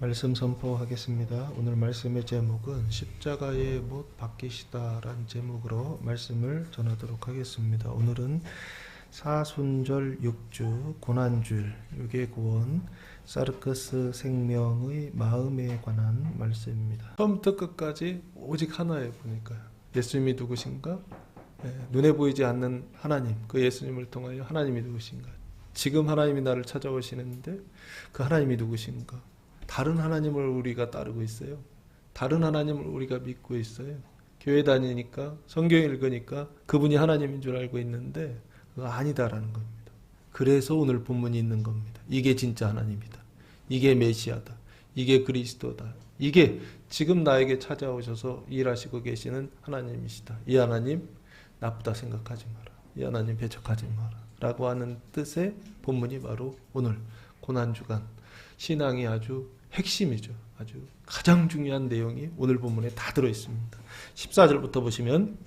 말씀 선포하겠습니다. 오늘 말씀의 제목은 십자가의 못 박히시다라는 제목으로 말씀을 전하도록 하겠습니다. 오늘은 사순절 6주 고난주일 유괴구원 사르크스 생명의 마음에 관한 말씀입니다. 처음부터 끝까지 오직 하나에 보니까요. 예수님이 누구신가? 눈에 보이지 않는 하나님, 그 예수님을 통하여 하나님이 누구신가? 지금 하나님이 나를 찾아오시는데 그 하나님이 누구신가? 다른 하나님을 우리가 따르고 있어요. 다른 하나님을 우리가 믿고 있어요. 교회 다니니까 성경 읽으니까 그분이 하나님인 줄 알고 있는데 그거 아니다라는 겁니다. 그래서 오늘 본문이 있는 겁니다. 이게 진짜 하나님이다. 이게 메시아다. 이게 그리스도다. 이게 지금 나에게 찾아오셔서 일하시고 계시는 하나님이시다. 이 하나님 나쁘다 생각하지 마라. 이 하나님 배척하지 마라. 라고 하는 뜻의 본문이 바로 오늘 고난주간 신앙이 아주 핵심이죠. 아주 가장 중요한 내용이 오늘 본문에 다 들어있습니다. 14절부터 보시면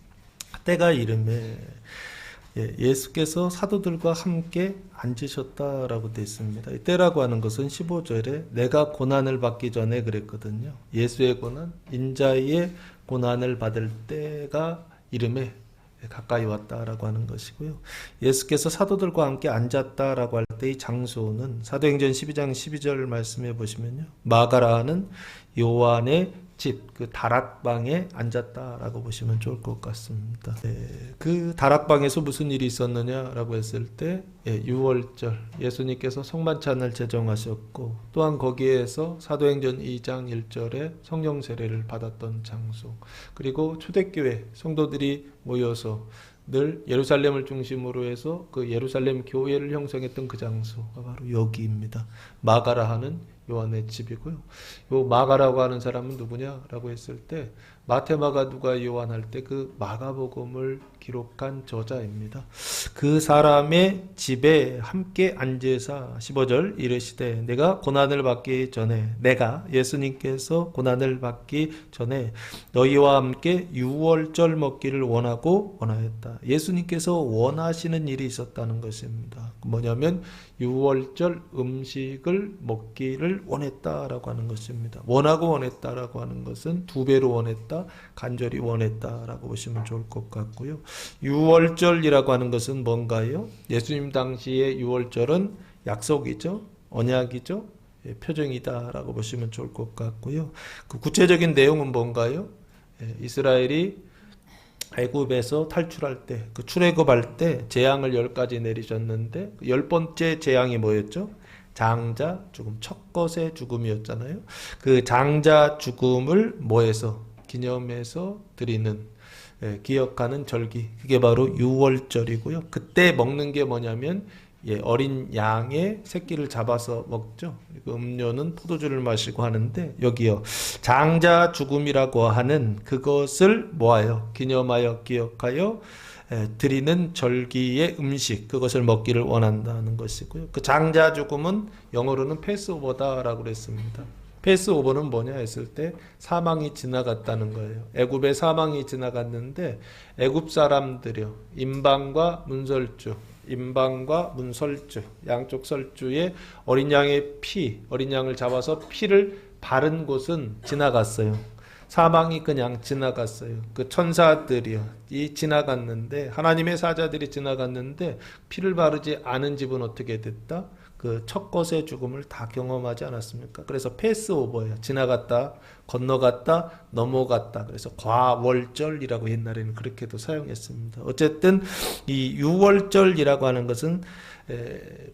때가 이르매 예수께서 사도들과 함께 앉으셨다라고 되어 있습니다. 이 때라고 하는 것은 15절에 내가 고난을 받기 전에 그랬거든요. 예수의 고난, 인자의 고난을 받을 때가 이르매 가까이 왔다라고 하는 것이고요. 예수께서 사도들과 함께 앉았다라고 할 때 이 장소는 사도행전 12장 12절 말씀해 보시면요. 마가라는 요한의 집, 그 다락방에 앉았다라고 보시면 좋을 것 같습니다. 그 다락방에서 무슨 일이 있었느냐라고 했을 때 유월절 예수님께서 성만찬을 제정하셨고 또한 거기에서 사도행전 2장 1절에 성령 세례를 받았던 장소, 그리고 초대교회 성도들이 모여서 늘 예루살렘을 중심으로 해서 그 예루살렘 교회를 형성했던 그 장소가 바로 여기입니다. 마가라 하는 요한의 집이고요. 요 마가라고 하는 사람은 누구냐라고 했을 때 마태, 마가, 누가, 요한 할 때 그 마가복음을 기록한 저자입니다. 그 사람의 집에 함께 앉으사 15절 이르시되 내가 고난을 받기 전에 내가 예수님께서 고난을 받기 전에 너희와 함께 유월절 먹기를 원하였다. 예수님께서 원하시는 일이 있었다는 것입니다. 뭐냐면 유월절 음식을 먹기를 원했다라고 하는 것입니다. 원하고 원했다라고 하는 것은 두 배로 원했다, 간절히 원했다라고 보시면 좋을 것 같고요. 유월절이라고 하는 것은 뭔가요? 예수님 당시의 유월절은 약속이죠, 언약이죠, 표정이다라고 보시면 좋을 것 같고요. 그 구체적인 내용은 뭔가요? 이스라엘이 애굽에서 탈출할 때, 그 출애굽할 때 재앙을 10가지 내리셨는데 10번째 재앙이 뭐였죠? 장자 죽음, 첫것의 죽음이었잖아요. 그 장자 죽음을 뭐해서 기념해서 드리는, 기억하는 절기, 그게 바로 유월절이고요. 그때 먹는 게 뭐냐면 어린 양의 새끼를 잡아서 먹죠. 음료는 포도주를 마시고 하는데 여기요 장자 죽음이라고 하는 그것을 모아요, 기념하여 기억하여 드리는 절기의 음식, 그것을 먹기를 원한다는 것이고요. 그 장자 죽음은 영어로는 패스오버다라고 그랬습니다. 패스오버는 뭐냐 했을 때 사망이 지나갔다는 거예요. 애굽에 사망이 지나갔는데 애굽 사람들이요, 임방과 문설주, 임방과 문설주, 양쪽 설주에 어린 양의 피, 어린 양을 잡아서 피를 바른 곳은 지나갔어요. 사망이 그냥 지나갔어요. 그 천사들이요, 이 지나갔는데, 하나님의 사자들이 지나갔는데 피를 바르지 않은 집은 어떻게 됐다? 그 첫것의 죽음을 다 경험하지 않았습니까? 그래서 패스오버예요. 지나갔다, 건너갔다, 넘어갔다. 그래서 과월절이라고 옛날에는 그렇게도 사용했습니다. 어쨌든 이 유월절이라고 하는 것은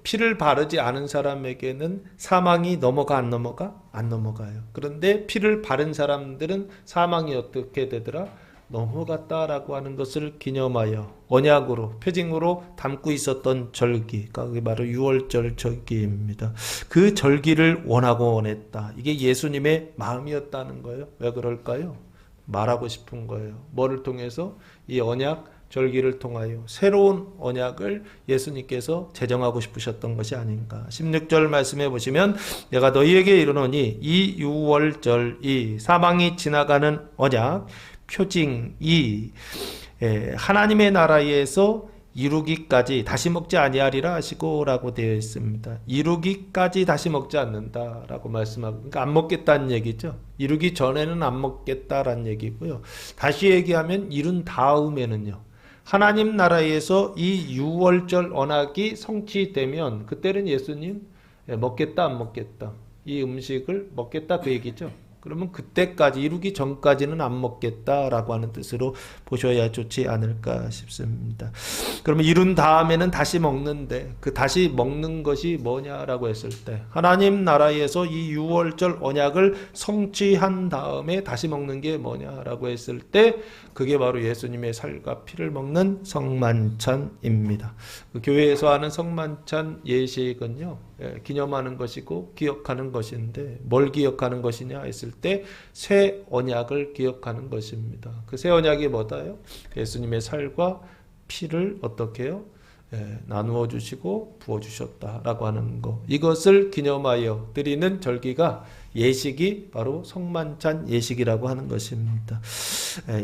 피를 바르지 않은 사람에게는 사망이 넘어가 안 넘어가? 안 넘어가요. 그런데 피를 바른 사람들은 사망이 어떻게 되더라? 넘어갔다라고 하는 것을 기념하여 언약으로, 표징으로 담고 있었던 절기가 그게 바로 유월절 절기입니다. 그 절기를 원하고 원했다. 이게 예수님의 마음이었다는 거예요. 왜 그럴까요? 말하고 싶은 거예요. 뭐를 통해서? 이 언약 절기를 통하여 새로운 언약을 예수님께서 제정하고 싶으셨던 것이 아닌가. 16절 말씀해 보시면 내가 너희에게 이르노니 이 유월절, 이 사망이 지나가는 언약, 표징이 하나님의 나라에서 이루기까지 다시 먹지 아니하리라 하시고 라고 되어 있습니다. 이루기까지 다시 먹지 않는다라고 말씀하고, 그러니까 안 먹겠다는 얘기죠. 이루기 전에는 안 먹겠다라는 얘기고요. 다시 얘기하면 이룬 다음에는요, 하나님 나라에서 이 유월절 언약이 성취되면 그때는 예수님 먹겠다 안 먹겠다, 이 음식을 먹겠다 그 얘기죠. 그러면 그때까지, 이루기 전까지는 안 먹겠다라고 하는 뜻으로 보셔야 좋지 않을까 싶습니다. 그러면 이룬 다음에는 다시 먹는데, 그 다시 먹는 것이 뭐냐라고 했을 때, 하나님 나라에서 이 유월절 언약을 성취한 다음에 다시 먹는 게 뭐냐라고 했을 때, 그게 바로 예수님의 살과 피를 먹는 성만찬입니다. 그 교회에서 하는 성만찬 예식은요, 기념하는 것이고 기억하는 것인데, 뭘 기억하는 것이냐 했을 때 새 언약을 기억하는 것입니다. 그 새 언약이 뭐다요? 예수님의 살과 피를 어떻게 해요? 나누어 주시고 부어 주셨다라고 하는 거, 이것을 기념하여 드리는 절기가, 예식이 바로 성만찬 예식이라고 하는 것입니다.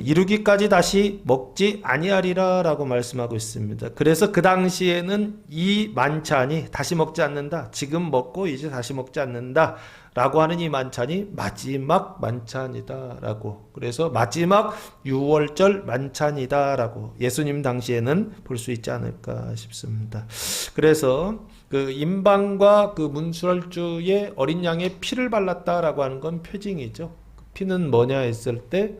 이루기까지 다시 먹지 아니하리라 라고 말씀하고 있습니다. 그래서 그 당시에는 이 만찬이 다시 먹지 않는다, 지금 먹고 이제 다시 먹지 않는다 라고 하는 이 만찬이 마지막 만찬이다 라고, 그래서 마지막 유월절 만찬이다 라고 예수님 당시에는 볼 수 있지 않을까 싶습니다. 그래서 그 임방과 그 문설주의 어린 양의 피를 발랐다라고 하는 건 표징이죠. 피는 뭐냐 했을 때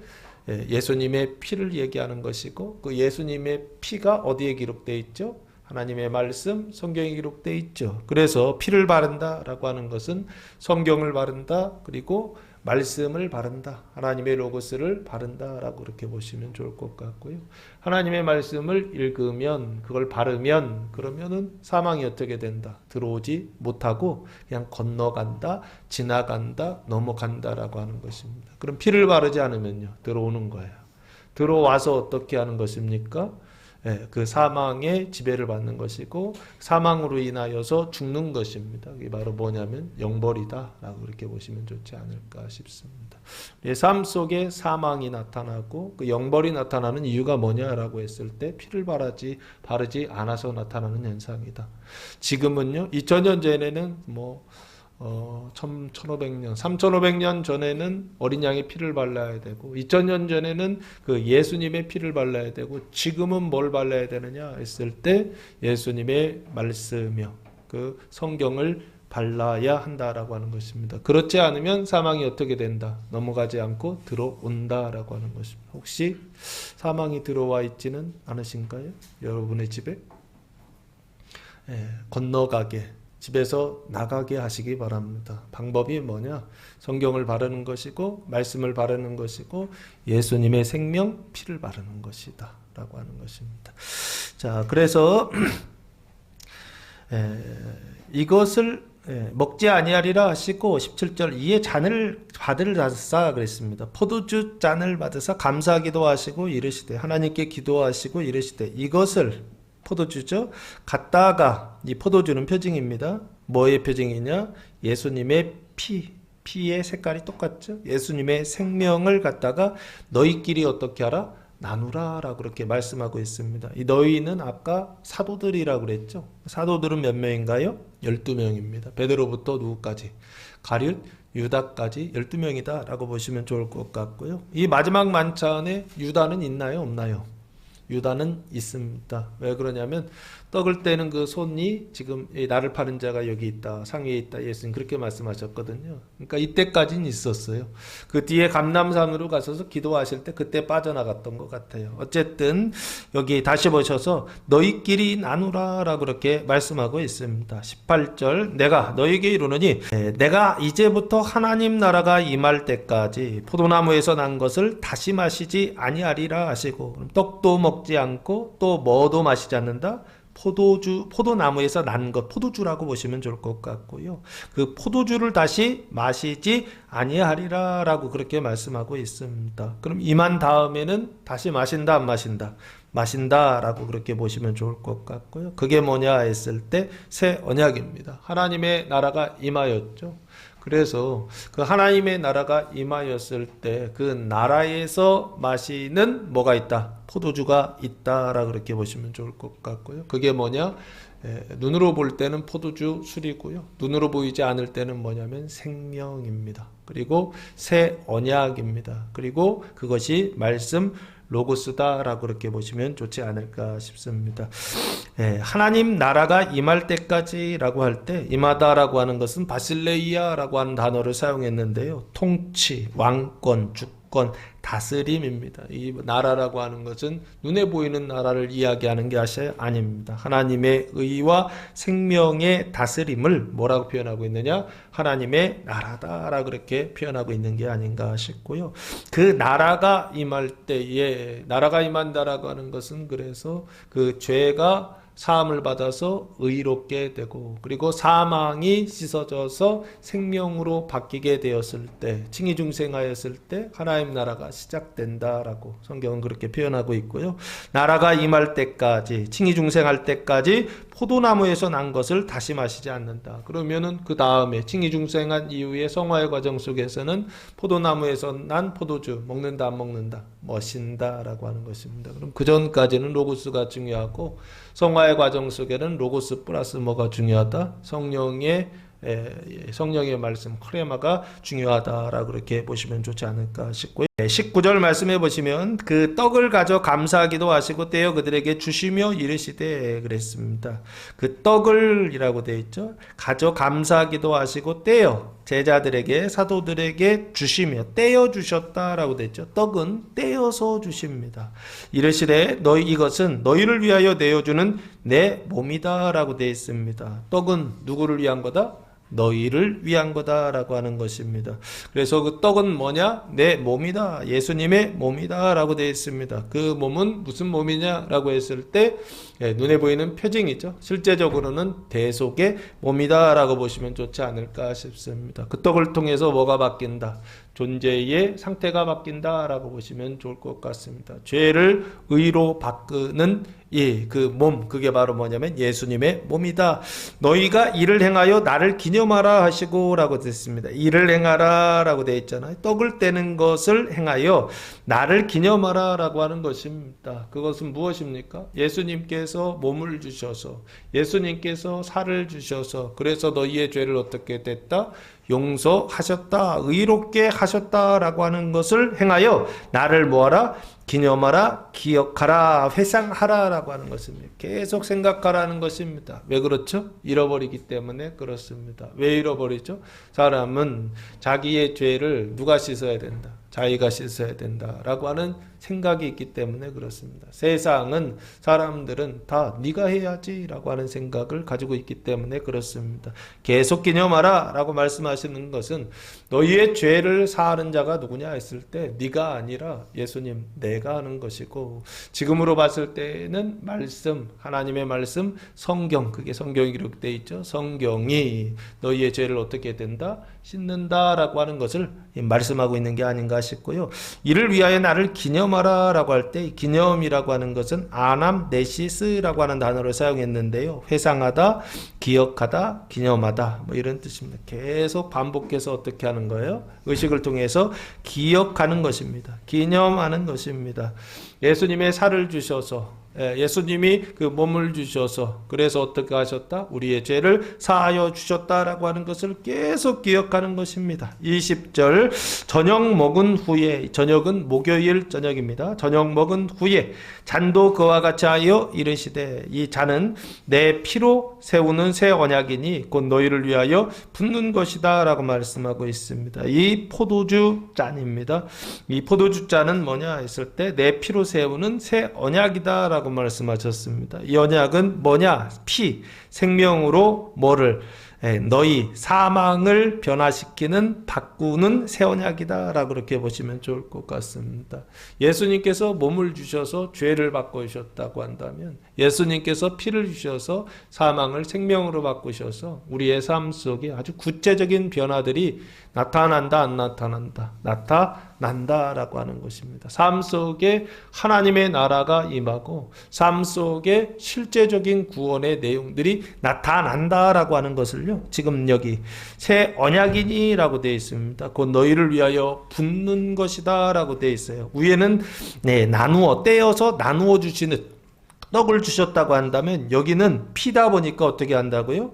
예수님의 피를 얘기하는 것이고, 그 예수님의 피가 어디에 기록되어 있죠? 하나님의 말씀, 성경에 기록되어 있죠. 그래서 피를 바른다라고 하는 것은 성경을 바른다, 그리고 말씀을 바른다, 하나님의 로고스를 바른다라고 그렇게 보시면 좋을 것 같고요. 하나님의 말씀을 읽으면, 그걸 바르면, 그러면은 사망이 어떻게 된다? 들어오지 못하고 그냥 건너간다, 지나간다, 넘어간다라고 하는 것입니다. 그럼 피를 바르지 않으면요, 들어오는 거예요. 들어와서 어떻게 하는 것입니까? 그 사망의 지배를 받는 것이고, 사망으로 인하여서 죽는 것입니다. 이게 바로 뭐냐면 영벌이다 라고 그렇게 보시면 좋지 않을까 싶습니다. 삶 속에 사망이 나타나고 그 영벌이 나타나는 이유가 뭐냐라고 했을 때, 피를 바르지 않아서 나타나는 현상이다. 지금은요, 2000년 전에는 1500년, 3500년 전에는 어린 양의 피를 발라야 되고, 2000년 전에는 그 예수님의 피를 발라야 되고, 지금은 뭘 발라야 되느냐 했을 때 예수님의 말씀이요, 그 성경을 발라야 한다라고 하는 것입니다. 그렇지 않으면 사망이 어떻게 된다? 넘어가지 않고 들어온다라고 하는 것입니다. 혹시 사망이 들어와 있지는 않으신가요? 여러분의 집에? 건너가게, 집에서 나가게 하시기 바랍니다. 방법이 뭐냐? 성경을 바르는 것이고, 말씀을 바르는 것이고, 예수님의 생명, 피를 바르는 것이다 라고 하는 것입니다. 자, 그래서 이것을 먹지 아니하리라 하시고, 17절, 이에 잔을 받으사 그랬습니다. 포도주 잔을 받으사 감사기도 하시고 이르시되, 하나님께 기도하시고 이르시되, 이것을, 포도주죠, 갖다가, 이 포도주는 표징입니다. 뭐의 표징이냐? 예수님의 피의 색깔이 똑같죠. 예수님의 생명을 갖다가 너희끼리 어떻게 하라? 나누라 라고 그렇게 말씀하고 있습니다. 이 너희는 아까 사도들이라고 그랬죠. 사도들은 몇 명인가요? 12명입니다. 베드로부터 누구까지? 가룟, 유다까지 12명이다 라고 보시면 좋을 것 같고요. 이 마지막 만찬에 유다는 있나요? 없나요? 유다는 있습니다. 왜 그러냐면, 떡을 떼는 그 손이 지금 나를 파는 자가 여기 있다, 상위에 있다, 예수님 그렇게 말씀하셨거든요. 그러니까 이때까지는 있었어요. 그 뒤에 감람산으로 가셔서 기도하실 때 그때 빠져나갔던 것 같아요. 어쨌든 여기 다시 보셔서 너희끼리 나누라 라고 그렇게 말씀하고 있습니다. 18절, 내가 너희에게 이르노니 내가 이제부터 하나님 나라가 임할 때까지 포도나무에서 난 것을 다시 마시지 아니하리라 하시고, 떡도 먹지 않고 또 뭐도 마시지 않는다? 포도나무에서 난 것, 포도주라고 보시면 좋을 것 같고요. 그 포도주를 다시 마시지 아니하리라 라고 그렇게 말씀하고 있습니다. 그럼 임한 다음에는 다시 마신다, 안 마신다? 마신다 라고 그렇게 보시면 좋을 것 같고요. 그게 뭐냐 했을 때 새 언약입니다. 하나님의 나라가 임하였죠. 그래서 그 하나님의 나라가 임하였을 때 그 나라에서 마시는 뭐가 있다? 포도주가 있다라 그렇게 보시면 좋을 것 같고요. 그게 뭐냐? 눈으로 볼 때는 포도주 술이고요. 눈으로 보이지 않을 때는 뭐냐면 생명입니다. 그리고 새 언약입니다. 그리고 그것이 말씀 로고스다라고 그렇게 보시면 좋지 않을까 싶습니다. 하나님 나라가 임할 때까지라고 할 때 임하다라고 하는 것은 바실레이아라고 하는 단어를 사용했는데요. 통치, 왕권, 주권, 다스림입니다. 이 나라라고 하는 것은 눈에 보이는 나라를 이야기하는 게 아닙니다. 하나님의 의와 생명의 다스림을 뭐라고 표현하고 있느냐? 하나님의 나라다라고 그렇게 표현하고 있는 게 아닌가 싶고요. 그 나라가 임할 때에 나라가 임한다라고 하는 것은 그래서 그 죄가 사함을 받아서 의롭게 되고 그리고 사망이 씻어져서 생명으로 바뀌게 되었을 때 칭의중생하였을 때 하나님 나라가 시작된다라고 성경은 그렇게 표현하고 있고요. 나라가 임할 때까지 칭의중생할 때까지 포도나무에서 난 것을 다시 마시지 않는다. 그러면은 그 다음에 칭의중생한 이후의 성화의 과정 속에서는 포도나무에서 난 포도주 먹는다 안 먹는다 머신다라고 하는 것입니다. 그럼 그 전까지는 로고스가 중요하고 성화의 과정 속에는 로고스 플러스 뭐가 중요하다? 성령의 말씀 크레마가 중요하다라고 그렇게 보시면 좋지 않을까 싶고요. 19절 말씀해 보시면 그 떡을 가져 감사하기도 하시고 떼어 그들에게 주시며 이르시되 그랬습니다. 그 떡을 이라고 되어 있죠. 가져 감사하기도 하시고 떼어 제자들에게 사도들에게 주시며 떼어 주셨다라고 되어 있죠. 떡은 떼어서 주십니다. 이르시되 너희 이것은 너희를 위하여 내어주는 내 몸이다라고 되어 있습니다. 떡은 누구를 위한 거다? 너희를 위한 거다라고 하는 것입니다. 그래서 그 떡은 뭐냐? 내 몸이다. 예수님의 몸이다 라고 되어 있습니다. 그 몸은 무슨 몸이냐 라고 했을 때 눈에 보이는 표징이죠. 실제적으로는 대속의 몸이다 라고 보시면 좋지 않을까 싶습니다. 그 떡을 통해서 뭐가 바뀐다? 존재의 상태가 바뀐다 라고 보시면 좋을 것 같습니다. 죄를 의로 바꾸는 그 몸, 그게 바로 뭐냐면 예수님의 몸이다. 너희가 이를 행하여 나를 기념하라 하시고 라고 됐습니다. 이를 행하라 라고 되어 있잖아요. 떡을 떼는 것을 행하여 나를 기념하라 라고 하는 것입니다. 그것은 무엇입니까? 예수님께서 몸을 주셔서 예수님께서 살을 주셔서 그래서 너희의 죄를 어떻게 됐다? 용서하셨다. 의롭게 하셨다라고 하는 것을 행하여 나를 뭐하라? 기념하라, 기억하라, 회상하라라고 하는 것입니다. 계속 생각하라는 것입니다. 왜 그렇죠? 잃어버리기 때문에 그렇습니다. 왜 잃어버리죠? 사람은 자기의 죄를 누가 씻어야 된다? 자기가 씻어야 된다라고 하는 생각이 있기 때문에 그렇습니다. 세상은 사람들은 다 네가 해야지라고 하는 생각을 가지고 있기 때문에 그렇습니다. 계속 기념하라 라고 말씀하시는 것은 너희의 죄를 사하는 자가 누구냐 했을 때 네가 아니라 예수님 내가 하는 것이고 지금으로 봤을 때는 말씀 하나님의 말씀 성경 그게 성경이 기록되어 있죠. 성경이 너희의 죄를 어떻게 된다? 씻는다라고 하는 것을 말씀하고 있는 게 아닌가 싶고요. 이를 위하여 나를 기념하라 라고 할 때 기념이라고 하는 것은 아남네시스라고 하는 단어를 사용했는데요. 회상하다, 기억하다, 기념하다 뭐 이런 뜻입니다. 계속 반복해서 어떻게 하는 거예요? 의식을 통해서 기억하는 것입니다. 기념하는 것입니다. 예수님의 살을 주셔서 예수님이 그 몸을 주셔서 그래서 어떻게 하셨다? 우리의 죄를 사하여 주셨다라고 하는 것을 계속 기억하는 것입니다. 20절 저녁 먹은 후에 저녁은 목요일 저녁입니다. 저녁 먹은 후에 잔도 그와 같이 하여 이르시되 이 잔은 내 피로 세우는 새 언약이니 곧 너희를 위하여 붓는 것이다 라고 말씀하고 있습니다. 이 포도주 잔입니다. 이 포도주 잔은 뭐냐 했을 때 내 피로 세우는 새 언약이다 라고 말씀하셨습니다. 이 언약은 뭐냐? 피, 생명으로 뭐를 너희 사망을 변화시키는 바꾸는 새 언약이다 라고 그렇게 보시면 좋을 것 같습니다. 예수님께서 몸을 주셔서 죄를 바꾸셨다고 한다면 예수님께서 피를 주셔서 사망을 생명으로 바꾸셔서 우리의 삶 속에 아주 구체적인 변화들이 나타난다, 안 나타난다? 나타난다라고 하는 것입니다. 삶 속에 하나님의 나라가 임하고 삶 속에 실제적인 구원의 내용들이 나타난다라고 하는 것을요. 지금 여기 새 언약이니라고 되어 있습니다. 곧 너희를 위하여 붓는 것이다라고 되어 있어요. 위에는 나누어 떼어서 나누어 주시는 떡을 주셨다고 한다면 여기는 피다 보니까 어떻게 한다고요?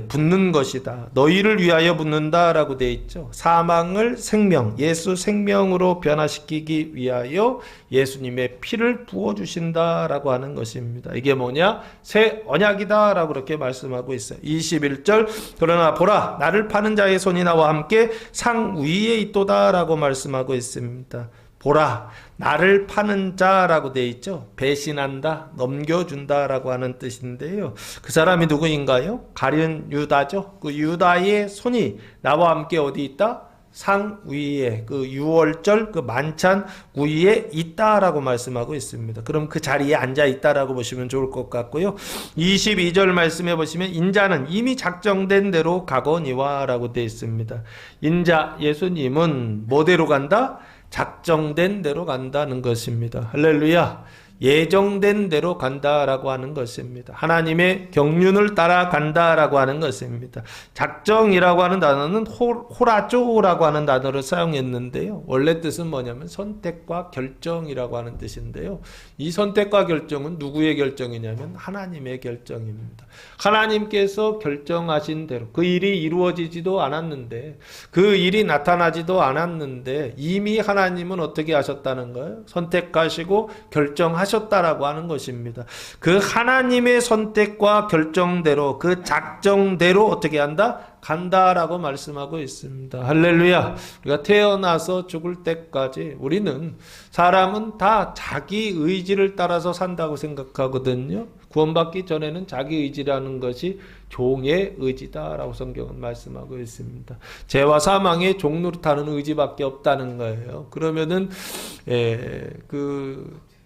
붓는 것이다. 너희를 위하여 붓는다라고 되어 있죠. 사망을 생명, 예수 생명으로 변화시키기 위하여 예수님의 피를 부어주신다라고 하는 것입니다. 이게 뭐냐? 새 언약이다라고 그렇게 말씀하고 있어요. 21절 그러나 보라 나를 파는 자의 손이 나와 함께 상 위에 있도다라고 말씀하고 있습니다. 보라 나를 파는 자라고 되어 있죠. 배신한다, 넘겨준다라고 하는 뜻인데요. 그 사람이 누구인가요? 가룟 유다죠. 그 유다의 손이 나와 함께 어디 있다? 상 위에, 그 유월절 그 만찬 위에 있다라고 말씀하고 있습니다. 그럼 그 자리에 앉아 있다라고 보시면 좋을 것 같고요. 22절 말씀해 보시면 인자는 이미 작정된 대로 가거니와라고 되어 있습니다. 인자 예수님은 뭐대로 간다? 작정된 대로 간다는 것입니다. 할렐루야. 예정된 대로 간다라고 하는 것입니다. 하나님의 경륜을 따라 간다라고 하는 것입니다. 작정이라고 하는 단어는 호라조라고 하는 단어를 사용했는데요. 원래 뜻은 뭐냐면 선택과 결정이라고 하는 뜻인데요. 이 선택과 결정은 누구의 결정이냐면 하나님의 결정입니다. 하나님께서 결정하신 대로 그 일이 이루어지지도 않았는데 그 일이 나타나지도 않았는데 이미 하나님은 어떻게 하셨다는 거예요? 선택하시고 결정하셨다라고 하는 것입니다. 그 하나님의 선택과 결정대로 그 작정대로 어떻게 한다? 간다라고 말씀하고 있습니다. 할렐루야. 우리가 태어나서 죽을 때까지 우리는 사람은 다 자기 의지를 따라서 산다고 생각하거든요. 구원받기 전에는 자기 의지라는 것이 종의 의지다라고 성경은 말씀하고 있습니다. 죄와 사망의 종노릇하는 의지밖에 없다는 거예요. 그러면은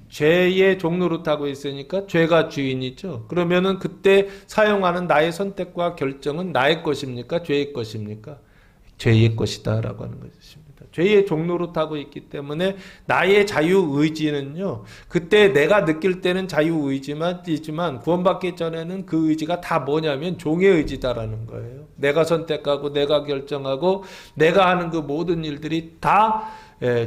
죄의 종노릇하고 있으니까 죄가 주인이죠. 그러면은 그때 사용하는 나의 선택과 결정은 나의 것입니까? 죄의 것입니까? 죄의 것이다라고 하는 것입니다. 죄의 종노릇하고 있기 때문에 나의 자유의지는요. 그때 내가 느낄 때는 자유의지만 구원받기 전에는 그 의지가 다 뭐냐면 종의 의지다라는 거예요. 내가 선택하고 내가 결정하고 내가 하는 그 모든 일들이 다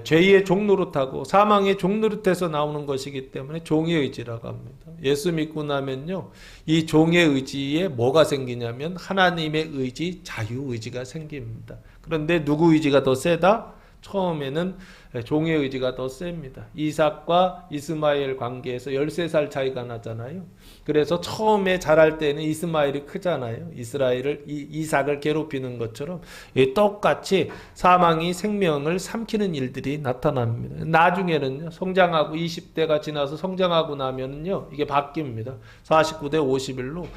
죄의 종노릇하고 사망의 종노릇에서 나오는 것이기 때문에 종의 의지라고 합니다. 예수 믿고 나면요. 이 종의 의지에 뭐가 생기냐면 하나님의 의지, 자유의지가 생깁니다. 그런데 누구 의지가 더 세다? 처음에는 종의 의지가 더 셉니다. 이삭과 이스마엘 관계에서 13살 차이가 나잖아요. 그래서 처음에 자랄 때는 이스마엘이 크잖아요. 이삭을 괴롭히는 것처럼 똑같이 사망이 생명을 삼키는 일들이 나타납니다. 나중에는요. 성장하고 20대가 지나서 성장하고 나면은요. 이게 바뀝니다. 49대 51로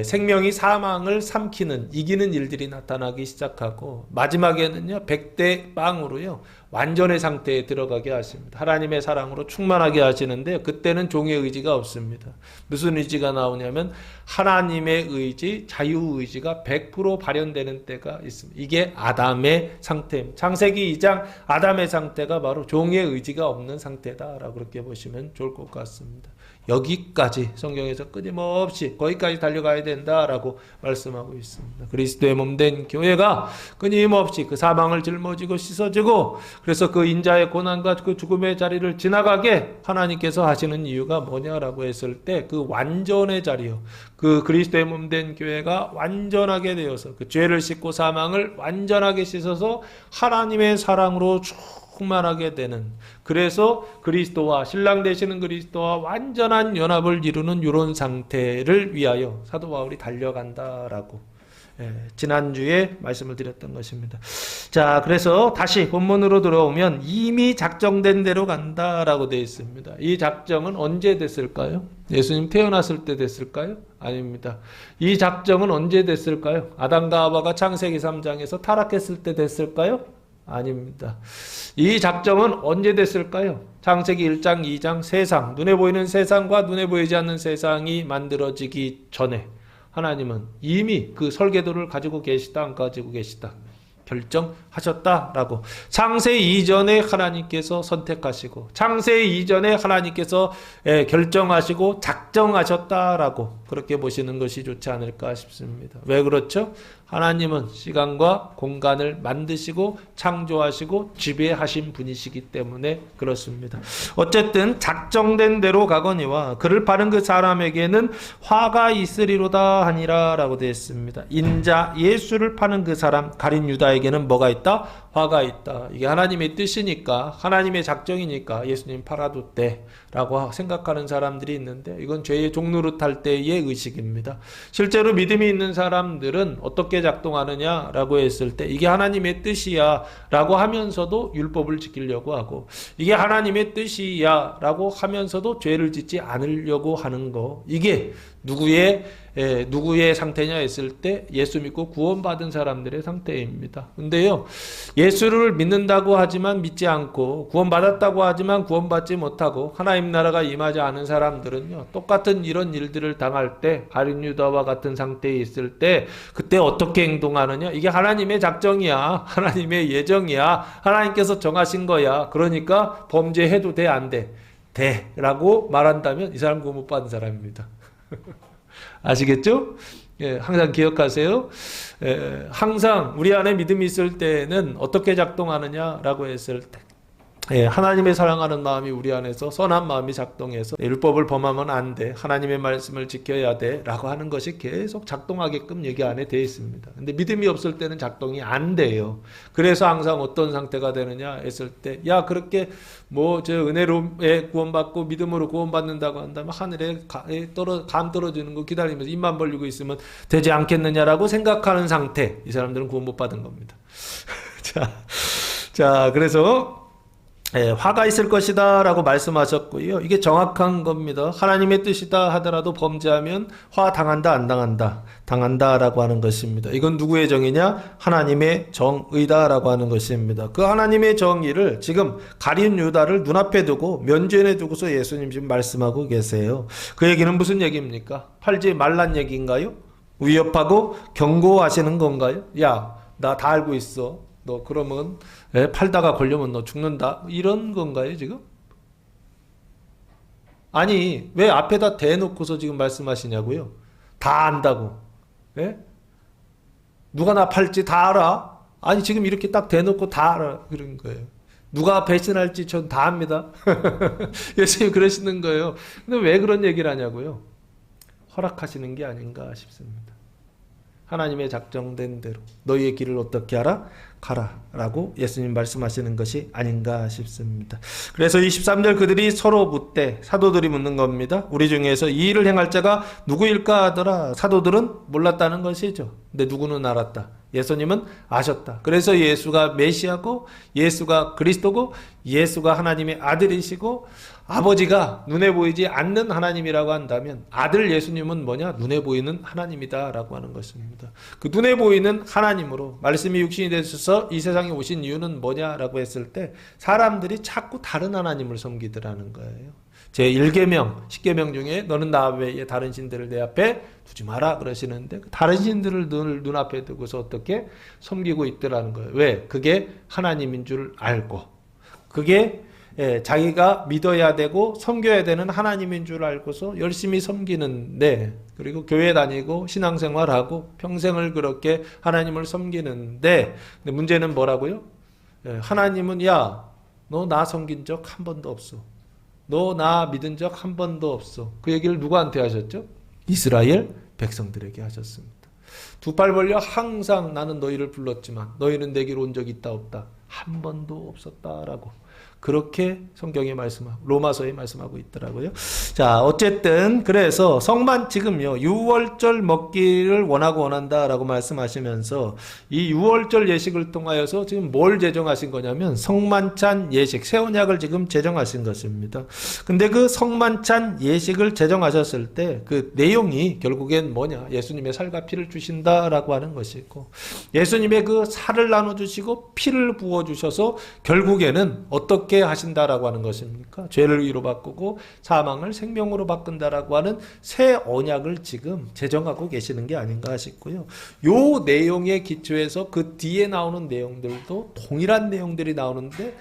생명이 사망을 삼키는 이기는 일들이 나타나기 시작하고 마지막에는요. 100대 빵으로요. 완전의 상태에 들어가게 하십니다. 하나님의 사랑으로 충만하게 하시는데 그때는 종의 의지가 없습니다. 무슨 의지가 나오냐면 하나님의 의지, 자유의지가 100% 발현되는 때가 있습니다. 이게 아담의 상태입니다. 창세기 2장 아담의 상태가 바로 종의 의지가 없는 상태다라고 그렇게 보시면 좋을 것 같습니다. 여기까지 성경에서 끊임없이 거기까지 달려가야 된다라고 말씀하고 있습니다. 그리스도의 몸된 교회가 끊임없이 그 사망을 짊어지고 씻어지고 그래서 그 인자의 고난과 그 죽음의 자리를 지나가게 하나님께서 하시는 이유가 뭐냐라고 했을 때 그 완전의 자리요. 그 그리스도의 몸된 교회가 완전하게 되어서 그 죄를 씻고 사망을 완전하게 씻어서 하나님의 사랑으로 충만하게 되는 그래서 그리스도와 신랑 되시는 그리스도와 완전한 연합을 이루는 이런 상태를 위하여 사도 바울이 달려간다라고 지난주에 말씀을 드렸던 것입니다. 자, 그래서 다시 본문으로 들어오면 이미 작정된 대로 간다라고 되어 있습니다. 이 작정은 언제 됐을까요? 예수님 태어났을 때 됐을까요? 아닙니다. 이 작정은 언제 됐을까요? 아담과 하와가 창세기 3장에서 타락했을 때 됐을까요? 아닙니다. 이 작정은 언제 됐을까요? 창세기 1장, 2장 세상, 눈에 보이는 세상과 눈에 보이지 않는 세상이 만들어지기 전에 하나님은 이미 그 설계도를 가지고 계시다, 안 가지고 계시다 결정하셨다라고. 창세 이전에 하나님께서 선택하시고 창세 이전에 하나님께서 결정하시고 작정하셨다라고 그렇게 보시는 것이 좋지 않을까 싶습니다. 왜 그렇죠? 하나님은 시간과 공간을 만드시고 창조하시고 지배하신 분이시기 때문에 그렇습니다. 어쨌든 작정된 대로 가거니와 그를 파는 그 사람에게는 화가 있으리로다 하니라 라고 되어 있습니다. 인자 예수를 파는 그 사람 가룟 유다에게는 뭐가 있다? 화가 있다. 이게 하나님의 뜻이니까 하나님의 작정이니까 예수님 팔아도 돼 라고 생각하는 사람들이 있는데 이건 죄의 종노릇할 때의 의식입니다. 실제로 믿음이 있는 사람들은 어떻게 작동하느냐 라고 했을 때 이게 하나님의 뜻이야 라고 하면서도 율법을 지키려고 하고 이게 하나님의 뜻이야 라고 하면서도 죄를 짓지 않으려고 하는 거, 이게 누구의 상태냐 했을 때 예수 믿고 구원받은 사람들의 상태입니다. 근데요, 예수를 믿는다고 하지만 믿지 않고 구원받았다고 하지만 구원받지 못하고 하나님 나라가 임하지 않은 사람들은요, 똑같은 이런 일들을 당할 때 가룟 유다와 같은 상태에 있을 때 그때 어떻게 행동하느냐, 이게 하나님의 작정이야, 하나님의 예정이야, 하나님께서 정하신 거야, 그러니까 범죄해도 돼 안 돼? 돼 라고 말한다면 이 사람 구원 못 받은 사람입니다. 아시겠죠? 예, 항상 기억하세요. 항상 우리 안에 믿음이 있을 때는 어떻게 작동하느냐라고 했을 때, 하나님의 사랑하는 마음이 우리 안에서 선한 마음이 작동해서 율법을 범하면 안 돼, 하나님의 말씀을 지켜야 돼 라고 하는 것이 계속 작동하게끔 여기 안에 되어 있습니다. 근데 믿음이 없을 때는 작동이 안 돼요. 그래서 항상 어떤 상태가 되느냐 했을 때, 야 그렇게 저 은혜로 구원받고 믿음으로 구원받는다고 한다면 하늘에 감 떨어지는 거 기다리면서 입만 벌리고 있으면 되지 않겠느냐라고 생각하는 상태, 이 사람들은 구원 못 받은 겁니다. 자 그래서 화가 있을 것이다 라고 말씀하셨고요. 이게 정확한 겁니다. 하나님의 뜻이다 하더라도 범죄하면 화 당한다 안 당한다? 당한다 라고 하는 것입니다. 이건 누구의 정의냐? 하나님의 정의다 라고 하는 것입니다. 그 하나님의 정의를 지금 가룟 유다를 눈앞에 두고 면전에 두고서 예수님 지금 말씀하고 계세요. 그 얘기는 무슨 얘기입니까? 팔지 말란 얘기인가요? 위협하고 경고하시는 건가요? 야, 나 다 알고 있어. 너 그러면 팔다가 걸리면 너 죽는다, 이런 건가요 지금? 아니 왜 앞에다 대놓고서 지금 말씀하시냐고요? 다 안다고. 누가 나 팔지 다 알아? 아니 지금 이렇게 딱 대놓고 다 알아 그런 거예요. 누가 배신할지 전 다 압니다. 예수님 그러시는 거예요. 근데 왜 그런 얘기를 하냐고요? 허락하시는 게 아닌가 싶습니다. 하나님의 작정된 대로 너희의 길을 어떻게 하라? 가라 라고 예수님 말씀하시는 것이 아닌가 싶습니다. 그래서 23절 그들이 서로 묻되, 사도들이 묻는 겁니다. 우리 중에서 이 일을 행할 자가 누구일까 하더라. 사도들은 몰랐다는 것이죠. 근데 누구는 알았다. 예수님은 아셨다. 그래서 예수가 메시아고 예수가 그리스도고 예수가 하나님의 아들이시고 아버지가 눈에 보이지 않는 하나님이라고 한다면 아들 예수님은 뭐냐? 눈에 보이는 하나님이다 라고 하는 것입니다. 그 눈에 보이는 하나님으로 말씀이 육신이 되셔서 이 세상에 오신 이유는 뭐냐라고 했을 때 사람들이 자꾸 다른 하나님을 섬기더라는 거예요. 제 1계명, 10계명 중에 너는 나 외에 다른 신들을 내 앞에 두지 마라 그러시는데 다른 신들을 눈앞에 두고서 어떻게 섬기고 있더라는 거예요. 왜? 그게 하나님인 줄 알고, 그게 자기가 믿어야 되고 섬겨야 되는 하나님인 줄 알고서 열심히 섬기는데, 그리고 교회 다니고 신앙생활하고 평생을 그렇게 하나님을 섬기는데, 근데 문제는 뭐라고요? 하나님은 야, 너 나 섬긴 적 한 번도 없어. 너 나 믿은 적 한 번도 없어. 그 얘기를 누구한테 하셨죠? 이스라엘 백성들에게 하셨습니다. 두 팔 벌려 항상 나는 너희를 불렀지만 너희는 내게로 온 적이 있다 없다? 한 번도 없었다라고. 그렇게 성경에 말씀하고 로마서에 말씀하고 있더라고요. 자, 어쨌든 그래서 지금요 6월절 먹기를 원한다라고 말씀하시면서 이 6월절 예식을 통하여서 지금 뭘 제정하신 거냐면 성만찬 예식, 새 언약을 지금 제정하신 것입니다. 근데 그 성만찬 예식을 제정하셨을 때 그 내용이 결국엔 뭐냐? 예수님의 살과 피를 주신다라고 하는 것이고, 예수님의 그 살을 나눠주시고 피를 부어주셔서 결국에는 어떻게 하신다라고 하는 것입니까? 죄를 위로 바꾸고 사망을 생명으로 바꾼다라고 하는 새 언약을 지금 제정하고 계시는 게 아닌가 싶고요. 요 내용에 기초해서 그 뒤에 나오는 내용들도 동일한 내용들이 나오는데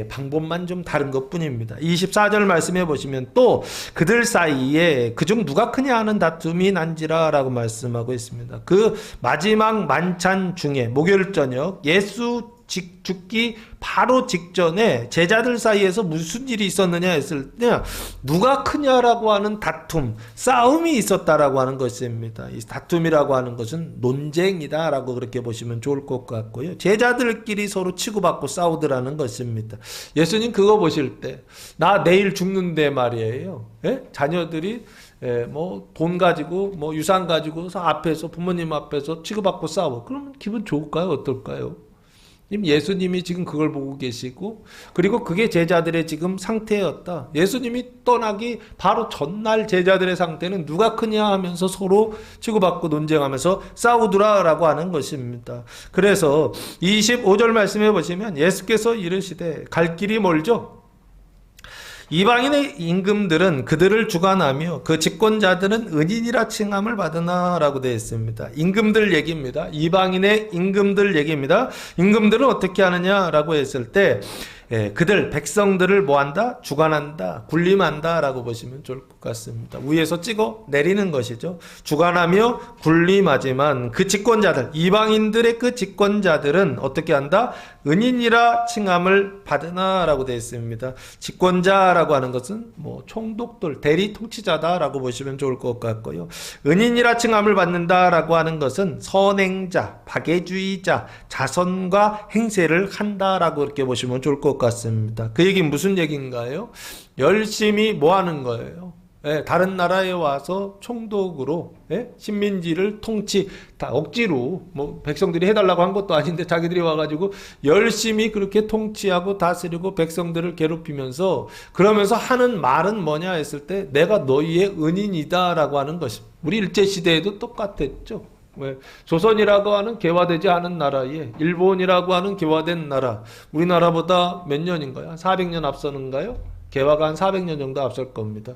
방법만 좀 다른 것 뿐입니다. 24절 말씀해 보시면 또 그들 사이에 그중 누가 크냐 하는 다툼이 난지라 라고 말씀하고 있습니다. 그 마지막 만찬 중에 목요일 저녁 예수 죽기 바로 직전에 제자들 사이에서 무슨 일이 있었느냐 했을 때 누가 크냐라고 하는 다툼, 싸움이 있었다라고 하는 것입니다. 이 다툼이라고 하는 것은 논쟁이다라고 그렇게 보시면 좋을 것 같고요. 제자들끼리 서로 치고받고 싸우더라는 것입니다. 예수님 그거 보실 때 나 내일 죽는데 말이에요. 자녀들이 뭐 돈 가지고 뭐 유산 가지고서 앞에서 부모님 앞에서 치고받고 싸워. 그러면 기분 좋을까요? 어떨까요? 예수님이 지금 그걸 보고 계시고, 그리고 그게 제자들의 지금 상태였다. 예수님이 떠나기 바로 전날 제자들의 상태는 누가 크냐 하면서 서로 치고받고 논쟁하면서 싸우더라라고 하는 것입니다. 그래서 25절 말씀해 보시면 예수께서 이르시되 갈 길이 멀죠? 이방인의 임금들은 그들을 주관하며 그 집권자들은 은인이라 칭함을 받으나 라고 되어 있습니다. 임금들 얘기입니다. 이방인의 임금들 얘기입니다. 임금들은 어떻게 하느냐라고 했을 때 그들 백성들을 뭐한다? 주관한다, 군림한다 라고 보시면 좋을 것 같습니다. 위에서 찍어 내리는 것이죠. 주관하며 군림하지만 그 집권자들, 이방인들의 그 집권자들은 어떻게 한다? 은인이라 칭함을 받으나 라고 되어 있습니다. 집권자라고 하는 것은 뭐 총독들, 대리 통치자다 라고 보시면 좋을 것 같고요. 은인이라 칭함을 받는다 라고 하는 것은 선행자, 박애주의자, 자선과 행세를 한다 라고 이렇게 보시면 좋을 것 같습니다. 그 얘기는 무슨 얘기인가요? 열심히 뭐 하는 거예요? 다른 나라에 와서 총독으로 식민지를 다 억지로 뭐 백성들이 해달라고 한 것도 아닌데 자기들이 와가지고 열심히 그렇게 통치하고 다스리고 백성들을 괴롭히면서 그러면서 하는 말은 뭐냐 했을 때 내가 너희의 은인이다 라고 하는 것입니다. 우리 일제시대에도 똑같았죠. 왜? 조선이라고 하는 개화되지 않은 나라에 일본이라고 하는 개화된 나라, 우리나라보다 몇 년인가요? 한 400년 앞서는가요? 개화가 한 400년 정도 앞설 겁니다.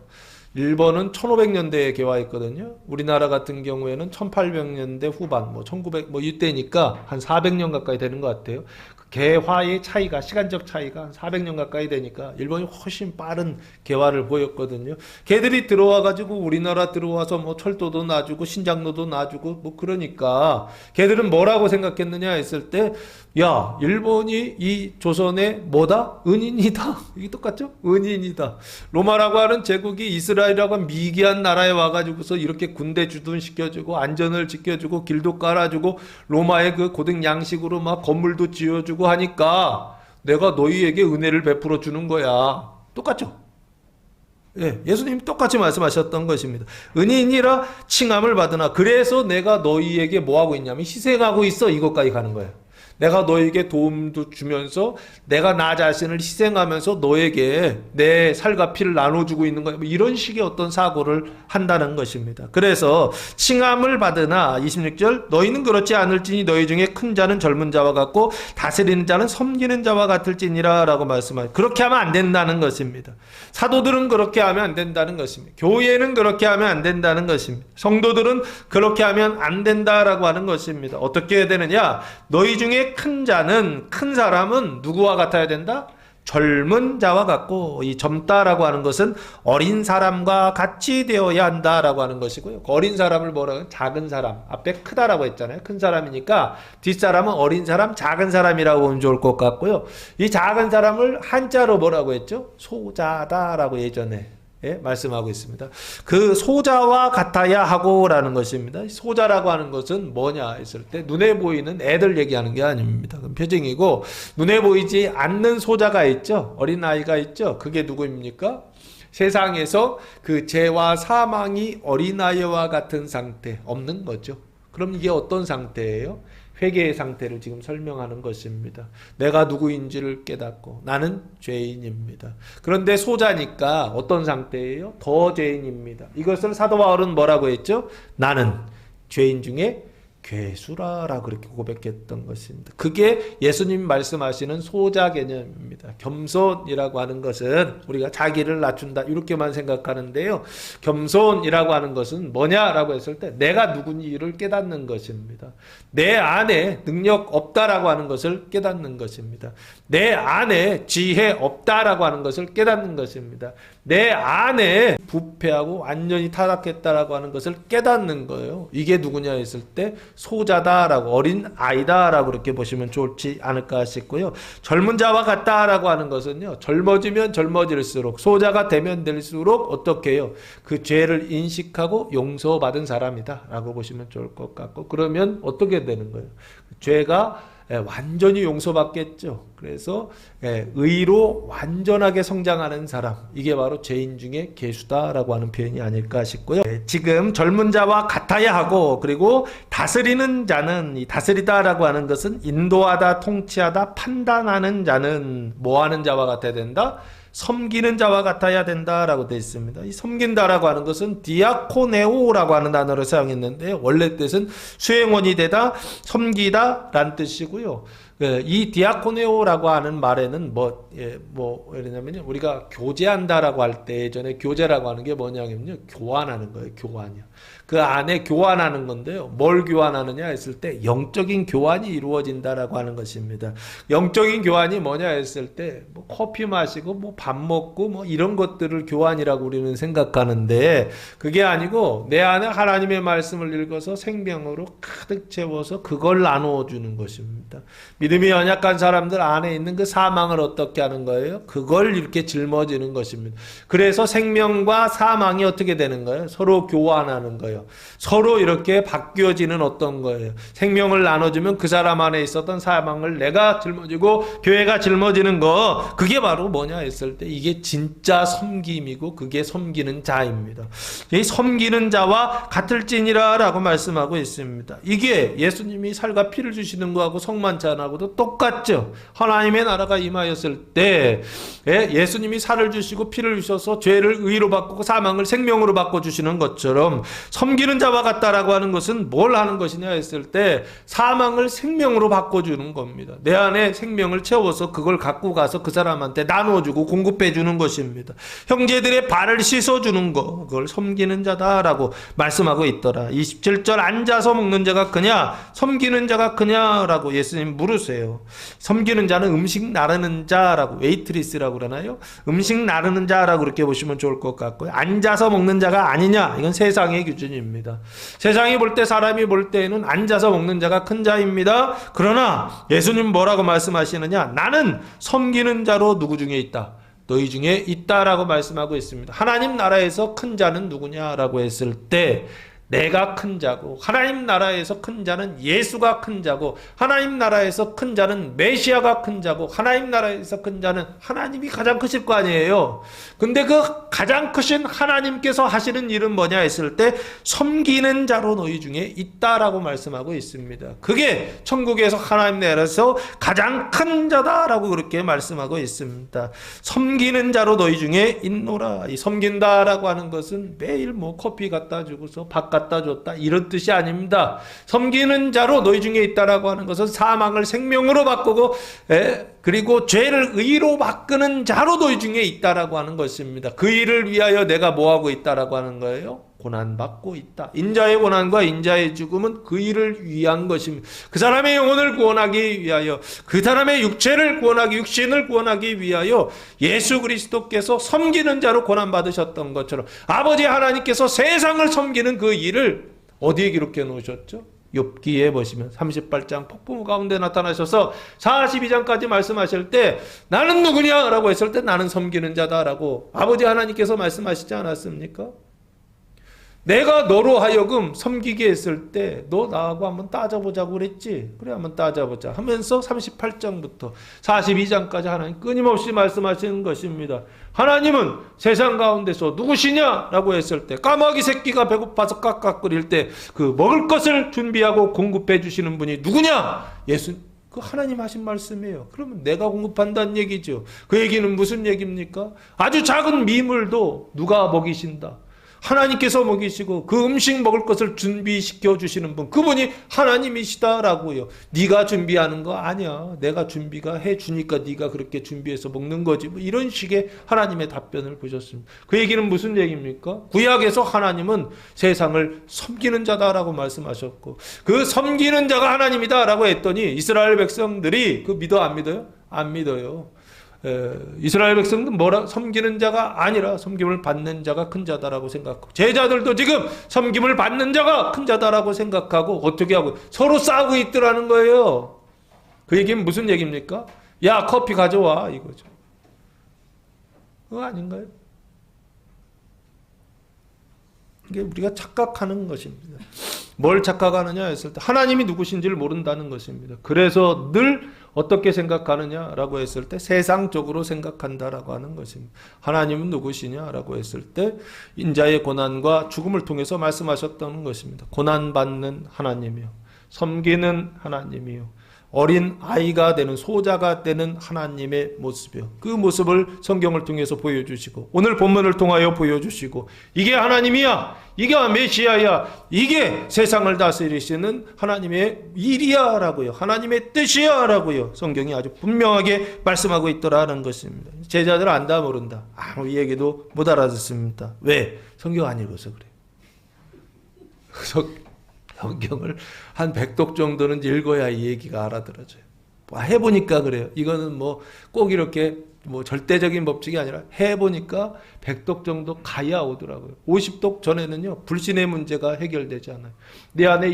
일본은 1500년대에 개화했거든요. 우리나라 같은 경우에는 1800년대 후반, 1900, 이때니까 한 400년 가까이 되는 것 같아요. 그 개화의 차이가, 시간적 차이가 한 400년 가까이 되니까 일본이 훨씬 빠른 개화를 보였거든요. 걔들이 들어와가지고 우리나라 들어와서 철도도 놔주고 신장로도 놔주고 그러니까 걔들은 뭐라고 생각했느냐 했을 때, 야, 일본이 이 조선의 뭐다? 은인이다. 이게 똑같죠? 은인이다. 로마라고 하는 제국이 이스라엘이라고 하는 미개한 나라에 와가지고서 이렇게 군대 주둔시켜주고 안전을 지켜주고 길도 깔아주고 로마의 그 고등 양식으로 막 건물도 지어주고 하니까 내가 너희에게 은혜를 베풀어 주는 거야. 똑같죠? 예수님이 똑같이 말씀하셨던 것입니다. 은인이라 칭함을 받으나 그래서 내가 너희에게 뭐하고 있냐면 희생하고 있어. 이것까지 가는 거예요. 내가 너에게 도움도 주면서 내가 나 자신을 희생하면서 너에게 내 살과 피를 나눠주고 있는 거야. 이런 식의 어떤 사고를 한다는 것입니다. 그래서 칭함을 받으나 26절 너희는 그렇지 않을지니 너희 중에 큰 자는 젊은 자와 같고 다스리는 자는 섬기는 자와 같을지니라 라고 말씀하죠. 그렇게 하면 안 된다는 것입니다. 사도들은 그렇게 하면 안 된다는 것입니다. 교회는 그렇게 하면 안 된다는 것입니다. 성도들은 그렇게 하면 안 된다라고 하는 것입니다. 어떻게 해야 되느냐? 너희 중에 큰 자는, 큰 사람은 누구와 같아야 된다? 젊은 자와 같고, 이 젊다라고 하는 것은 어린 사람과 같이 되어야 한다라고 하는 것이고요. 어린 사람을 뭐라고 해요? 작은 사람. 앞에 크다라고 했잖아요. 큰 사람이니까 뒷사람은 어린 사람, 작은 사람이라고 보면 좋을 것 같고요. 이 작은 사람을 한자로 뭐라고 했죠? 소자다라고 예전에 말씀하고 있습니다. 그 소자와 같아야 하고라는 것입니다. 소자라고 하는 것은 뭐냐 했을 때 눈에 보이는 애들 얘기하는 게 아닙니다. 그럼 표징이고 눈에 보이지 않는 소자가 있죠. 어린아이가 있죠. 그게 누구입니까? 세상에서 그 죄와 사망이 어린아이와 같은 상태 없는 거죠. 그럼 이게 어떤 상태예요? 회개의 상태를 지금 설명하는 것입니다. 내가 누구인지를 깨닫고 나는 죄인입니다. 그런데 소자니까 어떤 상태예요? 더 죄인입니다. 이것을 사도 바울은 뭐라고 했죠? 나는 죄인 중에 괴수라라고 그렇게 고백했던 것입니다. 그게 예수님 말씀하시는 소자 개념입니다. 겸손이라고 하는 것은 우리가 자기를 낮춘다 이렇게만 생각하는데요. 겸손이라고 하는 것은 뭐냐라고 했을 때 내가 누군지를 깨닫는 것입니다. 내 안에 능력 없다라고 하는 것을 깨닫는 것입니다. 내 안에 지혜 없다라고 하는 것을 깨닫는 것입니다. 내 안에 부패하고 완전히 타락했다라고 하는 것을 깨닫는 거예요. 이게 누구냐 했을 때 소자다라고 어린 아이다라고 그렇게 보시면 좋지 않을까 싶고요. 젊은 자와 같다라고 하는 것은요. 젊어지면 젊어질수록 소자가 되면 될수록 어떻게 해요? 그 죄를 인식하고 용서받은 사람이다라고 보시면 좋을 것 같고 그러면 어떻게 되는 거예요? 죄가 완전히 용서받겠죠. 그래서 의로 완전하게 성장하는 사람 이게 바로 죄인 중에 괴수다라고 하는 표현이 아닐까 싶고요. 지금 젊은 자와 같아야 하고 그리고 다스리는 자는 이 다스리다라고 하는 것은 인도하다 통치하다 판단하는 자는 뭐하는 자와 같아야 된다? 섬기는 자와 같아야 된다라고 되어 있습니다. 이 섬긴다라고 하는 것은 디아코네오라고 하는 단어를 사용했는데 원래 뜻은 수행원이 되다, 섬기다라는 뜻이고요. 이 디아코네오라고 하는 말에는 뭐냐면 우리가 교제한다라고 할 때 예전에 교제라고 하는 게 뭐냐면요, 교환하는 거예요. 교환이요. 그 안에 교환하는 건데요. 뭘 교환하느냐 했을 때 영적인 교환이 이루어진다라고 하는 것입니다. 영적인 교환이 뭐냐 했을 때 뭐 커피 마시고 뭐 밥 먹고 뭐 이런 것들을 교환이라고 우리는 생각하는데 그게 아니고 내 안에 하나님의 말씀을 읽어서 생명으로 가득 채워서 그걸 나누어 주는 것입니다. 믿음이 연약한 사람들 안에 있는 그 사망을 어떻게 하는 거예요? 그걸 이렇게 짊어지는 것입니다. 그래서 생명과 사망이 어떻게 되는 거예요? 서로 교환하는 거예요. 서로 이렇게 바뀌어지는 어떤 거예요. 생명을 나눠주면 그 사람 안에 있었던 사망을 내가 짊어지고 교회가 짊어지는 거 그게 바로 뭐냐 했을 때 이게 진짜 섬김이고 그게 섬기는 자입니다. 이 섬기는 자와 같을지니라 라고 말씀하고 있습니다. 이게 예수님이 살과 피를 주시는 거하고 성만찬하고도 똑같죠. 하나님의 나라가 임하였을 때 예수님이 살을 주시고 피를 주셔서 죄를 의로 바꾸고 사망을 생명으로 바꿔주시는 것처럼 섬기는 자와 같다라고 하는 것은 뭘 하는 것이냐 했을 때 사망을 생명으로 바꿔주는 겁니다. 내 안에 생명을 채워서 그걸 갖고 가서 그 사람한테 나눠주고 공급해주는 것입니다. 형제들의 발을 씻어주는 거 그걸 섬기는 자다라고 말씀하고 있더라. 27절 앉아서 먹는 자가 크냐 섬기는 자가 크냐라고 예수님 물으세요. 섬기는 자는 음식 나르는 자라고 웨이트리스라고 그러나요? 음식 나르는 자라고 그렇게 보시면 좋을 것 같고요. 앉아서 먹는 자가 아니냐 이건 세상의 기준입니다. 세상이 볼 때 사람이 볼 때에는 앉아서 먹는 자가 큰 자입니다. 그러나 예수님 뭐라고 말씀하시느냐 나는 섬기는 자로 누구 중에 있다. 너희 중에 있다라고 말씀하고 있습니다. 하나님 나라에서 큰 자는 누구냐라고 했을 때 내가 큰 자고 하나님 나라에서 큰 자는 예수가 큰 자고 하나님 나라에서 큰 자는 메시아가 큰 자고 하나님 나라에서 큰 자는 하나님이 가장 크실 거 아니에요. 근데 그 가장 크신 하나님께서 하시는 일은 뭐냐 했을 때 섬기는 자로 너희 중에 있다라고 말씀하고 있습니다. 그게 천국에서 하나님 나라에서 가장 큰 자다라고 그렇게 말씀하고 있습니다. 섬기는 자로 너희 중에 있노라. 이 섬긴다라고 하는 것은 매일 뭐 커피 갖다 주고서 밥 갖다 줬다 이런 뜻이 아닙니다. 섬기는 자로 너희 중에 있다라고 하는 것은 사망을 생명으로 바꾸고 그리고 죄를 의로 바꾸는 자로 너희 중에 있다라고 하는 것입니다. 그 일을 위하여 내가 뭐하고 있다라고 하는 거예요? 고난받고 있다. 인자의 고난과 인자의 죽음은 그 일을 위한 것입니다. 그 사람의 영혼을 구원하기 위하여 그 사람의 육체를 구원하기 육신을 구원하기 위하여 예수 그리스도께서 섬기는 자로 고난받으셨던 것처럼 아버지 하나님께서 세상을 섬기는 그 일을 어디에 기록해 놓으셨죠? 욥기에 보시면 38장 폭풍 가운데 나타나셔서 42장까지 말씀하실 때 나는 누구냐라고 했을 때 나는 섬기는 자다라고 아버지 하나님께서 말씀하시지 않았습니까? 내가 너로 하여금 섬기게 했을 때 너 나하고 한번 따져보자고 그랬지. 그래 한번 따져보자 하면서 38장부터 42장까지 하나님 끊임없이 말씀하시는 것입니다. 하나님은 세상 가운데서 누구시냐라고 했을 때 까마귀 새끼가 배고파서 깍깍거릴 때 그 먹을 것을 준비하고 공급해 주시는 분이 누구냐? 예수 그 하나님 하신 말씀이에요. 그러면 내가 공급한다는 얘기죠. 그 얘기는 무슨 얘기입니까? 아주 작은 미물도 누가 먹이신다. 하나님께서 먹이시고 그 음식 먹을 것을 준비시켜 주시는 분, 그분이 하나님이시다라고요. 네가 준비하는 거 아니야. 내가 준비가 해 주니까 네가 그렇게 준비해서 먹는 거지. 뭐 이런 식의 하나님의 답변을 보셨습니다. 그 얘기는 무슨 얘기입니까? 구약에서 하나님은 세상을 섬기는 자다라고 말씀하셨고 그 섬기는 자가 하나님이다라고 했더니 이스라엘 백성들이 그 믿어 안 믿어요? 안 믿어요. 이스라엘 백성도 뭐라 섬기는 자가 아니라 섬김을 받는 자가 큰 자다라고 생각하고 제자들도 지금 섬김을 받는 자가 큰 자다라고 생각하고 어떻게 하고 서로 싸우고 있더라는 거예요. 그 얘기는 무슨 얘기입니까? 야 커피 가져와 이거죠. 그거 아닌가요? 이게 우리가 착각하는 것입니다. 뭘 착각하느냐 했을 때 하나님이 누구신지를 모른다는 것입니다. 그래서 늘 어떻게 생각하느냐라고 했을 때 세상적으로 생각한다라고 하는 것입니다. 하나님은 누구시냐라고 했을 때 인자의 고난과 죽음을 통해서 말씀하셨다는 것입니다. 고난받는 하나님이요, 섬기는 하나님이요, 어린 아이가 되는 소자가 되는 하나님의 모습이요. 그 모습을 성경을 통해서 보여주시고 오늘 본문을 통하여 보여주시고 이게 하나님이야, 이게 메시아야, 이게 세상을 다스리시는 하나님의 일이야 라고요, 하나님의 뜻이야 라고요, 성경이 아주 분명하게 말씀하고 있더라는 것입니다. 제자들 안다 모른다 아무 얘기도 못 알아듣습니다. 왜? 성경 안 읽어서 그래요. 성경을 한 100독 정도는 읽어야 이 얘기가 알아들어져요. 해보니까 그래요. 이거는 뭐 꼭 이렇게 뭐 절대적인 법칙이 아니라 해보니까 100독 정도 가야 오더라고요. 50독 전에는요 불신의 문제가 해결되지 않아요. 내 안에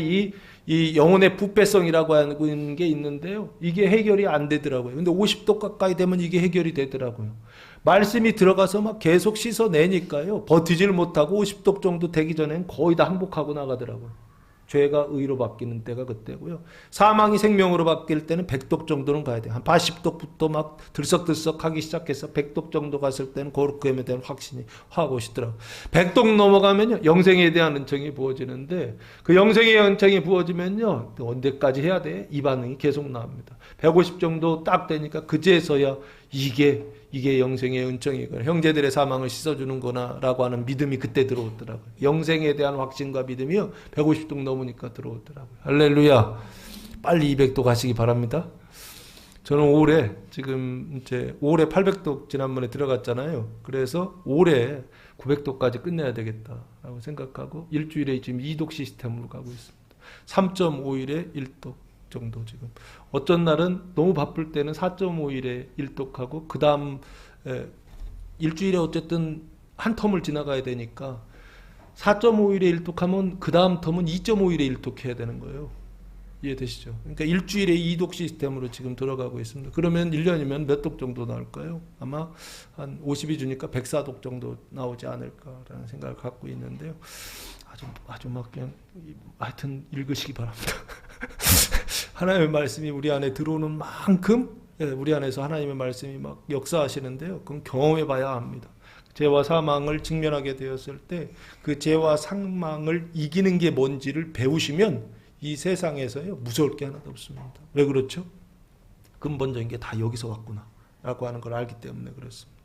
이 영혼의 부패성이라고 하는 게 있는데요, 이게 해결이 안 되더라고요. 근데 50독 가까이 되면 이게 해결이 되더라고요. 말씀이 들어가서 막 계속 씻어내니까요 버티질 못하고 50독 정도 되기 전엔 거의 다 항복하고 나가더라고요. 죄가 의로 바뀌는 때가 그때고요. 사망이 생명으로 바뀔 때는 100독 정도는 가야 돼요. 한 80독부터 막 들썩들썩 하기 시작해서 100독 정도 갔을 때는 거룩함에 대한 확신이 확 오시더라고요. 100독 넘어가면요 영생에 대한 은총이 부어지는데 그 영생의 은총이 부어지면요 언제까지 해야 돼? 이 반응이 계속 나옵니다. 150 정도 딱 되니까 그제서야 이게 영생의 은총이구나, 형제들의 사망을 씻어주는구나 라고 하는 믿음이 그때 들어오더라고요. 영생에 대한 확신과 믿음이요 150도 넘으니까 들어오더라고요. 할렐루야. 빨리 200도 가시기 바랍니다. 저는 올해 지금 이제 올해 800도 지난번에 들어갔잖아요. 그래서 올해 900도까지 끝내야 되겠다라고 생각하고 일주일에 지금 2독 시스템으로 가고 있습니다. 3.5일에 1독 정도. 지금 어쩐 날은 너무 바쁠 때는 4.5일에 1독하고 그 다음 일주일에 어쨌든 한 텀을 지나가야 되니까 4.5일에 1독하면 그 다음 텀은 2.5일에 1독 해야 되는 거예요. 이해되시죠? 그러니까 일주일에 2독 시스템으로 지금 들어가고 있습니다. 그러면 1년이면 몇 독 정도 나올까요? 아마 한 50이 주니까 104독 정도 나오지 않을까라는 생각을 갖고 있는데요. 아주 막 그냥 하여튼 읽으시기 바랍니다. 하나님의 말씀이 우리 안에 들어오는 만큼 우리 안에서 하나님의 말씀이 막 역사하시는데요. 그건 경험해 봐야 합니다. 죄와 사망을 직면하게 되었을 때 그 죄와 사망을 이기는 게 뭔지를 배우시면 이 세상에서요 무서울 게 하나도 없습니다. 왜 그렇죠? 근본적인 게 다 여기서 왔구나 라고 하는 걸 알기 때문에 그렇습니다.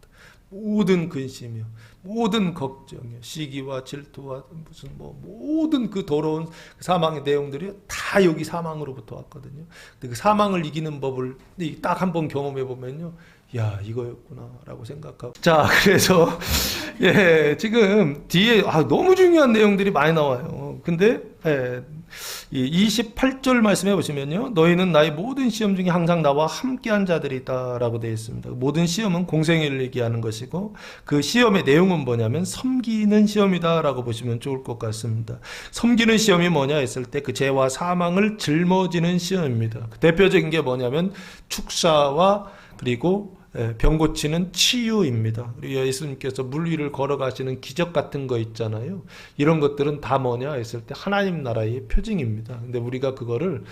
모든 근심이요, 모든 걱정이요, 시기와 질투와 무슨 모든 그 더러운 사망의 내용들이 다 여기 사망으로부터 왔거든요. 근데 그 사망을 이기는 법을 딱 한번 경험해 보면요, 야, 이거였구나라고 생각하고. 자, 그래서 예, 지금 뒤에 너무 중요한 내용들이 많이 나와요. 근데 이 28절 말씀해 보시면요, 너희는 나의 모든 시험 중에 항상 나와 함께한 자들이다라고 되어 있습니다. 모든 시험은 공생애를 얘기하는 것이고, 그 시험의 내용은 뭐냐면 섬기는 시험이다라고 보시면 좋을 것 같습니다. 섬기는 시험이 뭐냐 했을 때 그 죄와 사망을 짊어지는 시험입니다. 그 대표적인 게 뭐냐면 축사와 그리고 병 고치는 치유입니다. 그리고 예수님께서 물 위를 걸어가시는 기적 같은 거 있잖아요. 이런 것들은 다 뭐냐 했을 때 하나님 나라의 표징입니다. 근데 우리가 그거를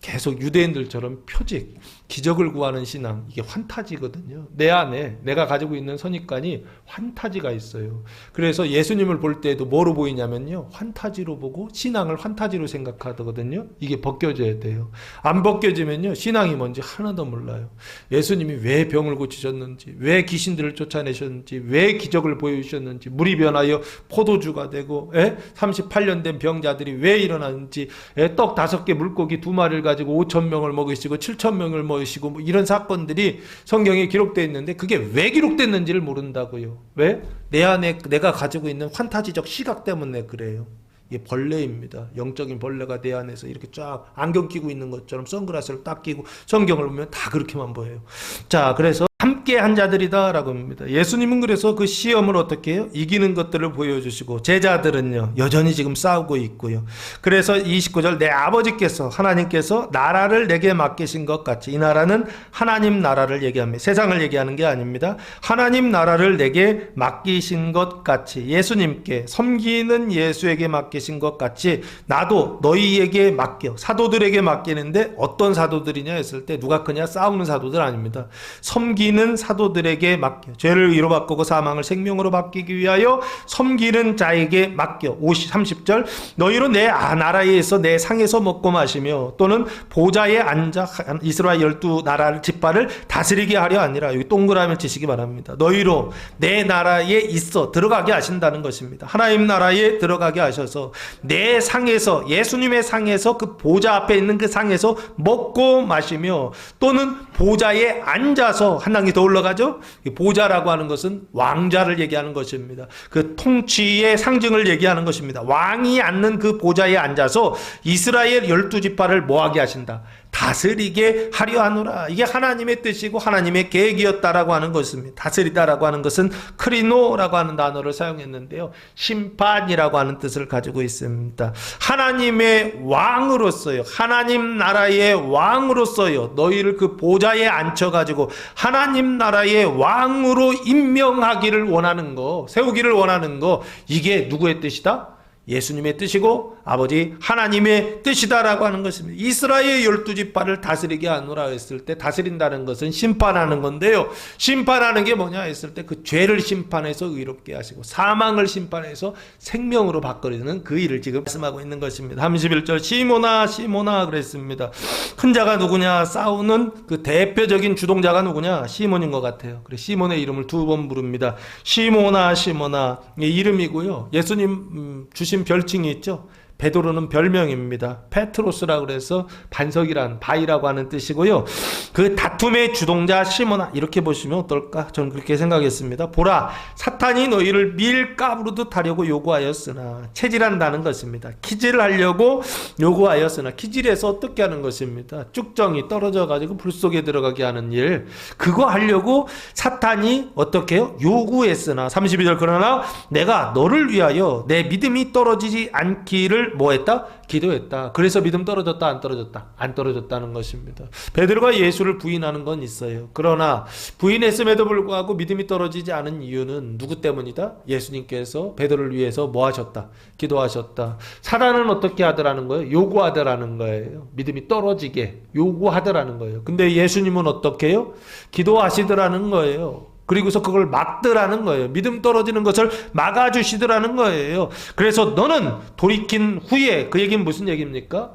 계속 유대인들처럼 표직, 기적을 구하는 신앙, 이게 환타지거든요. 내 안에 내가 가지고 있는 선입관이 환타지가 있어요. 그래서 예수님을 볼 때에도 뭐로 보이냐면요, 환타지로 보고 신앙을 환타지로 생각하거든요. 이게 벗겨져야 돼요. 안 벗겨지면요, 신앙이 뭔지 하나도 몰라요. 예수님이 왜 병을 고치셨는지, 왜 귀신들을 쫓아내셨는지, 왜 기적을 보여주셨는지, 물이 변하여 포도주가 되고 38년 된 병자들이 왜 일어났는지, 떡 5개 물고기 2마리를 가지고 5,000명을 먹이시고 7,000명을 먹이시고 뭐 이런 사건들이 성경에 기록되어 있는데, 그게 왜 기록됐는지를 모른다고요. 왜? 내 안에 내가 가지고 있는 환타지적 시각 때문에 그래요. 이게 벌레입니다. 영적인 벌레가 내 안에서 이렇게 쫙 안경 끼고 있는 것처럼 선글라스를 딱 끼고 성경을 보면 다 그렇게만 보여요. 자, 그래서 함께 한 자들이다 라고 합니다. 예수님은 그래서 그 시험을 어떻게 해요? 이기는 것들을 보여주시고, 제자들은요 여전히 지금 싸우고 있고요. 그래서 29절, 내 아버지께서 하나님께서 나라를 내게 맡기신 것 같이, 이 나라는 하나님 나라를 얘기합니다. 세상을 얘기하는 게 아닙니다. 하나님 나라를 내게 맡기신 것 같이, 예수님께 섬기는 예수에게 맡기신 것 같이 나도 너희에게 맡겨, 사도들에게 맡기는데 어떤 사도들이냐 했을 때 누가 크냐? 싸우는 사도들 아닙니다. 섬기는 사도들에게 맡겨, 죄를 의로 바꾸고 사망을 생명으로 바뀌기 위하여 섬기는 자에게 맡겨. 30절, 너희로 내 나라에서 내 상에서 먹고 마시며 또는 보좌에 앉아 이스라엘 12나라를 지파를 다스리게 하려 아니라, 여기 동그라미를 치시기 바랍니다. 너희로 내 나라에 있어 들어가게 하신다는 것입니다. 하나님 나라에 들어가게 하셔서 내 상에서, 예수님의 상에서, 그 보좌 앞에 있는 그 상에서 먹고 마시며, 또는 보좌에 앉아서, 한 단계 더 올라가죠. 보좌라고 하는 것은 왕좌를 얘기하는 것입니다. 그 통치의 상징을 얘기하는 것입니다. 왕이 앉는 그 보좌에 앉아서 이스라엘 12지파를 뭐하게 하신다? 다스리게 하려 하노라. 이게 하나님의 뜻이고 하나님의 계획이었다라고 하는 것입니다. 다스리다라고 하는 것은 크리노라고 하는 단어를 사용했는데요, 심판이라고 하는 뜻을 가지고 있습니다. 하나님의 왕으로서요, 하나님 나라의 왕으로서요, 너희를 그 보좌에 앉혀가지고 하나님 나라의 왕으로 임명하기를 원하는 거, 세우기를 원하는 거, 이게 누구의 뜻이다? 예수님의 뜻이고 아버지 하나님의 뜻이다라고 하는 것입니다. 이스라엘 12지파를 다스리게 하노라 했을 때, 다스린다는 것은 심판하는 건데요, 심판하는 게 뭐냐 했을 때 그 죄를 심판해서 의롭게 하시고 사망을 심판해서 생명으로 바꾸는 그 일을 지금 말씀하고 있는 것입니다. 31절, 시몬아 시몬아 그랬습니다. 큰 자가 누구냐? 싸우는 그 대표적인 주동자가 누구냐? 시몬인 것 같아요. 그래서 시몬의 이름을 2번 부릅니다. 시몬아 시몬아, 이름이고요, 예수님 주신 별칭이 있죠. 베드로는 별명입니다. 페트로스라고 그래서 반석이란, 바위라고 하는 뜻이고요. 그 다툼의 주동자 시몬아, 이렇게 보시면 어떨까? 저는 그렇게 생각했습니다. 보라, 사탄이 너희를 밀가부르듯 하려고 요구하였으나, 체질한다는 것입니다. 키질을 하려고 요구하였으나, 키질해서 어떻게 하는 것입니다. 쭉정이 떨어져 가지고 불 속에 들어가게 하는 일, 그거 하려고 사탄이 어떻게 해요? 요구했으나, 32절, 그러나 내가 너를 위하여 내 믿음이 떨어지지 않기를 뭐했다? 기도했다. 그래서 믿음 떨어졌다? 안 떨어졌다? 안 떨어졌다는 것입니다. 베드로가 예수를 부인하는 건 있어요. 그러나 부인했음에도 불구하고 믿음이 떨어지지 않은 이유는 누구 때문이다? 예수님께서 베드로를 위해서 뭐 하셨다? 기도하셨다. 사단은 어떻게 하더라는 거예요? 요구하더라는 거예요. 믿음이 떨어지게 요구하더라는 거예요. 근데 예수님은 어떻게 해요? 기도하시더라는 거예요. 그리고서 그걸 막더라는 거예요. 믿음 떨어지는 것을 막아주시더라는 거예요. 그래서 너는 돌이킨 후에, 그 얘기는 무슨 얘기입니까?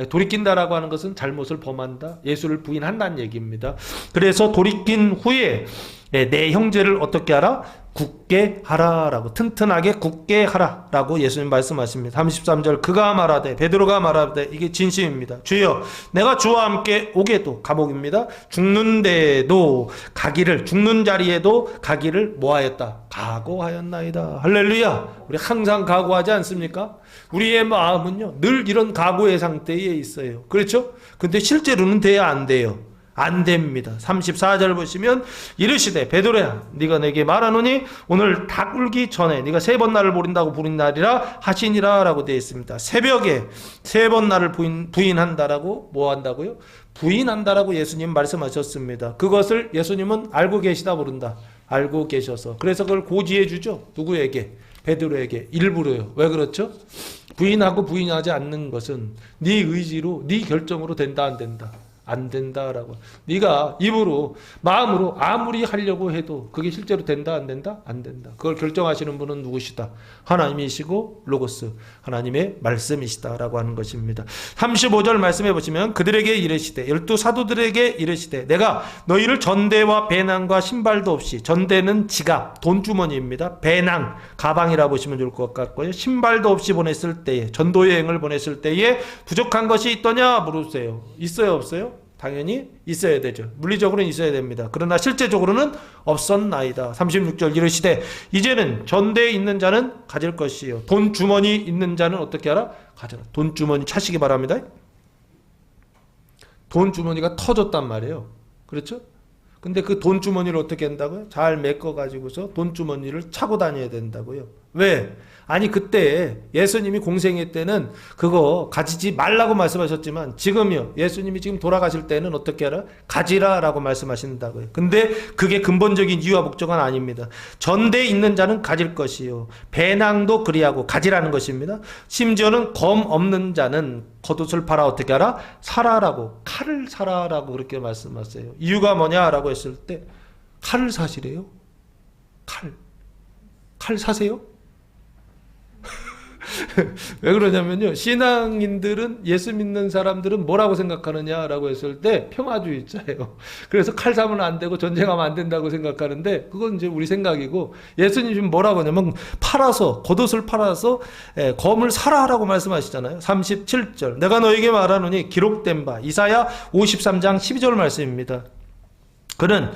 돌이킨다라고 하는 것은 잘못을 범한다, 예수를 부인한다는 얘기입니다. 그래서 돌이킨 후에 예, 내 형제를 어떻게 하라? 굳게 하라라고, 튼튼하게 굳게 하라라고 예수님 말씀하십니다. 33절 그가 말하되, 베드로가 말하되, 이게 진심입니다. 주여 내가 주와 함께 오게도, 감옥입니다. 죽는데도 가기를, 죽는 자리에도 가기를 뭐하였다? 각오하였나이다. 할렐루야. 우리 항상 각오하지 않습니까? 우리의 마음은요 늘 이런 각오의 상태에 있어요. 그렇죠? 근데 실제로는 돼야 안 돼요. 안 됩니다. 34절 보시면 이르시되 베드로야 네가 내게 말하노니 오늘 닭 울기 전에 네가 3번 나를 버린다고 부른 날이라 하시니라 라고 되어 있습니다. 새벽에 3번 나를 부인한다라고 뭐 한다고요? 부인한다라고 예수님 말씀하셨습니다. 그것을 예수님은 알고 계시다 모른다. 알고 계셔서 그래서 그걸 고지해 주죠. 누구에게? 베드로에게 일부러요. 왜 그렇죠? 부인하고 부인하지 않는 것은 네 의지로 네 결정으로 된다 안 된다? 안 된다라고. 네가 입으로 마음으로 아무리 하려고 해도 그게 실제로 된다 안 된다? 안 된다. 그걸 결정하시는 분은 누구시다? 하나님이시고 로고스 하나님의 말씀이시다라고 하는 것입니다. 35절 말씀해 보시면 그들에게 이르시되 12 사도들에게 이르시되 내가 너희를 전대와 배낭과 신발도 없이, 전대는 지갑 돈주머니입니다. 배낭 가방이라 보시면 좋을 것 같고요. 신발도 없이 보냈을 때에, 전도 여행을 보냈을 때에 부족한 것이 있더냐 물으세요. 있어요 없어요? 당연히 있어야 되죠. 물리적으로는 있어야 됩니다. 그러나 실제적으로는 없었나이다. 36절 이르시되 이제는 전대에 있는 자는 가질 것이요 돈 주머니 있는 자는 어떻게 하라? 가져라. 돈 주머니 차시기 바랍니다. 돈 주머니가 터졌단 말이에요. 그렇죠? 근데 그 돈 주머니를 어떻게 한다고요? 잘 메꿔 가지고서 돈 주머니를 차고 다녀야 된다고요. 왜? 아니 그때 예수님이 공생애 때는 그거 가지지 말라고 말씀하셨지만 지금요 예수님이 지금 돌아가실 때는 어떻게 하라? 가지라라고 말씀하신다고요. 근데 그게 근본적인 이유와 목적은 아닙니다. 전대에 있는 자는 가질 것이요 배낭도 그리하고 가지라는 것입니다. 심지어는 검 없는 자는 겉옷을 팔아 어떻게 하라? 사라라고, 칼을 사라라고 그렇게 말씀하세요. 이유가 뭐냐라고 했을 때 칼을 사시래요. 칼 사세요? 왜 그러냐면요 신앙인들은, 예수 믿는 사람들은 뭐라고 생각하느냐라고 했을 때 평화주의자예요. 그래서 칼 사면 안 되고 전쟁하면 안 된다고 생각하는데 그건 이제 우리 생각이고, 예수님 지금 뭐라고 하냐면 팔아서, 겉옷을 팔아서 검을 사라라고 말씀하시잖아요. 37절 내가 너에게 말하노니 기록된 바, 이사야 53장 12절 말씀입니다. 그는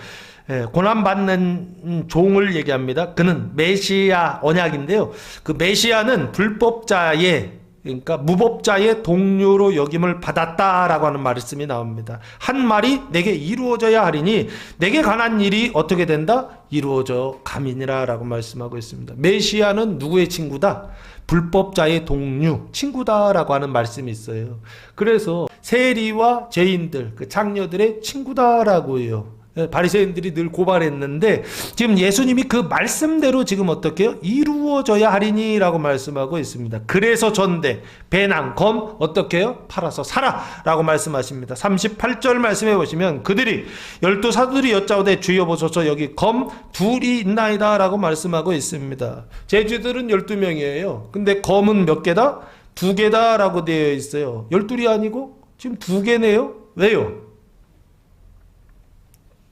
고난받는 종을 얘기합니다. 그는 메시아, 언약인데요. 그 메시아는 불법자의, 그러니까 무법자의 동료로 여김을 받았다라고 하는 말씀이 나옵니다. 한 말이 내게 이루어져야 하리니 내게 관한 일이 어떻게 된다? 이루어져 감이니라 라고 말씀하고 있습니다. 메시아는 누구의 친구다? 불법자의 동료, 친구다라고 하는 말씀이 있어요. 그래서 세리와 죄인들, 그 장녀들의 친구다라고 해요. 바리새인들이 늘 고발했는데 지금 예수님이 그 말씀대로 지금 어떻게 해요? 이루어져야 하리니라고 말씀하고 있습니다. 그래서 전대, 배낭, 검 어떻게 해요? 팔아서 사라라고 말씀하십니다. 38절 말씀해 보시면 그들이 12 사도들이 여짜오되 주여 보소서 여기 검 둘이 있나이다 라고 말씀하고 있습니다. 제주들은 12명이에요. 근데 검은 몇 개다? 2개다 라고 되어 있어요. 12이 아니고 지금 2개네요. 왜요?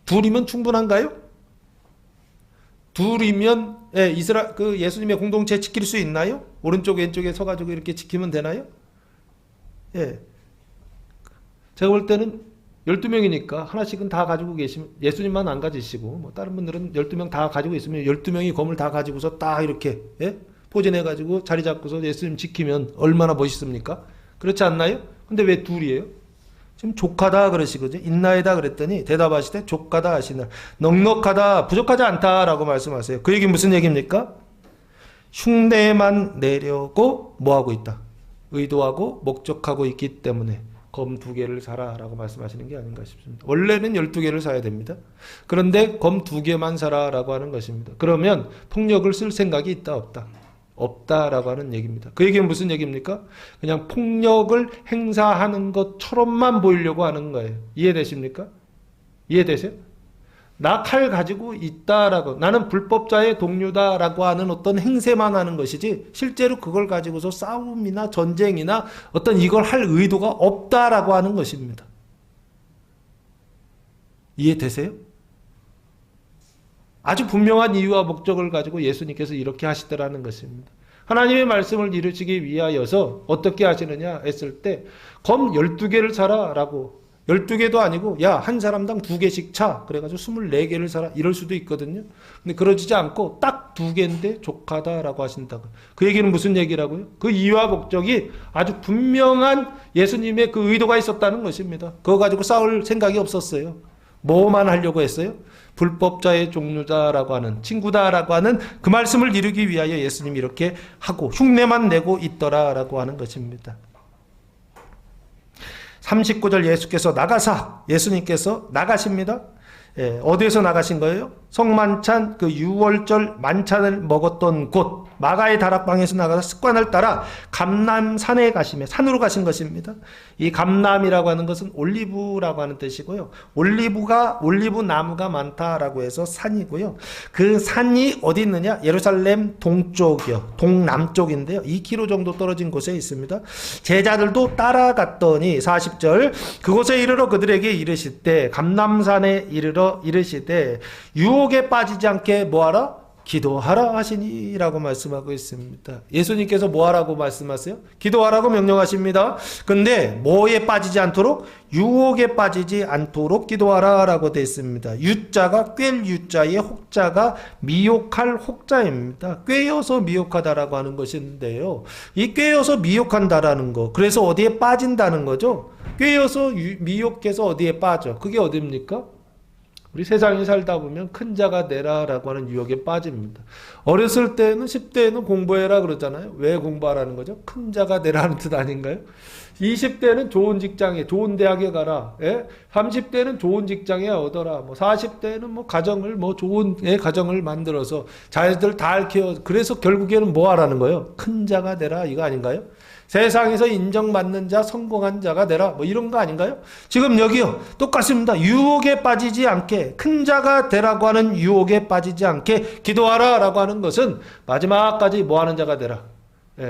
둘이면 충분한가요? 둘이면 그 예수님의 공동체 지킬 수 있나요? 오른쪽 왼쪽에 서가지고 이렇게 지키면 되나요? 예. 제가 볼 때는 12명이니까 하나씩은 다 가지고 계시면, 예수님만 안 가지시고 뭐 다른 분들은 12명 다 가지고 있으면 12명이 검을 다 가지고서 딱 이렇게 포진해가지고 자리 잡고서 예수님 지키면 얼마나 멋있습니까? 그렇지 않나요? 근데 왜 둘이에요? 지금 족하다 그러시거든요. 있나이다 그랬더니 대답하시되 족하다 하시나, 넉넉하다, 부족하지 않다라고 말씀하세요. 그 얘기 무슨 얘기입니까? 흉내만 내려고 뭐하고 있다? 의도하고 목적하고 있기 때문에 검 2개를 사라라고 말씀하시는 게 아닌가 싶습니다. 원래는 12개를 사야 됩니다. 그런데 검 2개만 사라라고 하는 것입니다. 그러면 폭력을 쓸 생각이 있다 없다? 없다라고 하는 얘기입니다. 그 얘기는 무슨 얘기입니까? 그냥 폭력을 행사하는 것처럼만 보이려고 하는 거예요. 이해되십니까? 이해되세요? 나 칼 가지고 있다라고, 나는 불법자의 동료다라고 하는 어떤 행세만 하는 것이지 실제로 그걸 가지고서 싸움이나 전쟁이나 어떤 이걸 할 의도가 없다라고 하는 것입니다. 이해되세요? 아주 분명한 이유와 목적을 가지고 예수님께서 이렇게 하시더라는 것입니다. 하나님의 말씀을 이루시기 위하여서 어떻게 하시느냐 했을 때 검 12개를 사라 라고 12개도 아니고 야 한 사람당 2개씩 차 그래가지고 24개를 사라 이럴 수도 있거든요. 근데 그러지 않고 딱 2개인데 족하다라고 하신다고. 그 얘기는 무슨 얘기라고요? 그 이유와 목적이 아주 분명한 예수님의 그 의도가 있었다는 것입니다. 그거 가지고 싸울 생각이 없었어요. 뭐만 하려고 했어요? 불법자의 종류다라고 하는 친구다라고 하는 그 말씀을 이루기 위하여 예수님이 이렇게 하고 흉내만 내고 있더라라고 하는 것입니다. 39절 예수께서 나가사 예수님께서 나가십니다. 어디에서 나가신 거예요? 성만찬 그 6월절 만찬을 먹었던 곳 마가의 다락방에서 나가서 습관을 따라 감람산에 가시며 산으로 가신 것입니다. 이 감람이라고 하는 것은 올리브라고 하는 뜻이고요. 올리브 나무가 많다라고 해서 산이고요. 그 산이 어디 있느냐? 예루살렘 동쪽이요. 동남쪽인데요. 2km 정도 떨어진 곳에 있습니다. 제자들도 따라갔더니 40절 그곳에 이르러 그들에게 이르실 때 감람산에 이르러 이르시되 유혹에 빠지지 않게 뭐하라? 기도하라 하시니라고 말씀하고 있습니다. 예수님께서 뭐하라고 말씀하세요? 기도하라고 명령하십니다. 근데 뭐에 빠지지 않도록? 유혹에 빠지지 않도록 기도하라 라고 되어 있습니다. 유자가 꿰 유자에 혹자가 미혹할 혹자입니다. 꿰어서 미혹하다라고 하는 것인데요. 이 꿰어서 미혹한다라는 거 그래서 어디에 빠진다는 거죠. 꿰어서 미혹해서 어디에 빠져. 그게 어디입니까? 우리 세상에 살다 보면 큰 자가 되라라고 하는 유혹에 빠집니다. 어렸을 때는 10대에는 공부해라 그러잖아요. 왜 공부하라는 거죠? 큰 자가 되라는 뜻 아닌가요? 20대는 좋은 직장에 좋은 대학에 가라. 30대는 좋은 직장에 얻어라. 40대는 가정을 좋은 가정을 만들어서 자녀들 다 키워. 그래서 결국에는 뭐 하라는 거예요? 큰 자가 되라 이거 아닌가요? 세상에서 인정받는 자, 성공한 자가 되라. 이런 거 아닌가요? 지금 여기요. 똑같습니다. 유혹에 빠지지 않게, 큰 자가 되라고 하는 유혹에 빠지지 않게 기도하라 라고 하는 것은 마지막까지 뭐 하는 자가 되라.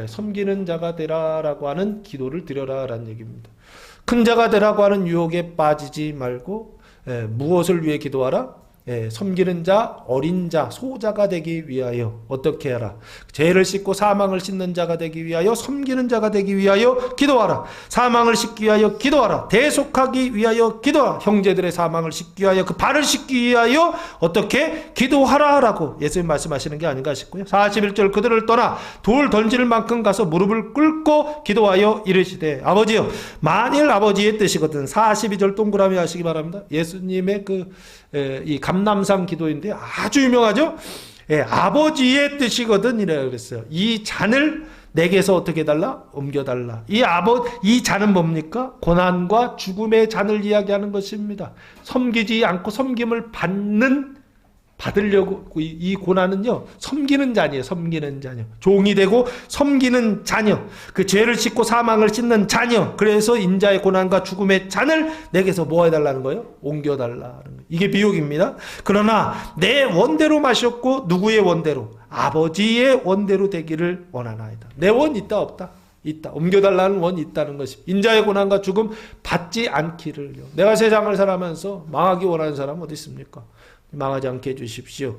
섬기는 자가 되라 라고 하는 기도를 드려라 라는 얘기입니다. 큰 자가 되라고 하는 유혹에 빠지지 말고, 무엇을 위해 기도하라? 섬기는 자, 어린 자, 소자가 되기 위하여 어떻게 하라? 죄를 씻고 사망을 씻는 자가 되기 위하여 섬기는 자가 되기 위하여 기도하라. 사망을 씻기 위하여 기도하라. 대속하기 위하여 기도하라. 형제들의 사망을 씻기 위하여 그 발을 씻기 위하여 어떻게 기도하라 라고 예수님 말씀하시는 게 아닌가 싶고요. 41절 그들을 떠나 돌 던질 만큼 가서 무릎을 꿇고 기도하여 이르시되 아버지여 만일 아버지의 뜻이거든. 42절 동그라미 하시기 바랍니다. 예수님의 이 감람산 기도인데 아주 유명하죠. 아버지의 뜻이거든 이래 그랬어요. 이 잔을 내게서 어떻게 해달라? 옮겨달라. 이 잔은 뭡니까? 고난과 죽음의 잔을 이야기하는 것입니다. 섬기지 않고 섬김을 받으려고 이 고난은요 섬기는 자녀예요. 섬기는 자녀. 종이 되고 섬기는 자녀. 그 죄를 씻고 사망을 씻는 자녀. 그래서 인자의 고난과 죽음의 잔을 내게서 뭐 해달라는 거예요? 옮겨달라는 거예요. 이게 미혹입니다. 그러나 내 원대로 마셨고 누구의 원대로? 아버지의 원대로 되기를 원하나이다. 내 원 있다 없다? 있다. 옮겨달라는 원이 있다는 것이 인자의 고난과 죽음 받지 않기를요. 내가 세상을 살아가면서 망하기 원하는 사람 어디 있습니까? 망하지 않게 해주십시오.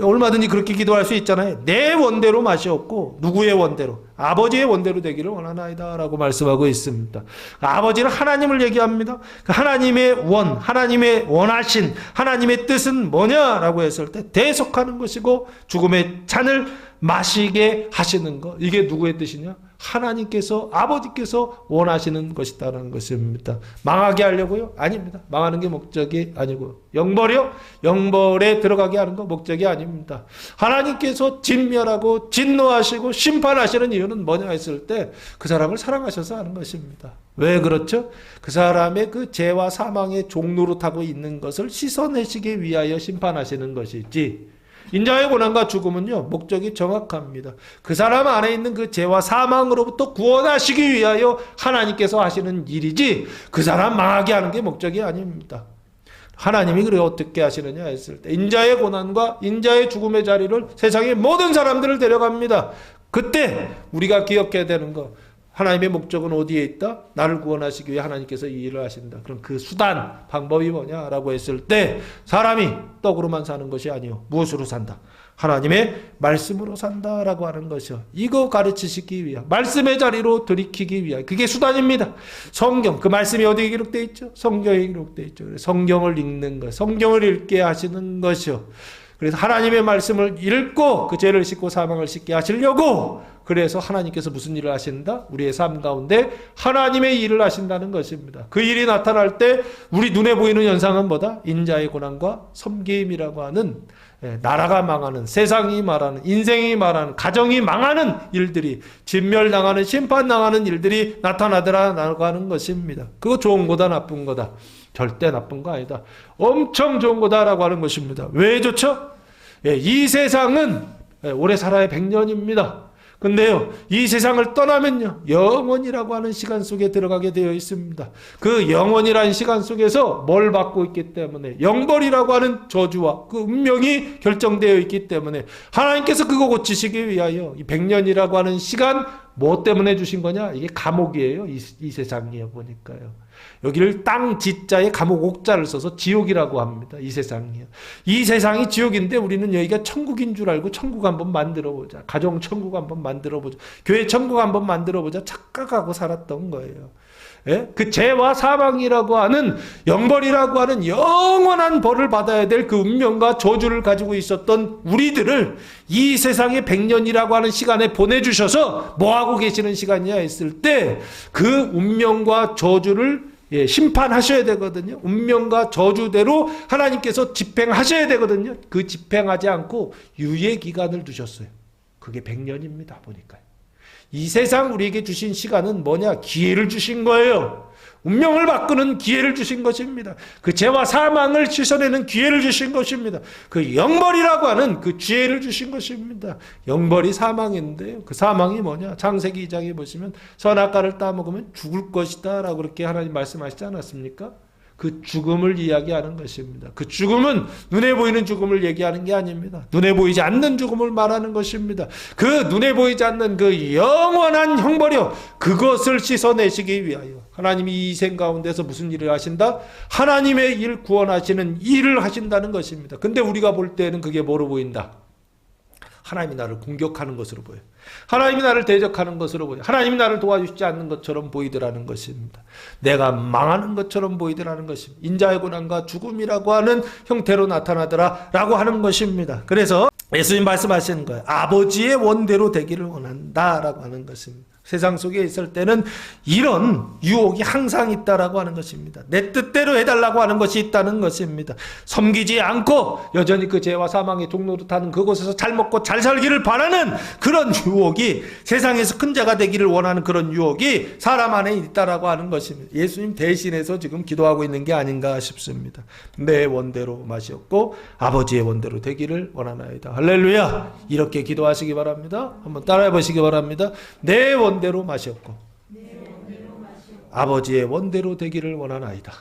얼마든지 그렇게 기도할 수 있잖아요. 내 원대로 마시옵고 누구의 원대로? 아버지의 원대로 되기를 원하나이다 라고 말씀하고 있습니다. 아버지는 하나님을 얘기합니다. 하나님의 원, 하나님의 원하신 하나님의 뜻은 뭐냐라고 했을 때 대속하는 것이고 죽음의 잔을 마시게 하시는 것. 이게 누구의 뜻이냐? 하나님께서 아버지께서 원하시는 것이다라는 것입니다. 망하게 하려고요? 아닙니다. 망하는 게 목적이 아니고 영벌이요? 영벌에 들어가게 하는 거 목적이 아닙니다. 하나님께서 진멸하고 진노하시고 심판하시는 이유는 뭐냐 했을 때 그 사람을 사랑하셔서 하는 것입니다. 왜 그렇죠? 그 사람의 그 죄와 사망의 종로로 타고 있는 것을 씻어내시기 위하여 심판하시는 것이지 인자의 고난과 죽음은요 목적이 정확합니다. 그 사람 안에 있는 그 죄와 사망으로부터 구원하시기 위하여 하나님께서 하시는 일이지 그 사람 망하게 하는 게 목적이 아닙니다. 하나님이 그래 어떻게 하시느냐 했을 때 인자의 고난과 인자의 죽음의 자리를 세상의 모든 사람들을 데려갑니다. 그때 우리가 기억해야 되는 거 하나님의 목적은 어디에 있다? 나를 구원하시기 위해 하나님께서 이 일을 하신다. 그럼 그 수단, 방법이 뭐냐라고 했을 때 사람이 떡으로만 사는 것이 아니요. 무엇으로 산다? 하나님의 말씀으로 산다라고 하는 것이요. 이거 가르치시기 위한, 말씀의 자리로 들이키기 위한 그게 수단입니다. 성경, 그 말씀이 어디에 기록되어 있죠? 성경에 기록되어 있죠. 성경을 읽는 것, 성경을 읽게 하시는 것이요. 그래서 하나님의 말씀을 읽고 그 죄를 씻고 사망을 씻게 하시려고, 그래서 하나님께서 무슨 일을 하신다? 우리의 삶 가운데 하나님의 일을 하신다는 것입니다. 그 일이 나타날 때 우리 눈에 보이는 현상은 뭐다? 인자의 고난과 섬김이라고 하는, 나라가 망하는, 세상이 말하는, 인생이 말하는, 가정이 망하는 일들이, 진멸당하는, 심판당하는 일들이 나타나더라라고 하는 것입니다. 그거 좋은 거다 나쁜 거다? 절대 나쁜 거 아니다. 엄청 좋은 거다라고 하는 것입니다. 왜 좋죠? 이 세상은 오래 살아야 100년입니다. 근데요, 이 세상을 떠나면요, 영원이라고 하는 시간 속에 들어가게 되어 있습니다. 그 영원이라는 시간 속에서 뭘 받고 있기 때문에, 영벌이라고 하는 저주와 그 운명이 결정되어 있기 때문에 하나님께서 그거 고치시기 위하여 이 100년이라고 하는 시간, 뭐 때문에 주신 거냐? 이게 감옥이에요. 이 세상이에요. 보니까요. 여기를 땅 지자에 감옥 옥자를 써서 지옥이라고 합니다. 이 세상이요. 이 세상이 지옥인데 우리는 여기가 천국인 줄 알고 천국 한번 만들어보자. 가정 천국 한번 만들어보자. 교회 천국 한번 만들어보자. 착각하고 살았던 거예요. 예? 그 죄와 사망이라고 하는, 영벌이라고 하는 영원한 벌을 받아야 될 그 운명과 저주를 가지고 있었던 우리들을 이 세상의 100년이라고 하는 시간에 보내주셔서 뭐하고 계시는 시간이냐 했을 때 그 운명과 저주를 심판하셔야 되거든요. 운명과 저주대로 하나님께서 집행하셔야 되거든요. 그 집행하지 않고 유예 기간을 두셨어요. 그게 100년입니다. 보니까요. 이 세상 우리에게 주신 시간은 뭐냐? 기회를 주신 거예요. 운명을 바꾸는 기회를 주신 것입니다. 그 죄와 사망을 씻어내는 기회를 주신 것입니다. 그 영벌이라고 하는 그 기회를 주신 것입니다. 영벌이 사망인데요. 그 사망이 뭐냐? 창세기 2장에 보시면 선악과를 따먹으면 죽을 것이다 라고 그렇게 하나님 말씀하시지 않았습니까? 그 죽음을 이야기하는 것입니다. 그 죽음은 눈에 보이는 죽음을 얘기하는 게 아닙니다. 눈에 보이지 않는 죽음을 말하는 것입니다. 그 눈에 보이지 않는 그 영원한 형벌이요, 그것을 씻어내시기 위하여 하나님이 이 생 가운데서 무슨 일을 하신다? 하나님의 일, 구원하시는 일을 하신다는 것입니다. 근데 우리가 볼 때는 그게 뭐로 보인다? 하나님이 나를 공격하는 것으로 보여요. 하나님이 나를 대적하는 것으로 보여요. 하나님이 나를 도와주시지 않는 것처럼 보이더라는 것입니다. 내가 망하는 것처럼 보이더라는 것입니다. 인자의 고난과 죽음이라고 하는 형태로 나타나더라라고 하는 것입니다. 그래서 예수님 말씀하시는 거예요. 아버지의 원대로 되기를 원한다라고 하는 것입니다. 세상 속에 있을 때는 이런 유혹이 항상 있다라고 하는 것입니다. 내 뜻대로 해달라고 하는 것이 있다는 것입니다. 섬기지 않고 여전히 그 죄와 사망의 종로로 타는 그곳에서 잘 먹고 잘 살기를 바라는 그런 유혹이, 세상에서 큰 자가 되기를 원하는 그런 유혹이 사람 안에 있다라고 하는 것입니다. 예수님 대신해서 지금 기도하고 있는 게 아닌가 싶습니다. 내 원대로 마시었고 아버지의 원대로 되기를 원하나이다. 할렐루야. 이렇게 기도하시기 바랍니다. 한번 따라해 보시기 바랍니다. 내 원대로 마셨고 아버지의 원대로 되기를 원하나이다.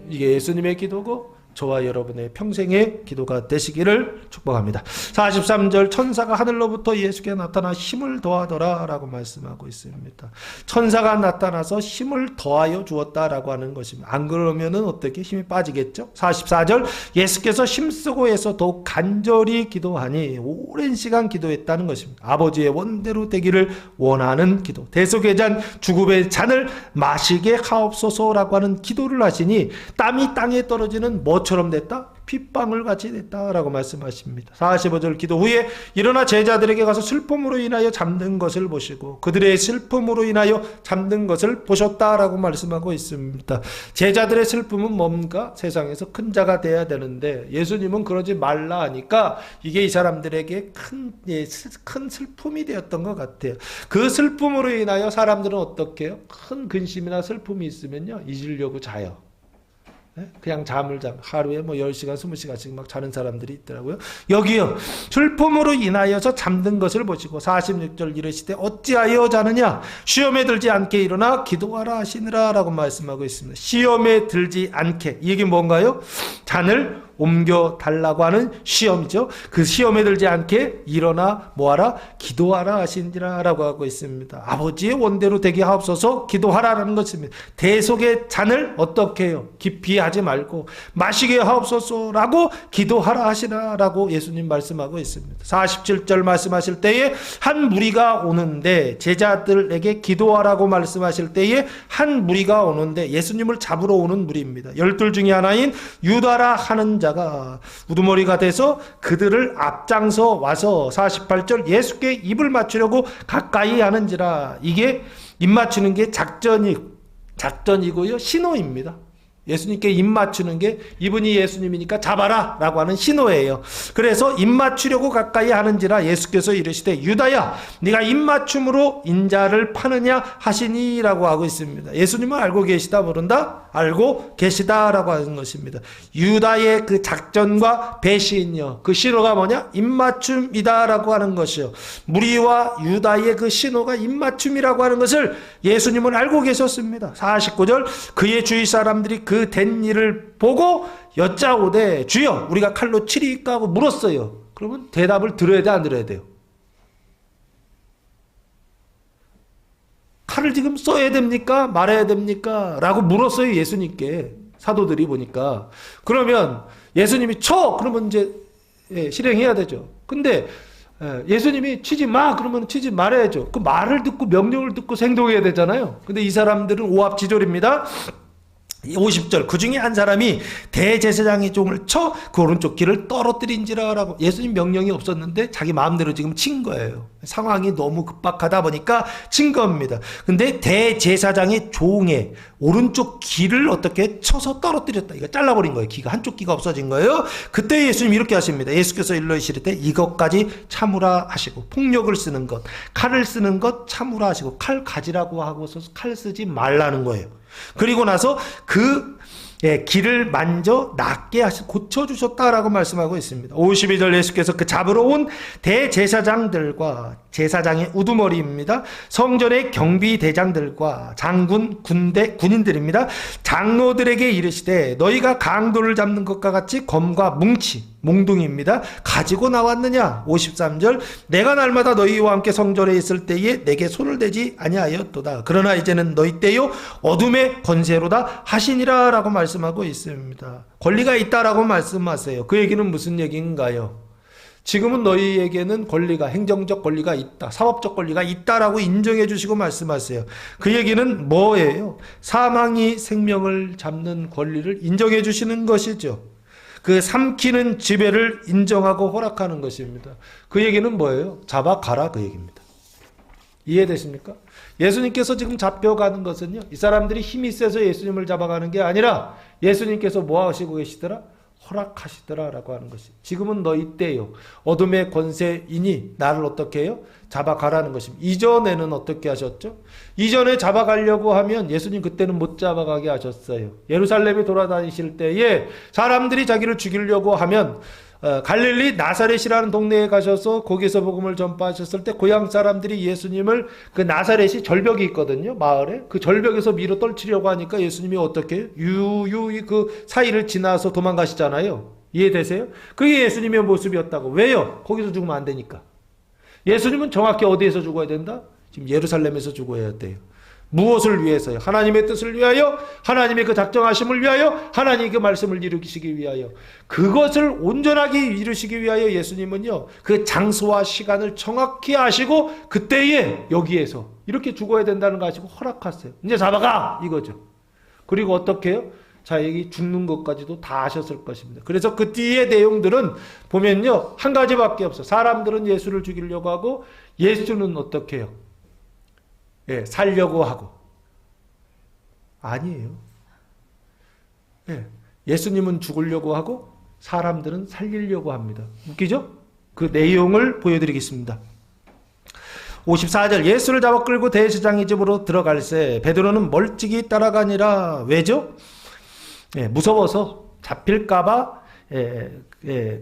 이게 예수님의 기도고 저와 여러분의 평생의 기도가 되시기를 축복합니다. 43절, 천사가 하늘로부터 예수께 나타나 힘을 더하더라 라고 말씀하고 있습니다. 천사가 나타나서 힘을 더하여 주었다라고 하는 것입니다. 안 그러면은 어떻게 힘이 빠지겠죠? 44절, 예수께서 힘쓰고 해서 더욱 간절히 기도하니 오랜 시간 기도했다는 것입니다. 아버지의 원대로 되기를 원하는 기도, 대속의 잔, 죽음의 잔을 마시게 하옵소서라고 하는 기도를 하시니 땀이 땅에 떨어지는 처럼 됐다? 핏방울 같이 됐다라고 말씀하십니다. 45절 기도 후에 일어나 제자들에게 가서 슬픔으로 인하여 잠든 것을 보시고 그들의 슬픔으로 인하여 잠든 것을 보셨다라고 말씀하고 있습니다. 제자들의 슬픔은 뭡니까? 세상에서 큰 자가 돼야 되는데 예수님은 그러지 말라 하니까 이게 이 사람들에게 큰 슬픔이 되었던 것 같아요. 그 슬픔으로 인하여 사람들은 어떻게 해요? 큰 근심이나 슬픔이 있으면요, 잊으려고 자요. 그냥 잠을 하루에 10시간, 20시간씩 막 자는 사람들이 있더라고요. 여기요, 슬픔으로 인하여서 잠든 것을 보시고 46절 이르시되 어찌하여 자느냐? 시험에 들지 않게 일어나 기도하라 하시느라 라고 말씀하고 있습니다. 시험에 들지 않게, 이게 뭔가요? 잔을 옮겨 달라고 하는 시험이죠. 그 시험에 들지 않게 일어나 뭐하라? 기도하라 하시니라 라고 하고 있습니다. 아버지의 원대로 되게 하옵소서 기도하라라는 것입니다. 대속의 잔을 어떻게 해요? 깊이 하지 말고 마시게 하옵소서라고 기도하라 하시라라고 예수님 말씀하고 있습니다. 47절 말씀하실 때에 한 무리가 오는데 제자들에게 기도하라고 말씀하실 때에 한 무리가 오는데 예수님을 잡으러 오는 무리입니다. 12 중에 하나인 유다라 하는 자가 우두머리가 돼서 그들을 앞장서 와서 48절 예수께 입을 맞추려고 가까이 하는지라. 이게 입 맞추는 게 작전이고요. 신호입니다. 예수님께 입 맞추는 게 이분이 예수님이니까 잡아라 라고 하는 신호예요. 그래서 입 맞추려고 가까이 하는지라 예수께서 이르시되 유다야 네가 입 맞춤으로 인자를 파느냐 하시니 라고 하고 있습니다. 예수님은 알고 계시다 모른다? 알고 계시다 라고 하는 것입니다. 유다의 그 작전과 배신이요, 그 신호가 뭐냐? 입 맞춤이다 라고 하는 것이요. 무리와 유다의 그 신호가 입 맞춤이라고 하는 것을 예수님은 알고 계셨습니다. 49절 그의 주위 사람들이 그 된 일을 보고 여짜오되 주여 우리가 칼로 치리까 하고 물었어요. 그러면 대답을 들어야 돼, 안 들어야 돼요? 칼을 지금 써야 됩니까? 말아야 됩니까? 라고 물었어요, 예수님께. 사도들이 보니까. 그러면 예수님이 쳐! 그러면 이제 실행해야 되죠. 근데 예수님이 치지 마! 그러면 치지 말아야죠. 그 말을 듣고 명령을 듣고 행동해야 되잖아요. 근데 이 사람들은 오합지졸입니다. 50절 그 중에 한 사람이 대제사장의 종을 쳐 그 오른쪽 귀를 떨어뜨린지라 라고. 예수님 명령이 없었는데 자기 마음대로 지금 친 거예요. 상황이 너무 급박하다 보니까 친 겁니다. 근데 대제사장의 종의 오른쪽 귀를 어떻게 쳐서 떨어뜨렸다. 이거 잘라버린 거예요. 귀가 한쪽 귀가 없어진 거예요. 그때 예수님 이렇게 하십니다. 예수께서 일러주실 때 이것까지 참으라 하시고, 폭력을 쓰는 것, 칼을 쓰는 것 참으라 하시고, 칼 가지라고 하고서 칼 쓰지 말라는 거예요. 그리고 나서 그 길을 만져 낫게 하시 고쳐주셨다라고 말씀하고 있습니다. 52절 예수께서 그 잡으러 온 대제사장들과 제사장의 우두머리입니다. 성전의 경비대장들과 장군 군인들입니다. 장로들에게 이르시되 너희가 강도를 잡는 것과 같이 검과 몽둥이입니다. 가지고 나왔느냐? 53절 내가 날마다 너희와 함께 성전에 있을 때에 내게 손을 대지 아니하였도다. 그러나 이제는 너희 때요 어둠의 권세로다 하시니라 라고 말씀하고 있습니다. 권리가 있다라고 말씀하세요. 그 얘기는 무슨 얘기인가요? 지금은 너희에게는 권리가, 행정적 권리가 있다, 사법적 권리가 있다라고 인정해 주시고 말씀하세요. 그 얘기는 뭐예요? 사망이 생명을 잡는 권리를 인정해 주시는 것이죠. 그 삼키는 지배를 인정하고 허락하는 것입니다. 그 얘기는 뭐예요? 잡아가라 그 얘기입니다. 이해되십니까? 예수님께서 지금 잡혀가는 것은요, 이 사람들이 힘이 세서 예수님을 잡아가는 게 아니라 예수님께서 뭐 하시고 계시더라? 허락하시더라 라고 하는 것이. 지금은 너희 때요 어둠의 권세이니 나를 어떻게 해요? 잡아가라는 것입니다. 이전에는 어떻게 하셨죠? 이전에 잡아가려고 하면 예수님 그때는 못 잡아가게 하셨어요. 예루살렘에 돌아다니실 때에 사람들이 자기를 죽이려고 하면 갈릴리 나사렛이라는 동네에 가셔서 거기서 복음을 전파하셨을 때 고향 사람들이 예수님을, 그 나사렛이 절벽이 있거든요, 마을에. 그 절벽에서 밀어 떨치려고 하니까 예수님이 어떻게 해요? 유유히 그 사이를 지나서 도망가시잖아요. 이해되세요? 그게 예수님의 모습이었다고. 왜요? 거기서 죽으면 안 되니까. 예수님은 정확히 어디에서 죽어야 된다? 지금 예루살렘에서 죽어야 돼요. 무엇을 위해서요? 하나님의 뜻을 위하여, 하나님의 그 작정하심을 위하여, 하나님의 그 말씀을 이루시기 위하여, 그것을 온전하게 이루시기 위하여 예수님은요 그 장소와 시간을 정확히 아시고 그때에 여기에서 이렇게 죽어야 된다는 거 아시고 허락하세요. 이제 잡아가 이거죠. 그리고 어떻게 해요? 자기 죽는 것까지도 다 하셨을 것입니다. 그래서 그 뒤의 내용들은 보면요 한 가지밖에 없어. 사람들은 예수를 죽이려고 하고 예수는 어떻게 해요? 살려고 하고. 아니에요. 예수님은 죽으려고 하고 사람들은 살리려고 합니다. 웃기죠? 그 내용을 보여드리겠습니다. 54절 예수를 잡아 끌고 대제사장의 집으로 들어갈새 베드로는 멀찍이 따라가니라. 왜죠? 무서워서 잡힐까봐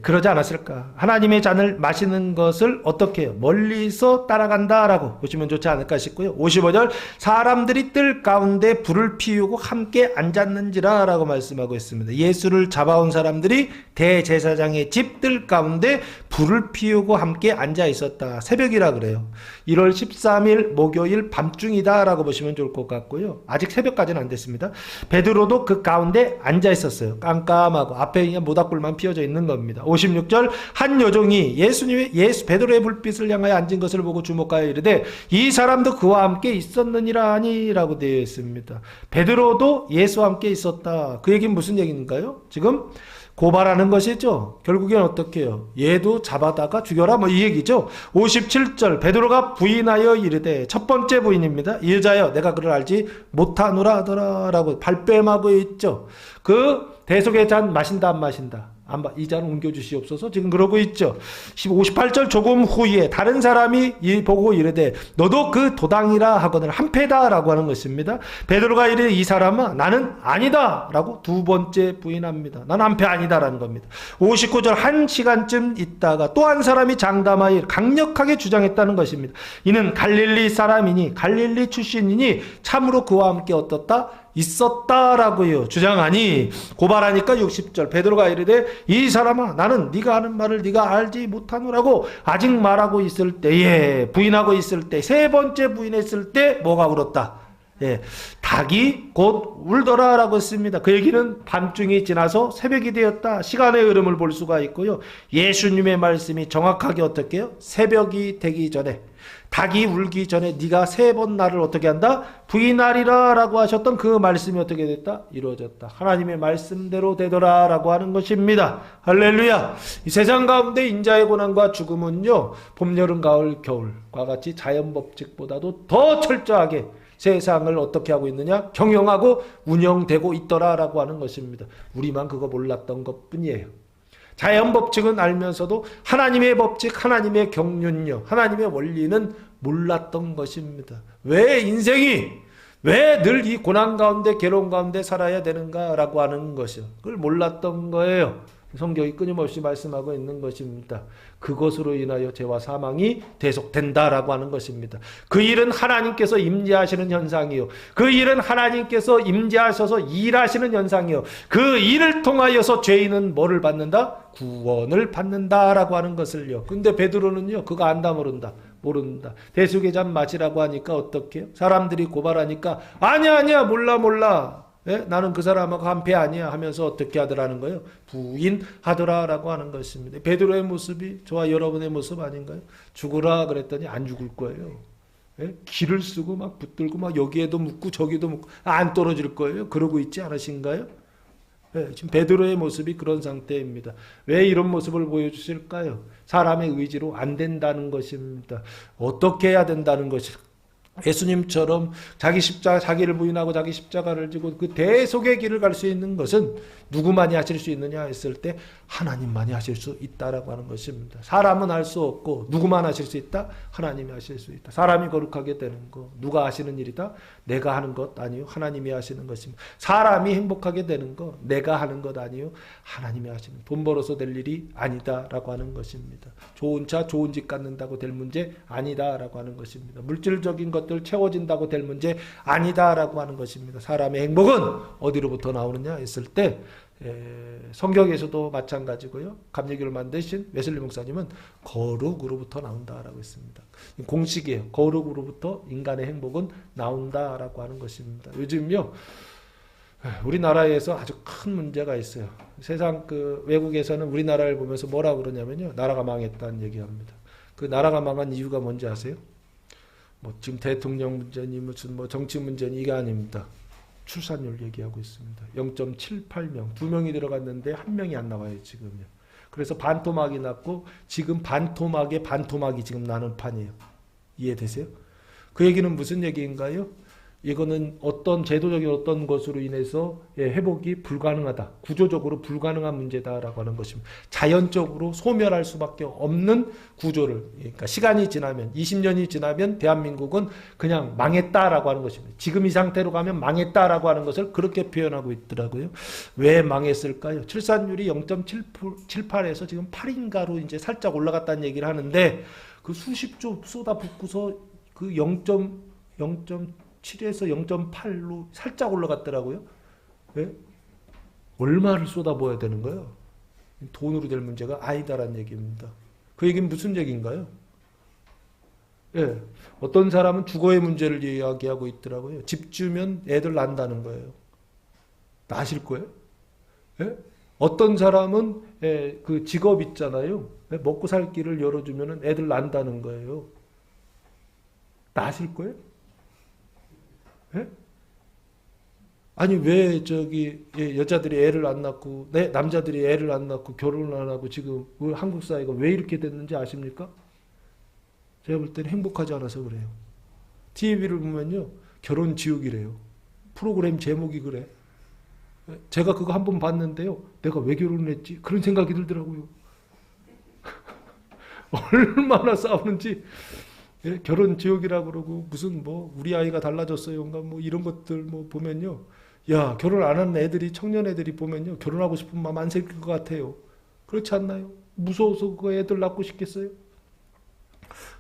그러지 않았을까? 하나님의 잔을 마시는 것을 어떻게 해요? 멀리서 따라간다라고 보시면 좋지 않을까 싶고요. 55절 사람들이 뜰 가운데 불을 피우고 함께 앉았는지라 라고 말씀하고 있습니다. 예수를 잡아온 사람들이 대제사장의 집 뜰 가운데 불을 피우고 함께 앉아 있었다. 새벽이라 그래요. 1월 13일 목요일 밤중이다 라고 보시면 좋을 것 같고요. 아직 새벽까지는 안 됐습니다. 베드로도 그 가운데 앉아 있었어요. 깜깜하고 앞에 그냥 모닥불만 피어져 있는 겁니다. 56절 한 여종이 베드로의 불빛을 향하여 앉은 것을 보고 주목하여 이르되 이 사람도 그와 함께 있었느니라 하니 라고 되어 있습니다. 베드로도 예수와 함께 있었다. 그 얘기는 무슨 얘기인가요? 지금 고발하는 것이죠. 결국엔 어떻게 해요? 얘도 잡아다가 죽여라 뭐 이 얘기죠. 57절 베드로가 부인하여 이르되 첫 번째 부인입니다. 이 여자여 내가 그를 알지 못하노라 하더라 라고 발뺌하고 있죠. 그 대속의 잔 마신다 안 마신다? 이 잔 옮겨주시옵소서 지금 그러고 있죠. 58절 조금 후에 다른 사람이 보고 이르되 너도 그 도당이라 하거늘 한패다 라고 하는 것입니다. 베드로가 이르되 이 사람은 나는 아니다 라고 두 번째 부인합니다. 나는 한패 아니다 라는 겁니다. 59절 한 시간쯤 있다가 또 한 사람이 장담하여 강력하게 주장했다는 것입니다. 이는 갈릴리 사람이니 갈릴리 출신이니 참으로 그와 함께 어떻다? 있었다라고요. 주장하니 고발하니까 60절 베드로가 이르되 이 사람아 나는 네가 하는 말을 네가 알지 못하노라고 아직 말하고 있을 때에 부인하고 있을 때 세 번째 부인했을 때 뭐가 울었다? 닭이 곧 울더라라고 했습니다. 그 얘기는 밤중이 지나서 새벽이 되었다. 시간의 흐름을 볼 수가 있고요. 예수님의 말씀이 정확하게 어떻게 해요? 새벽이 되기 전에 닭이 울기 전에 네가 세 번 나를 어떻게 한다? 부인하리라 라고 하셨던 그 말씀이 어떻게 됐다? 이루어졌다. 하나님의 말씀대로 되더라 라고 하는 것입니다. 할렐루야. 이 세상 가운데 인자의 고난과 죽음은요 봄, 여름, 가을, 겨울과 같이 자연법칙보다도 더 철저하게 세상을 어떻게 하고 있느냐? 경영하고 운영되고 있더라라고 하는 것입니다. 우리만 그거 몰랐던 것뿐이에요. 자연 법칙은 알면서도 하나님의 법칙, 하나님의 경륜력, 하나님의 원리는 몰랐던 것입니다. 왜 늘 이 고난 가운데 괴로움 가운데 살아야 되는가라고 하는 것이요. 그걸 몰랐던 거예요. 성경이 끊임없이 말씀하고 있는 것입니다. 그것으로 인하여 죄와 사망이 대속된다라고 하는 것입니다. 그 일은 하나님께서 임재하시는 현상이요. 그 일은 하나님께서 임재하셔서 일하시는 현상이요. 그 일을 통하여서 죄인은 뭐를 받는다? 구원을 받는다라고 하는 것을요. 근데 베드로는요. 그거 안다 모른다. 대속의 잔 마시라고 하니까 어떻게 해요? 사람들이 고발하니까 아니야 몰라. 나는 그 사람하고 한패 아니야 하면서 어떻게 하더라는 거예요? 부인하더라라고 하는 것입니다. 베드로의 모습이 저와 여러분의 모습 아닌가요? 죽으라 그랬더니 안 죽을 거예요. 기를 쓰고 막 붙들고 막 여기에도 묻고 저기도 묻고 안 떨어질 거예요. 그러고 있지 않으신가요? 지금 베드로의 모습이 그런 상태입니다. 왜 이런 모습을 보여주실까요? 사람의 의지로 안 된다는 것입니다. 어떻게 해야 된다는 것일까요? 예수님처럼 자기를 부인하고 자기 십자가를 지고 그 대속의 길을 갈 수 있는 것은 누구만이 하실 수 있느냐 했을 때 하나님만이 하실 수 있다라고 하는 것입니다. 사람은 할 수 없고 누구만 하실 수 있다? 하나님이 하실 수 있다. 사람이 거룩하게 되는 거 누가 하시는 일이다? 내가 하는 것 아니요 하나님이 하시는 것입니다. 사람이 행복하게 되는 거 내가 하는 것 아니요 하나님이 하시는 돈 벌어서 될 일이 아니다라고 하는 것입니다. 좋은 차 좋은 집 갖는다고 될 문제 아니다라고 하는 것입니다. 물질적인 것들 채워진다고 될 문제 아니다라고 하는 것입니다. 사람의 행복은 어디로부터 나오느냐 했을 때 성경에서도 마찬가지고요. 감리교를 만드신 웨슬리 목사님은 거룩으로부터 나온다라고 했습니다. 공식이에요. 거룩으로부터 인간의 행복은 나온다라고 하는 것입니다. 요즘요. 우리나라에서 아주 큰 문제가 있어요. 세상 외국에서는 우리나라를 보면서 뭐라고 그러냐면요. 나라가 망했다는 얘기합니다. 그 나라가 망한 이유가 뭔지 아세요? 지금 대통령 문제니 무슨 정치 문제니 이게 아닙니다. 출산율 얘기하고 있습니다. 0.78명, 2명이 들어갔는데 1명이 안 나와요, 지금요. 그래서 반토막이 났고 지금 반토막에 반토막이 지금 나는 판이에요. 이해되세요? 그 얘기는 무슨 얘기인가요? 이거는 어떤 제도적인 어떤 것으로 인해서 회복이 불가능하다. 구조적으로 불가능한 문제다라고 하는 것입니다. 자연적으로 소멸할 수밖에 없는 구조를, 그러니까 시간이 지나면 20년이 지나면 대한민국은 그냥 망했다라고 하는 것입니다. 지금 이 상태로 가면 망했다라고 하는 것을 그렇게 표현하고 있더라고요. 왜 망했을까요? 출산율이 0.78에서 지금 8인가로 이제 살짝 올라갔다는 얘기를 하는데 그 수십조 쏟아붓고서 그 0.7에서 0.8로 살짝 올라갔더라고요. 왜? 얼마를 쏟아부어야 되는 거예요? 돈으로 될 문제가 아니다라는 얘기입니다. 그 얘기는 무슨 얘기인가요? 예, 어떤 사람은 주거의 문제를 이야기하고 있더라고요. 집 주면 애들 난다는 거예요. 나실 거예요? 예? 어떤 사람은 그 직업 있잖아요. 먹고 살 길을 열어주면 애들 난다는 거예요. 나실 거예요? 예? 아니 왜 저기 여자들이 애를 안 낳고 남자들이 애를 안 낳고 결혼을 안 하고 지금 한국 사회가 왜 이렇게 됐는지 아십니까? 제가 볼 때는 행복하지 않아서 그래요. TV를 보면요 결혼 지옥이래요. 프로그램 제목이 그래. 제가 그거 한번 봤는데요. 내가 왜 결혼을 했지? 그런 생각이 들더라고요. 얼마나 싸우는지. 예, 결혼 지옥이라고 그러고 무슨 뭐 우리 아이가 달라졌어요인가 뭐 이런 것들 뭐 보면요. 야, 결혼 안 하는 애들이 청년 애들이 보면요. 결혼하고 싶은 마음 안 생길 것 같아요. 그렇지 않나요? 무서워서 그 애들 낳고 싶겠어요?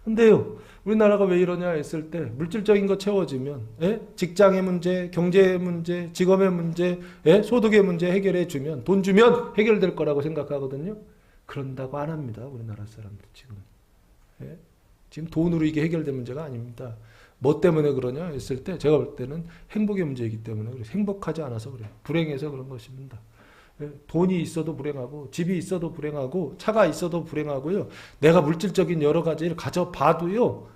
근데요. 우리나라가 왜 이러냐 했을 때 물질적인 거 채워지면 직장의 문제, 경제의 문제, 직업의 문제, 소득의 문제 해결해 주면 돈 주면 해결될 거라고 생각하거든요. 그런다고 안 합니다. 우리나라 사람들 지금. 지금 돈으로 이게 해결된 문제가 아닙니다. 뭐 때문에 그러냐 했을 때 제가 볼 때는 행복의 문제이기 때문에 그래요. 행복하지 않아서 그래요. 불행해서 그런 것입니다. 돈이 있어도 불행하고 집이 있어도 불행하고 차가 있어도 불행하고요. 내가 물질적인 여러 가지를 가져봐도요.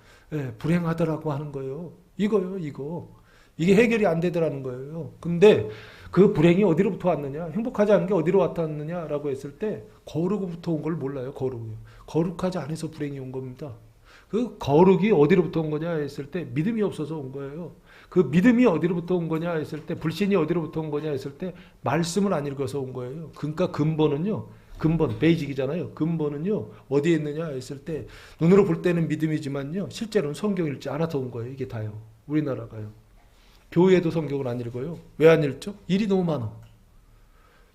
불행하더라고 하는 거예요. 이거요. 이게 해결이 안 되더라는 거예요. 근데 그 불행이 어디로부터 왔느냐? 행복하지 않은 게 어디로 왔느냐라고 했을 때 거룩으로부터 온 걸 몰라요. 거룩이요. 거룩하지 않아서 불행이 온 겁니다. 그 거룩이 어디로부터 온 거냐 했을 때 믿음이 없어서 온 거예요. 그 믿음이 어디로부터 온 거냐 했을 때 불신이 어디로부터 온 거냐 했을 때 말씀을 안 읽어서 온 거예요. 그러니까 근본은요. 근본 베이직이잖아요. 근본은요. 어디에 있느냐 했을 때 눈으로 볼 때는 믿음이지만요. 실제로는 성경 읽지 않아서 온 거예요. 이게 다요. 우리나라가요. 교회도 성경을 안 읽어요. 왜 안 읽죠? 일이 너무 많아.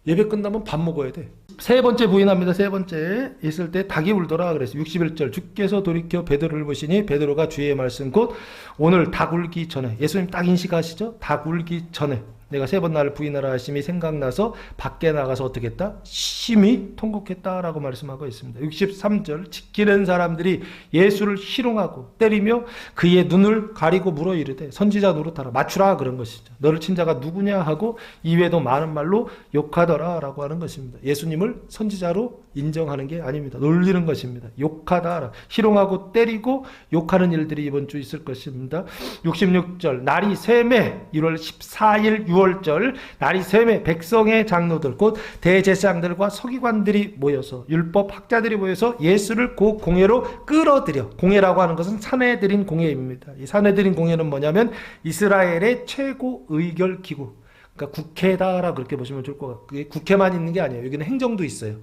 예배 끝나면 밥 먹어야 돼. 세 번째 부인합니다. 세 번째 있을 때 닭이 울더라 그랬어요. 61절 주께서 돌이켜 베드로를 보시니 베드로가 주의 말씀 곧 오늘 닭 울기 전에 예수님 딱 인식하시죠? 닭 울기 전에 내가 세 번 나를 부인하라 하심이 생각나서 밖에 나가서 어떻게 했다? 심히 통곡했다라고 말씀하고 있습니다. 63절 지키는 사람들이 예수를 희롱하고 때리며 그의 눈을 가리고 물어 이르되 선지자 노릇하라 맞추라 그런 것이죠. 너를 친 자가 누구냐 하고 이외에도 많은 말로 욕하더라 라고 하는 것입니다. 예수님을 선지자로 인정하는 게 아닙니다. 놀리는 것입니다. 욕하다, 희롱하고 때리고 욕하는 일들이 이번 주 있을 것입니다. 66절 날이 셈에 1월 14일 6월절 날이 셈에 백성의 장로들 곧 대제사장들과 서기관들이 모여서 율법 학자들이 모여서 예수를 그 공회로 끌어들여 공회라고 하는 것은 사내들인 공회입니다. 이 사내들인 공회는 뭐냐면 이스라엘의 최고 의결 기구 그러니까 국회다라고 그렇게 보시면 좋을 것 같고 그게 국회만 있는 게 아니에요. 여기는 행정도 있어요.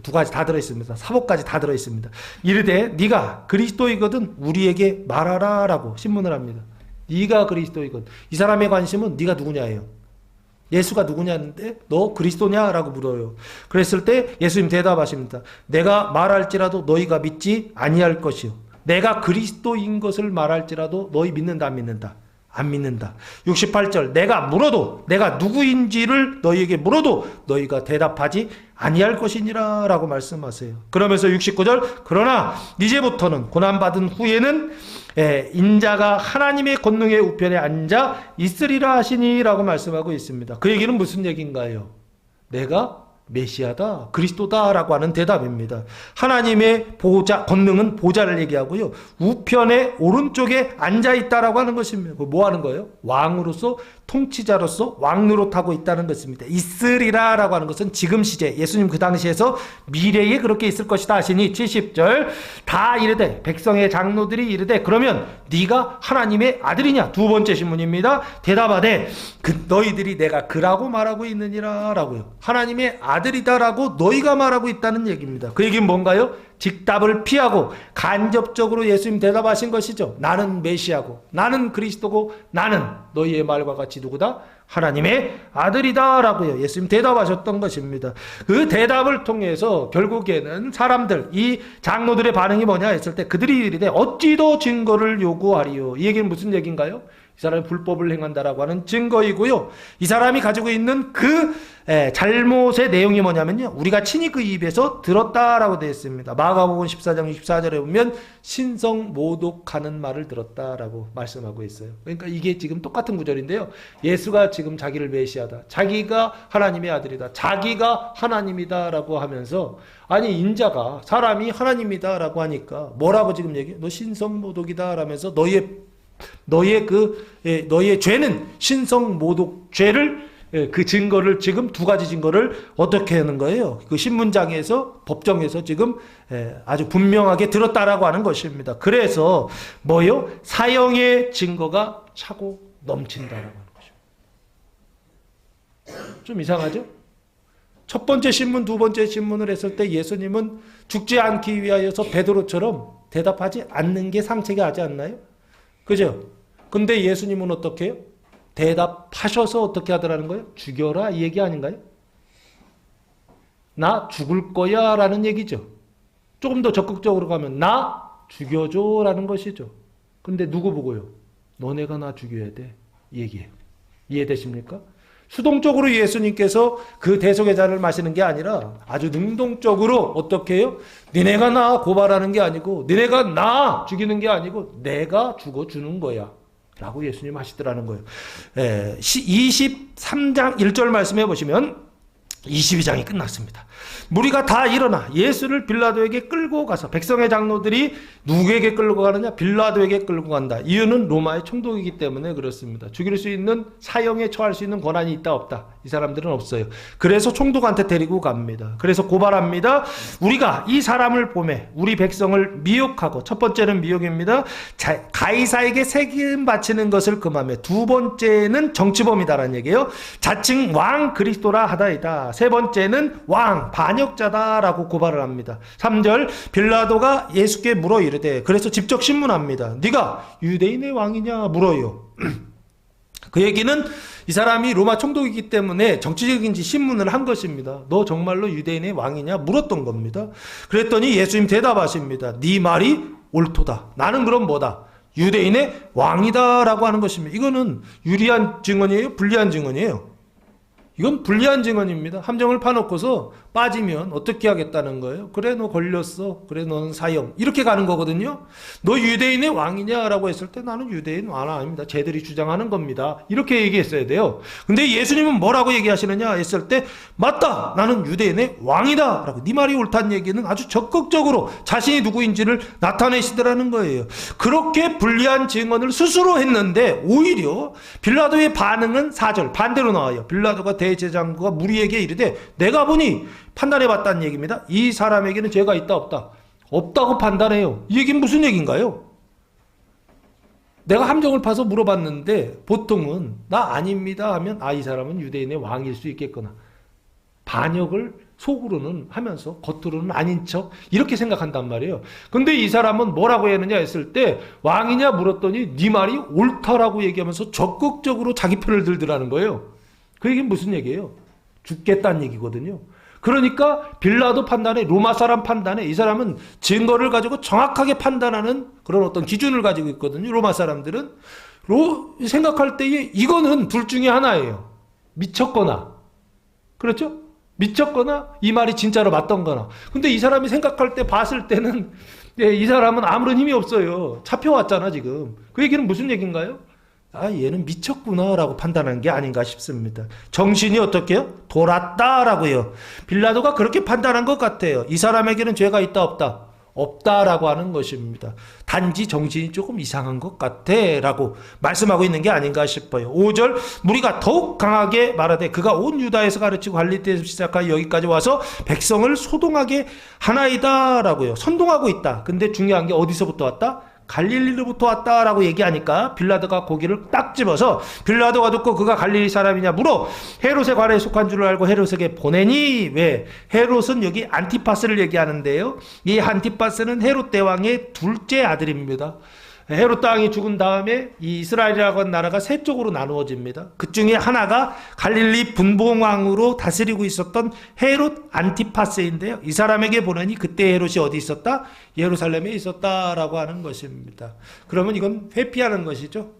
두 가지 다 들어있습니다. 사법까지 다 들어있습니다. 이르되 네가 그리스도이거든 우리에게 말하라 라고 신문을 합니다. 네가 그리스도이거든. 이 사람의 관심은 네가 누구냐예요. 예수가 누구냐는데 너 그리스도냐라고 물어요. 그랬을 때 예수님 대답하십니다. 내가 말할지라도 너희가 믿지 아니할 것이요. 내가 그리스도인 것을 말할지라도 너희 믿는다 안 믿는다? 안 믿는다. 68절 내가 물어도 내가 누구인지를 너희에게 물어도 너희가 대답하지 아니할 것이니라 라고 말씀하세요. 그러면서 69절 그러나 이제부터는 고난받은 후에는 인자가 하나님의 권능의 우편에 앉아 있으리라 하시니 라고 말씀하고 있습니다. 그 얘기는 무슨 얘기인가요? 내가 메시아다, 그리스도다 라고 하는 대답입니다. 하나님의 보좌, 권능은 보좌를 얘기하고요. 우편의 오른쪽에 앉아있다라고 하는 것입니다. 뭐 하는 거예요? 왕으로서 통치자로서 왕 노릇하고 있다는 것입니다. 있으리라라고 하는 것은 지금 시제, 예수님 그 당시에서 미래에 그렇게 있을 것이다 하시니 70절 다 이르되 백성의 장로들이 이르되 그러면 네가 하나님의 아들이냐? 두 번째 신문입니다. 대답하되 너희들이 내가 그라고 말하고 있느니라 라고요. 하나님의 아들이다라고 너희가 말하고 있다는 얘기입니다. 그 얘기는 뭔가요? 직답을 피하고 간접적으로 예수님 대답하신 것이죠. 나는 메시아고 나는 그리스도고 나는 너희의 말과 같이 누구다? 하나님의 아들이다 라고요. 예수님 대답하셨던 것입니다. 그 대답을 통해서 결국에는 사람들, 이 장로들의 반응이 뭐냐 했을 때 그들이 이르되 어찌 더 증거를 요구하리요. 이 얘기는 무슨 얘기인가요? 이 사람이 불법을 행한다라고 하는 증거이고요. 이 사람이 가지고 있는 그 잘못의 내용이 뭐냐면요. 우리가 친히 그 입에서 들었다라고 되어 있습니다. 마가복음 14장 64절에 보면 신성 모독하는 말을 들었다라고 말씀하고 있어요. 그러니까 이게 지금 똑같은 구절인데요. 예수가 지금 자기를 메시아다. 자기가 하나님의 아들이다. 자기가 하나님이다라고 하면서 아니 인자가 사람이 하나님이다라고 하니까 뭐라고 지금 얘기해? 너 신성 모독이다 라면서 너의 죄는 신성 모독 죄를 그 증거를 지금 두 가지 증거를 어떻게 하는 거예요? 그 신문장에서 법정에서 지금 아주 분명하게 들었다라고 하는 것입니다. 그래서 뭐요? 사형의 증거가 차고 넘친다라고 하는 것입니다. 좀 이상하죠? 첫 번째 신문, 두 번째 신문을 했을 때 예수님은 죽지 않기 위하여서 베드로처럼 대답하지 않는 게 상책이 하지 않나요? 그죠? 근데 예수님은 어떻게 해요? 대답하셔서 어떻게 하더라는 거예요? 죽여라 이 얘기 아닌가요? 나 죽을 거야 라는 얘기죠. 조금 더 적극적으로 가면 나 죽여줘 라는 것이죠. 근데 누구 보고요? 너네가 나 죽여야 돼 이 얘기예요. 이해되십니까? 수동적으로 예수님께서 그 대속의 잔을 마시는 게 아니라 아주 능동적으로 어떻게 해요? 니네가 나 고발하는 게 아니고 니네가 나 죽이는 게 아니고 내가 죽어주는 거야 라고 예수님 하시더라는 거예요. 23장 1절 말씀해 보시면 22장이 끝났습니다. 무리가 다 일어나 예수를 빌라도에게 끌고 가서 백성의 장로들이 누구에게 끌고 가느냐? 빌라도에게 끌고 간다. 이유는 로마의 총독이기 때문에 그렇습니다. 죽일 수 있는 사형에 처할 수 있는 권한이 있다 없다. 이 사람들은 없어요. 그래서 총독한테 데리고 갑니다. 그래서 고발합니다. 우리가 이 사람을 보매 우리 백성을 미혹하고 첫 번째는 미혹입니다. 가이사에게 세금 바치는 것을 금하며 두 번째는 정치범이다라는 얘기예요. 자칭 왕 그리스도라 하다이다. 세 번째는 왕 반역자다라고 고발을 합니다. 3절 빌라도가 예수께 물어 이르되 그래서 직접 신문합니다. 네가 유대인의 왕이냐 물어요. 그 얘기는 이 사람이 로마 총독이기 때문에 정치적인지 신문을 한 것입니다. 너 정말로 유대인의 왕이냐 물었던 겁니다. 그랬더니 예수님 대답하십니다. 네 말이 옳도다. 나는 그럼 뭐다? 유대인의 왕이다 라고 하는 것입니다. 이거는 유리한 증언이에요? 불리한 증언이에요? 이건 불리한 증언입니다. 함정을 파놓고서 빠지면 어떻게 하겠다는 거예요? 그래 너 걸렸어. 그래 너는 사형. 이렇게 가는 거거든요. 너 유대인의 왕이냐라고 했을 때 나는 유대인 왕 아닙니다. 쟤들이 주장하는 겁니다. 이렇게 얘기했어야 돼요. 근데 예수님은 뭐라고 얘기하시느냐 했을 때 맞다. 나는 유대인의 왕이다. 라고 네 말이 옳다는 얘기는 아주 적극적으로 자신이 누구인지를 나타내시더라는 거예요. 그렇게 불리한 증언을 스스로 했는데 오히려 빌라도의 반응은 4절 반대로 나와요. 빌라도가 대제사장과 무리에게 이르되 내가 보니 판단해봤다는 얘기입니다. 이 사람에게는 죄가 있다 없다? 없다고 판단해요. 이 얘기는 무슨 얘기인가요? 내가 함정을 파서 물어봤는데 보통은 나 아닙니다 하면 이 사람은 유대인의 왕일 수 있겠거나 반역을 속으로는 하면서 겉으로는 아닌 척 이렇게 생각한단 말이에요. 근데 이 사람은 뭐라고 했느냐 했을 때 왕이냐 물었더니 네 말이 옳다라고 얘기하면서 적극적으로 자기 편을 들더라는 거예요. 그 얘기는 무슨 얘기예요? 죽겠다는 얘기거든요. 그러니까 빌라도 판단에 로마 사람 판단에 이 사람은 증거를 가지고 정확하게 판단하는 그런 어떤 기준을 가지고 있거든요. 로마 사람들은 생각할 때에 이거는 둘 중에 하나예요. 미쳤거나 그렇죠? 미쳤거나 이 말이 진짜로 맞던 거나. 근데 이 사람이 생각할 때 봤을 때는 이 사람은 아무런 힘이 없어요. 잡혀왔잖아 지금. 그 얘기는 무슨 얘기인가요? 얘는 미쳤구나 라고 판단한 게 아닌가 싶습니다. 정신이 어떻게 해요? 돌았다라고요. 빌라도가 그렇게 판단한 것 같아요. 이 사람에게는 죄가 있다 없다? 없다라고 하는 것입니다. 단지 정신이 조금 이상한 것 같아 라고 말씀하고 있는 게 아닌가 싶어요. 5절 무리가 더욱 강하게 말하되 그가 온 유다에서 가르치고 갈릴리에서 시작하여 여기까지 와서 백성을 소동하게 하나이다 라고요. 선동하고 있다. 근데 중요한 게 어디서부터 왔다? 갈릴리로부터 왔다라고 얘기하니까 빌라도가 고기를 딱 집어서 빌라도가 듣고 그가 갈릴리 사람이냐 물어 헤롯의 관에 속한 줄을 알고 헤롯에게 보내니 왜? 헤롯은 여기 안티파스를 얘기하는데요. 이 안티파스는 헤롯 대왕의 둘째 아들입니다. 헤롯 왕이 죽은 다음에 이 이스라엘이라고 하는 나라가 세 쪽으로 나누어집니다. 그 중에 하나가 갈릴리 분봉왕으로 다스리고 있었던 헤롯 안티파스인데요. 이 사람에게 보내니 그때 헤롯이 어디 있었다? 예루살렘에 있었다라고 하는 것입니다. 그러면 이건 회피하는 것이죠.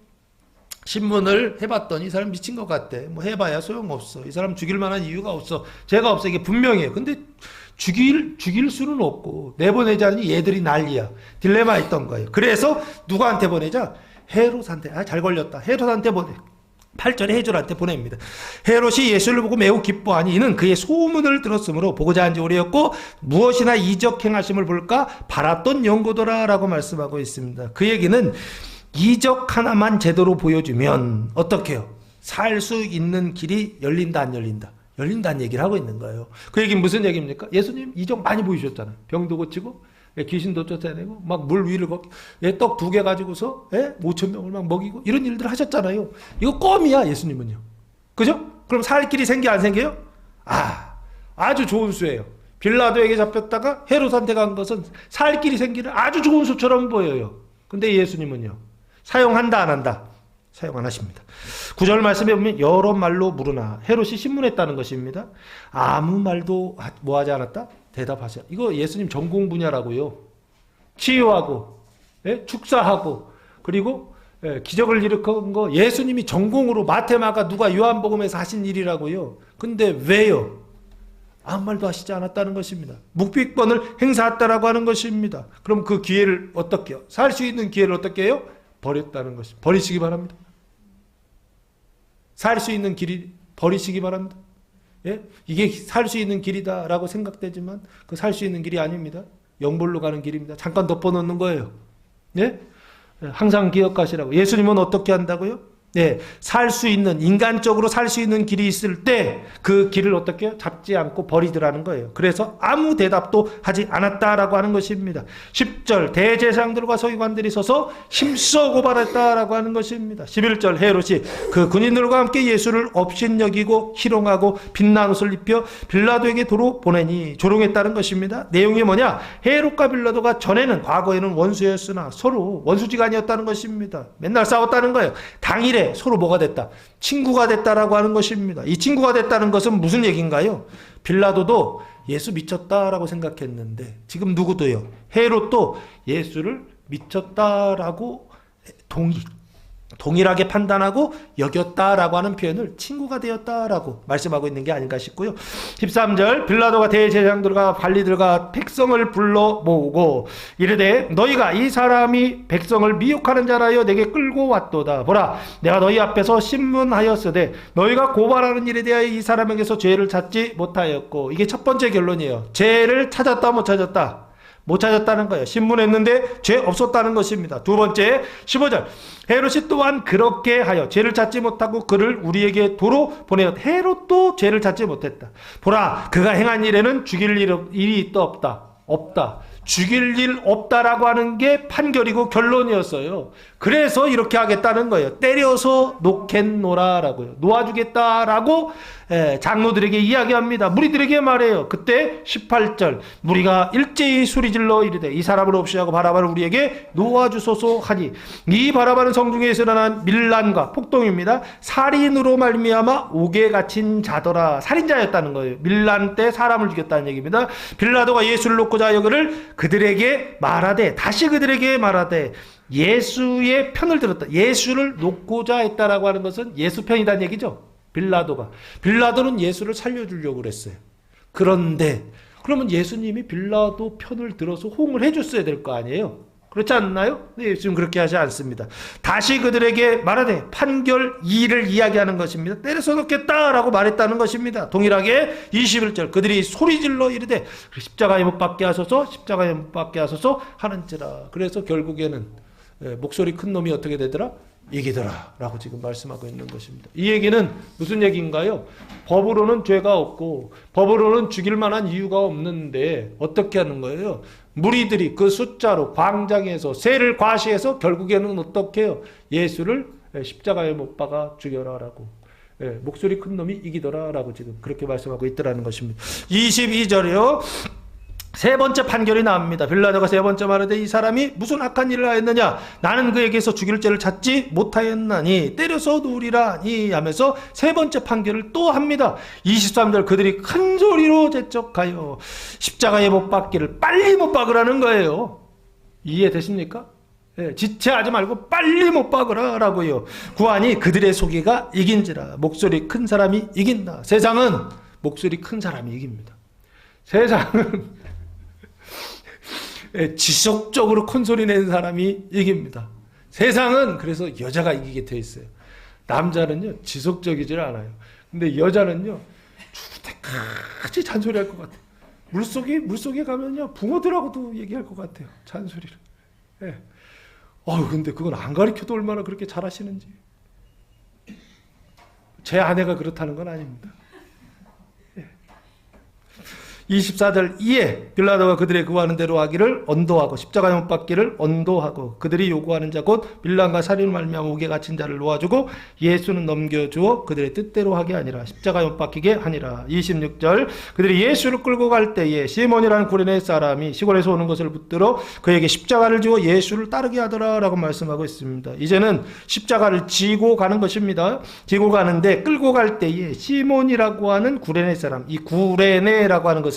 신문을 해봤더니 이 사람 미친 것 같대. 뭐 해봐야 소용없어. 이 사람 죽일 만한 이유가 없어. 죄가 없어. 이게 분명해요. 근데 죽일 수는 없고 내보내자니 얘들이 난리야. 딜레마 있던 거예요. 그래서 누구한테 보내자? 헤롯한테. 잘 걸렸다. 헤롯한테 보내. 8절에 헤롯한테 보냅니다. 헤롯이 예수를 보고 매우 기뻐하니 이는 그의 소문을 들었으므로 보고자 한지 오래였고 무엇이나 이적 행하심을 볼까 바랐던 연고더라 라고 말씀하고 있습니다. 그 얘기는 이적 하나만 제대로 보여주면 어떻게 해요? 살 수 있는 길이 열린다 안 열린다? 열린다는 얘기를 하고 있는 거예요. 그 얘기는 무슨 얘기입니까? 예수님 이적 많이 보이셨잖아요. 병도 고치고 귀신도 쫓아내고 막 물 위를 걷고 떡 2개 가지고서 5,000명을 막 먹이고 이런 일들 하셨잖아요. 이거 껌이야 예수님은요. 그죠? 그럼 살 길이 생겨 안 생겨요? 아주 좋은 수예요. 빌라도에게 잡혔다가 헤롯한테 간 것은 살 길이 생기는 아주 좋은 수처럼 보여요. 근데 예수님은요. 사용한다 안 한다? 사용 안 하십니다. 9절 말씀에 보면 여러 말로 물으나 헤롯이 신문했다는 것입니다. 아무 말도 뭐하지 않았다? 대답하세요. 이거 예수님 전공 분야라고요. 치유하고 축사하고 그리고 기적을 일으킨 거 예수님이 전공으로 마테마가 누가 요한복음에서 하신 일이라고요. 근데 왜요? 아무 말도 하시지 않았다는 것입니다. 묵비권을 행사했다라고 하는 것입니다. 그럼 그 기회를 어떻게 해요? 살 수 있는 기회를 어떻게 해요? 버렸다는 것입니다. 버리시기 바랍니다. 살 수 있는 길이 버리시기 바랍니다. 이게 살 수 있는 길이다라고 생각되지만 그 살 수 있는 길이 아닙니다. 영벌로 가는 길입니다. 잠깐 덮어놓는 거예요. 항상 기억하시라고. 예수님은 어떻게 한다고요? 살 수 있는 인간적으로 살 수 있는 길이 있을 때 그 길을 어떻게 해요? 잡지 않고 버리더라는 거예요. 그래서 아무 대답도 하지 않았다라고 하는 것입니다. 10절 대제사장들과 서기관들이 서서 힘써 고발했다라고 하는 것입니다. 11절 헤롯이 그 군인들과 함께 예수를 업신여기고 희롱하고 빛난 옷을 입혀 빌라도에게 도로 보내니 조롱했다는 것입니다. 내용이 뭐냐? 헤롯과 빌라도가 전에는 과거에는 원수였으나 서로 원수지간이었다는 것입니다. 맨날 싸웠다는 거예요. 당일에 서로 뭐가 됐다? 친구가 됐다라고 하는 것입니다. 이 친구가 됐다는 것은 무슨 얘기인가요? 빌라도도 예수 미쳤다라고 생각했는데 지금 누구도요? 헤롯도 예수를 미쳤다라고 동일하게 판단하고 여겼다라고 하는 표현을 친구가 되었다라고 말씀하고 있는 게 아닌가 싶고요. 13절 빌라도가 대제사장들과 관리들과 백성을 불러 모으고 이르되 너희가 이 사람이 백성을 미혹하는 자라여 내게 끌고 왔도다. 보라 내가 너희 앞에서 신문하였으되 너희가 고발하는 일에 대하여 이 사람에게서 죄를 찾지 못하였고 이게 첫 번째 결론이에요. 죄를 찾았다 못 찾았다? 못 찾았다는 거예요. 신문했는데 죄 없었다는 것입니다. 두 번째 15절 헤롯이 또한 그렇게 하여 죄를 찾지 못하고 그를 우리에게 도로 보내었다. 헤롯도 죄를 찾지 못했다. 보라 그가 행한 일에는 죽일 일이 또 없다. 죽일 일 없다라고 하는 게 판결이고 결론이었어요. 그래서 이렇게 하겠다는 거예요. 때려서 놓겠노라라고요. 놓아주겠다라고 장로들에게 이야기합니다. 무리들에게 말해요. 그때 18절 무리가 일제히 소리질러 이르되 이 사람을 없이하고 바라바를 우리에게 놓아주소서 하니 이 바라바는 성중에서 일어난 밀란과 폭동입니다. 살인으로 말미암아 옥에 갇힌 자더라. 살인자였다는 거예요. 밀란 때 사람을 죽였다는 얘기입니다. 빌라도가 예수를 놓고자 여기를 그들에게 말하되 예수의 편을 들었다. 예수를 놓고자 했다라고 하는 것은 예수 편이라는 얘기죠. 빌라도는 예수를 살려주려고 그랬어요. 그런데 그러면 예수님이 빌라도 편을 들어서 호응을 해줬어야 될 거 아니에요. 그렇지 않나요? 네, 예수님 그렇게 하지 않습니다. 다시 그들에게 말하되 판결 2를 이야기하는 것입니다. 때려서 놓겠다라고 말했다는 것입니다. 동일하게 21절 그들이 소리질러 이르되 십자가에 못 박게 하소서 십자가에 못 박게 하소서 하는지라. 그래서 결국에는 목소리 큰 놈이 어떻게 되더라? 이기더라 라고 지금 말씀하고 있는 것입니다. 이 얘기는 무슨 얘기인가요? 법으로는 죄가 없고 법으로는 죽일 만한 이유가 없는데 어떻게 하는 거예요? 무리들이 그 숫자로 광장에서 세를 과시해서 결국에는 어떻게 해요? 예수를 십자가에 못 박아 죽여라 라고. 목소리 큰 놈이 이기더라 라고 지금 그렇게 말씀하고 있더라는 것입니다. 22절이요. 세 번째 판결이 나옵니다. 빌라도가 세 번째 말하되 이 사람이 무슨 악한 일을 하였느냐? 나는 그에게서 죽일 죄를 찾지 못하였나니 때려서 누리라니 하면서 세 번째 판결을 또 합니다. 23절 그들이 큰 소리로 재촉하여 십자가에 못 박기를 빨리 못 박으라는 거예요. 이해되십니까? 지체하지 말고 빨리 못 박으라 라고요. 구하니 그들의 소리가 이긴지라. 목소리 큰 사람이 이긴다. 세상은 목소리 큰 사람이 이깁니다. 세상은 지속적으로 큰 소리 내는 사람이 이깁니다. 세상은 그래서 여자가 이기게 돼 있어요. 남자는요 지속적이질 않아요. 근데 여자는요 죽을 때까지 잔소리할 것 같아요. 물속에 가면요 붕어들하고도 얘기할 것 같아요. 잔소리를. 근데 그건 안 가르쳐도 얼마나 그렇게 잘하시는지. 제 아내가 그렇다는 건 아닙니다. 24절 이에 빌라도가 그들의 구하는 대로 하기를 언도하고 십자가에 못 박기를 언도하고 그들이 요구하는 자 곧 빌라과 살인을 말미암아 옥에 갇힌 자를 놓아주고 예수는 넘겨주어 그들의 뜻대로 하게 아니라 십자가에 못 박히게 하니라. 26절 그들이 예수를 끌고 갈 때에 시몬이라는 구레네 사람이 시골에서 오는 것을 붙들어 그에게 십자가를 지워 예수를 따르게 하더라 라고 말씀하고 있습니다. 이제는 십자가를 지고 가는 것입니다. 지고 가는데 끌고 갈 때에 시몬이라고 하는 구레네 사람, 이 구레네라고 하는 것은요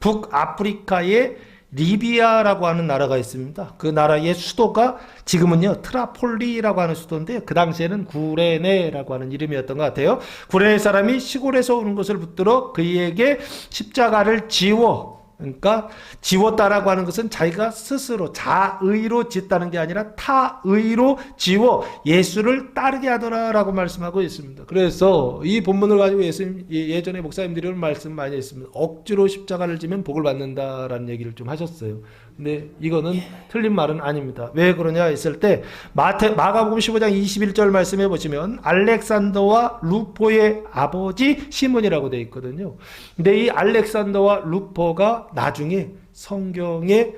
북아프리카의 리비아라고 하는 나라가 있습니다. 그 나라의 수도가 지금은요 트라폴리라고 하는 수도인데 그 당시에는 구레네라고 하는 이름이었던 것 같아요. 구레네 사람이 시골에서 오는 것을 붙들어 그에게 십자가를 지워, 그러니까 지웠다라고 하는 것은 자기가 스스로 자의로 짓다는 게 아니라 타의로 지워 예수를 따르게 하더라라고 말씀하고 있습니다. 그래서 이 본문을 가지고 예전에 목사님들이 말씀 많이 했습니다. 억지로 십자가를 지면 복을 받는다라는 얘기를 좀 하셨어요. 근데 이거는 틀린 말은 아닙니다. 왜 그러냐 했을 때 마가복음 15장 21절 말씀해 보시면 알렉산더와 루포의 아버지 시몬이라고 되어 있거든요. 근데 이 알렉산더와 루포가 나중에 성경에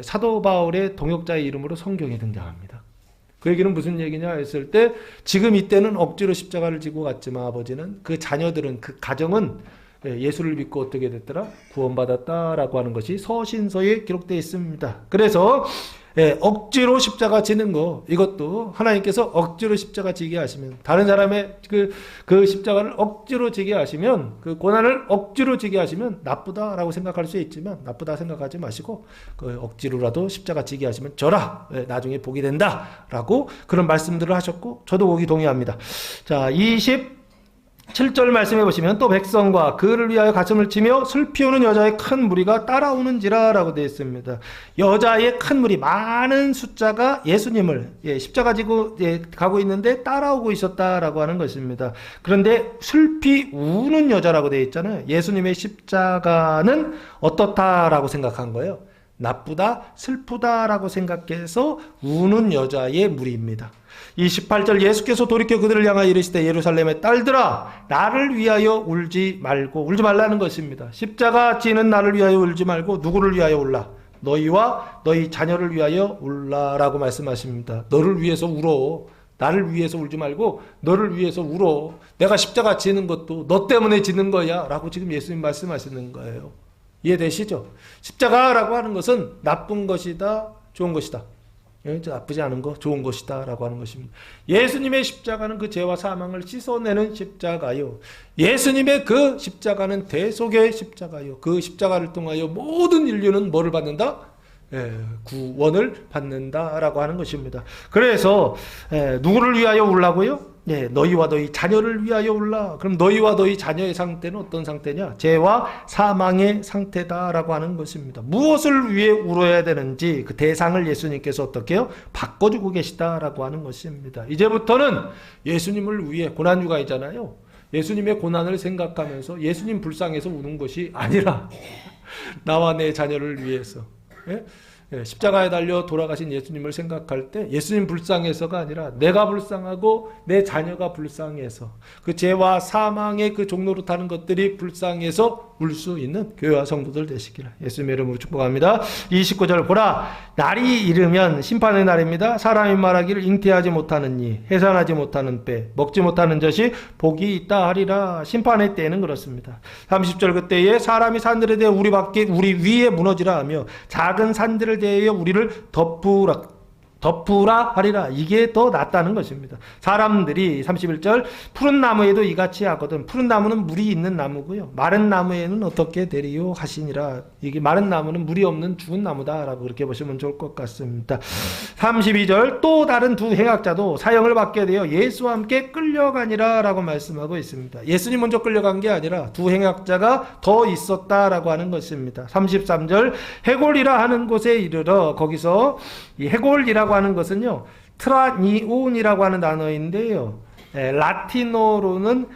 사도 바울의 동역자의 이름으로 성경에 등장합니다. 그 얘기는 무슨 얘기냐 했을 때 지금 이때는 억지로 십자가를 지고 갔지만 아버지는 그 자녀들은 그 가정은 예수를 믿고 어떻게 됐더라? 구원받았다라고 하는 것이 서신서에 기록되어 있습니다. 그래서 억지로 십자가 지는 거, 이것도 하나님께서 억지로 십자가 지게 하시면, 다른 사람의 그 십자가를 억지로 지게 하시면, 그 고난을 억지로 지게 하시면 나쁘다라고 생각할 수 있지만 나쁘다 생각하지 마시고 그 억지로라도 십자가 지게 하시면 져라, 나중에 복이 된다라고 그런 말씀들을 하셨고 저도 거기 동의합니다. 자, 27절 말씀해 보시면 또 백성과 그를 위하여 가슴을 치며 슬피 우는 여자의 큰 무리가 따라오는지라 라고 되어 있습니다. 여자의 큰 무리, 많은 숫자가 예수님을 십자가 지고 가고 있는데 따라오고 있었다라고 하는 것입니다. 그런데 슬피 우는 여자라고 되어 있잖아요. 예수님의 십자가는 어떻다라고 생각한 거예요? 나쁘다, 슬프다라고 생각해서 우는 여자의 무리입니다. 28절 예수께서 돌이켜 그들을 향하여 이르시되 예루살렘의 딸들아 나를 위하여 울지 말고, 울지 말라는 것입니다. 십자가 지는 나를 위하여 울지 말고 누구를 위하여 울라? 너희와 너희 자녀를 위하여 울라라고 말씀하십니다. 너를 위해서 울어. 나를 위해서 울지 말고 너를 위해서 울어. 내가 십자가 지는 것도 너 때문에 지는 거야 라고 지금 예수님 말씀하시는 거예요. 이해되시죠? 십자가라고 하는 것은 나쁜 것이다, 좋은 것이다. 나쁘지 않은 거, 좋은 것이다 라고 하는 것입니다. 예수님의 십자가는 그 죄와 사망을 씻어내는 십자가요. 예수님의 그 십자가는 대속의 십자가요. 그 십자가를 통하여 모든 인류는 뭐를 받는다? 구원을 받는다라고 하는 것입니다. 그래서 누구를 위하여 울라고요? 너희와 너희 자녀를 위하여 올라. 그럼 너희와 너희 자녀의 상태는 어떤 상태냐? 죄와 사망의 상태다라고 하는 것입니다. 무엇을 위해 울어야 되는지 그 대상을 예수님께서 어떻게 해요? 바꿔주고 계시다라고 하는 것입니다. 이제부터는 예수님을 위해 고난주간이잖아요. 예수님의 고난을 생각하면서 예수님 불쌍해서 우는 것이 아니라 나와 내 자녀를 위해서, 십자가에 달려 돌아가신 예수님을 생각할 때 예수님 불쌍해서가 아니라 내가 불쌍하고 내 자녀가 불쌍해서 그 죄와 사망의 그 종로로 타는 것들이 불쌍해서 울 수 있는 교회와 성도들 되시기를 예수님의 이름으로 축복합니다. 29절 보라, 날이 이르면 심판의 날입니다. 사람이 말하기를 잉태하지 못하는 이, 해산하지 못하는 배, 먹지 못하는 젖이 복이 있다 하리라. 심판의 때에는 그렇습니다. 30절 그때에 사람이 산들에 대해 우리 위에 무너지라 하며 작은 산들을 대하여 우리를 덮으라 하리라. 이게 더 낫다는 것입니다. 사람들이 31절 푸른 나무에도 이같이 하거든. 푸른 나무는 물이 있는 나무고요. 마른 나무에는 어떻게 되리요 하시니라. 이게 마른 나무는 물이 없는 죽은 나무다라고 그렇게 보시면 좋을 것 같습니다. 32절 또 다른 두 행악자도 사형을 받게 되어 예수와 함께 끌려가니라 라고 말씀하고 있습니다. 예수님 먼저 끌려간 게 아니라 두 행악자가 더 있었다라고 하는 것입니다. 33절 해골이라 하는 곳에 이르러 거기서 이 해골이라고 하는 것은요, 트라니온이라고 하는 단어인데요, 라틴어로는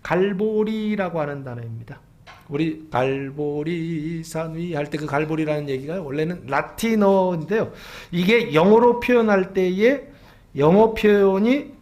갈보리라고 하는 단어입니다. 우리 갈보리산 위 할 때 그 갈보리라는 얘기가 원래는 라틴어인데요, 이게 영어로 표현할 때의 영어 표현이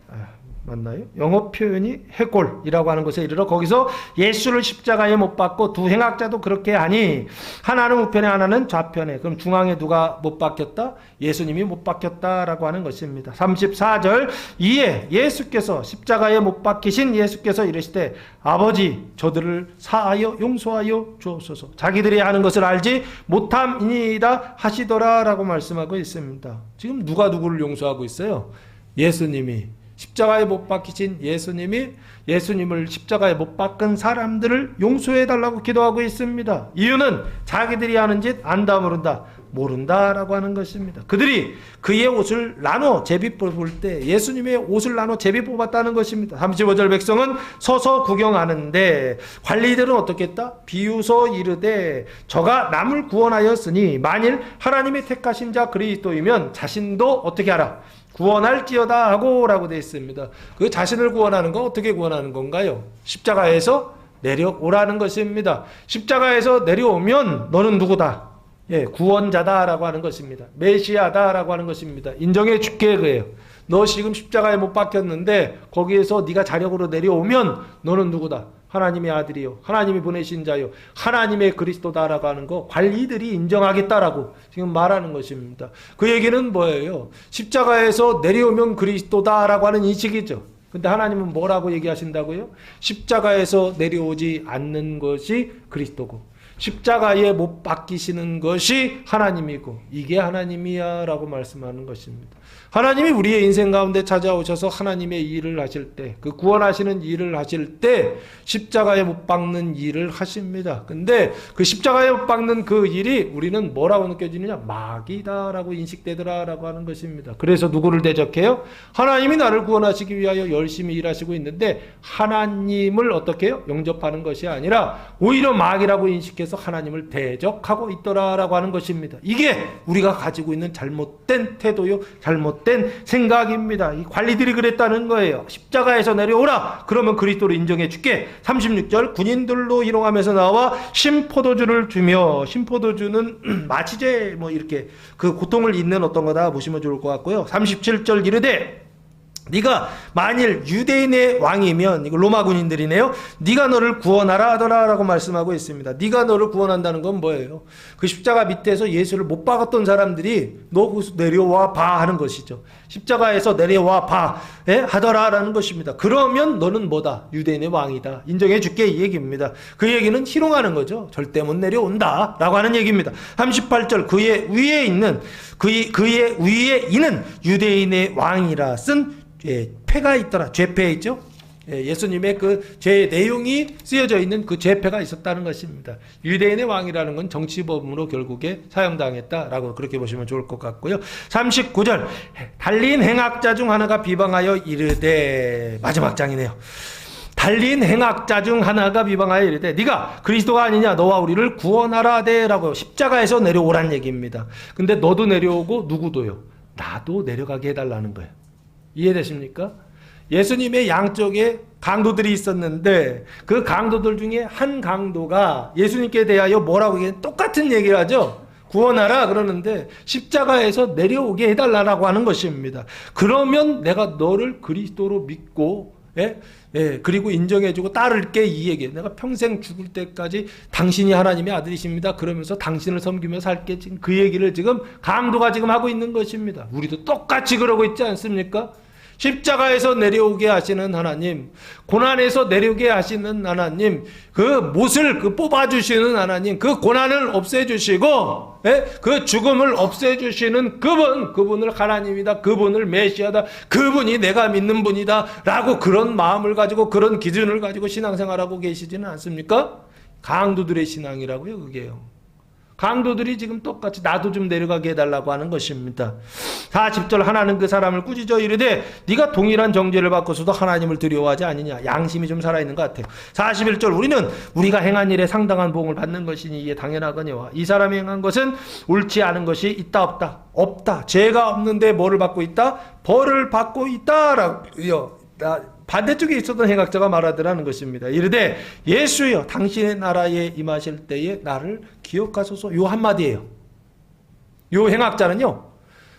맞나요? 영어 표현이 해골이라고 하는 것에 이르러 거기서 예수를 십자가에 못 박고 두 행악자도 그렇게 하니 하나는 우편에 하나는 좌편에. 그럼 중앙에 누가 못 박혔다? 예수님이 못 박혔다라고 하는 것입니다. 34절 이에 예수께서 십자가에 못 박히신 예수께서 이르시되 아버지 저들을 사하여 용서하여 주옵소서. 자기들이 하는 것을 알지 못함이니이다 하시더라라고 말씀하고 있습니다. 지금 누가 누구를 용서하고 있어요? 예수님이. 십자가에 못 박히신 예수님이 예수님을 십자가에 못 박은 사람들을 용서해 달라고 기도하고 있습니다. 이유는 자기들이 하는 짓 안다 모른다라고 하는 것입니다. 그들이 그의 옷을 나눠 제비 뽑을 때 예수님의 옷을 나눠 제비 뽑았다는 것입니다. 35절 백성은 서서 구경하는데 관리들은 어떻게 했다? 비웃어 이르되 저가 남을 구원하였으니 만일 하나님의 택하신 자 그리스도이면 자신도 어떻게 하라? 구원할지어다 하고 라고 되어 있습니다. 그 자신을 구원하는 건 어떻게 구원하는 건가요? 십자가에서 내려오라는 것입니다. 십자가에서 내려오면 너는 누구다? 구원자다라고 하는 것입니다. 메시아다라고 하는 것입니다. 인정해 줄게 그래요. 너 지금 십자가에 못 박혔는데 거기에서 네가 자력으로 내려오면 너는 누구다? 하나님의 아들이요, 하나님이 보내신 자요, 하나님의 그리스도다라고 하는 거 관리들이 인정하겠다라고 지금 말하는 것입니다. 그 얘기는 뭐예요? 십자가에서 내려오면 그리스도다라고 하는 인식이죠. 근데 하나님은 뭐라고 얘기하신다고요? 십자가에서 내려오지 않는 것이 그리스도고 십자가에 못 박히시는 것이 하나님이고 이게 하나님이야 라고 말씀하는 것입니다. 하나님이 우리의 인생 가운데 찾아오셔서 하나님의 일을 하실 때, 그 구원하시는 일을 하실 때 십자가에 못 박는 일을 하십니다. 근데 그 십자가에 못 박는 그 일이 우리는 뭐라고 느껴지느냐? 마귀다라고 인식되더라라고 하는 것입니다. 그래서 누구를 대적해요? 하나님이 나를 구원하시기 위하여 열심히 일하시고 있는데 하나님을 어떻게 해요? 영접하는 것이 아니라 오히려 마귀라고 인식해서 하나님을 대적하고 있더라라고 하는 것입니다. 이게 우리가 가지고 있는 잘못된 태도요, 잘못된 생각입니다. 이 관리들이 그랬다는 거예요. 십자가에서 내려오라. 그러면 그리스도를 인정해 줄게. 36절 군인들로 희롱하면서 나와 신포도주를 주며, 신포도주는 마취제 뭐 이렇게 그 고통을 잊는 어떤 거다 보시면 좋을 것 같고요. 37절 이르되 네가 만일 유대인의 왕이면, 이거 로마 군인들이네요. 네가 너를 구원하라 하더라라고 말씀하고 있습니다. 네가 너를 구원한다는 건 뭐예요? 그 십자가 밑에서 예수를 못 박았던 사람들이 너 거기서 내려와 봐 하는 것이죠. 십자가에서 내려와 봐 하더라라는 것입니다. 그러면 너는 뭐다? 유대인의 왕이다. 인정해 줄게 이 얘기입니다. 그 얘기는 희롱하는 거죠. 절대 못 내려온다 라고 하는 얘기입니다. 38절 그의 위에 있는 유대인의 왕이라 쓴 패가 있더라. 죄패 있죠? 예수님의 그 죄 내용이 쓰여져 있는 그 죄패가 있었다는 것입니다. 유대인의 왕이라는 건 정치범으로 결국에 사형당했다라고 그렇게 보시면 좋을 것 같고요. 39절 달린 행악자 중 하나가 비방하여 이르되, 마지막 장이네요. 달린 행악자 중 하나가 비방하여 이르되 네가 그리스도가 아니냐, 너와 우리를 구원하라되라고 십자가에서 내려오란 얘기입니다. 근데 너도 내려오고 누구도요? 나도 내려가게 해달라는 거예요. 이해되십니까? 예수님의 양쪽에 강도들이 있었는데 그 강도들 중에 한 강도가 예수님께 대하여 뭐라고 얘기해? 똑같은 얘기를 하죠. 구원하라 그러는데 십자가에서 내려오게 해달라고 하는 것입니다. 그러면 내가 너를 그리스도로 믿고 그리고 인정해주고 따를게, 이 얘기. 내가 평생 죽을 때까지 당신이 하나님의 아들이십니다. 그러면서 당신을 섬기며 살게. 지금 그 얘기를 지금 강도가 지금 하고 있는 것입니다. 우리도 똑같이 그러고 있지 않습니까? 십자가에서 내려오게 하시는 하나님, 고난에서 내려오게 하시는 하나님, 그 못을 뽑아주시는 하나님, 그 고난을 없애주시고, 그 죽음을 없애주시는 그분을 하나님이다, 그분을 메시아다, 그분이 내가 믿는 분이다 라고 그런 마음을 가지고 그런 기준을 가지고 신앙생활하고 계시지는 않습니까? 강도들의 신앙이라고요, 그게요. 강도들이 지금 똑같이 나도 좀 내려가게 해달라고 하는 것입니다. 40절 하나는 그 사람을 꾸짖어 이르되 네가 동일한 정죄를 받고서도 하나님을 두려워하지 않느냐. 양심이 좀 살아있는 것 같아요. 41절 우리는 우리가 행한 일에 상당한 보응을 받는 것이니 이게 당연하거니와 이 사람이 행한 것은 옳지 않은 것이 있다 없다? 없다. 죄가 없는데 뭐를 받고 있다? 벌을 받고 있다라고요. 반대쪽에 있었던 행악자가 말하더라는 것입니다. 이르되 예수여 당신의 나라에 임하실 때에 나를 기억하소서. 요 한마디예요. 요 행악자는요,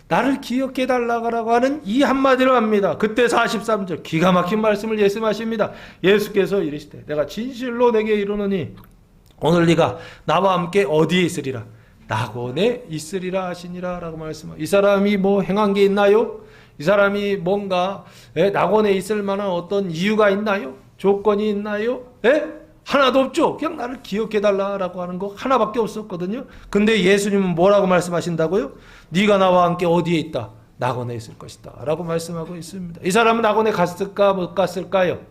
나를 기억해 달라고 하는 이 한마디를 합니다. 그때 43절 기가 막힌 말씀을 예수하십니다. 예수께서 이르시되 내가 진실로 내게 이르노니 오늘 네가 나와 함께 어디에 있으리라? 낙원에 있으리라 하시니라 라고 말씀합니다. 이 사람이 뭐 행한 게 있나요? 이 사람이 뭔가 낙원에 있을 만한 어떤 이유가 있나요? 조건이 있나요? 하나도 없죠. 그냥 나를 기억해달라고 하는 거 하나밖에 없었거든요. 근데 예수님은 뭐라고 말씀하신다고요? 네가 나와 함께 어디에 있다? 낙원에 있을 것이다 라고 말씀하고 있습니다. 이 사람은 낙원에 갔을까 못 갔을까요?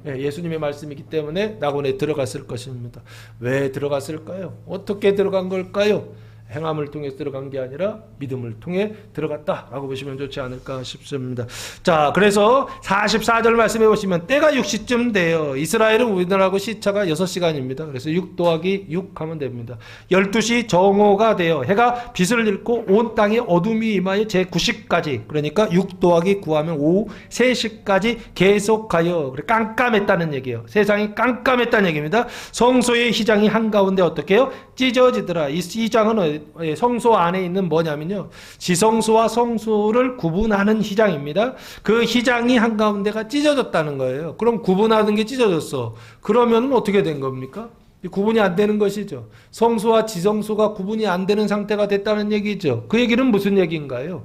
예수님의 말씀이기 때문에 낙원에 들어갔을 것입니다. 왜 들어갔을까요? 어떻게 들어간 걸까요? 행함을 통해 들어간 게 아니라 믿음을 통해 들어갔다라고 보시면 좋지 않을까 싶습니다. 자, 그래서 44절 말씀해 보시면 때가 6시쯤 돼요. 이스라엘은 우리나라하고 시차가 6시간입니다. 그래서 6 더하기 6 하면 됩니다. 12시 정오가 돼요. 해가 빛을 잃고 온 땅에 어둠이 임하여 제9시까지, 그러니까 6 더하기 9 하면 오후 3시까지 계속 가요. 그래, 깜깜했다는 얘기예요. 세상이 깜깜했다는 얘기입니다. 성소의 휘장이 한가운데 어떻게 해요? 찢어지더라. 이 휘장은 성소 안에 있는 뭐냐면요, 지성소와 성소를 구분하는 휘장입니다. 그 휘장이 한가운데가 찢어졌다는 거예요. 그럼 구분하는 게 찢어졌어. 그러면 어떻게 된 겁니까? 구분이 안 되는 것이죠. 성소와 지성소가 구분이 안 되는 상태가 됐다는 얘기죠. 그 얘기는 무슨 얘기인가요?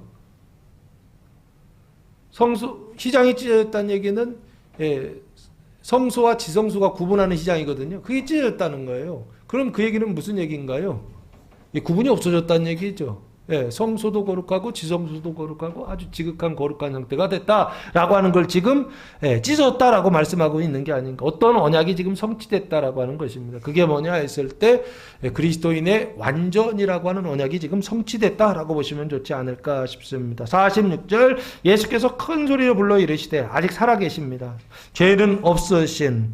휘장이 찢어졌다는 얘기는 성소와 지성소가 구분하는 휘장이거든요. 그게 찢어졌다는 거예요. 그럼 그 얘기는 무슨 얘기인가요? 구분이 없어졌다는 얘기죠. 성소도 거룩하고 지성소도 거룩하고 아주 지극한 거룩한 형태가 됐다라고 하는 걸 지금 찢었다라고 말씀하고 있는 게 아닌가. 어떤 언약이 지금 성취됐다라고 하는 것입니다. 그게 뭐냐 했을 때 그리스도인의 완전이라고 하는 언약이 지금 성취됐다라고 보시면 좋지 않을까 싶습니다. 46절 예수께서 큰 소리로 불러 이르시되 아직 살아계십니다. 죄는 없으신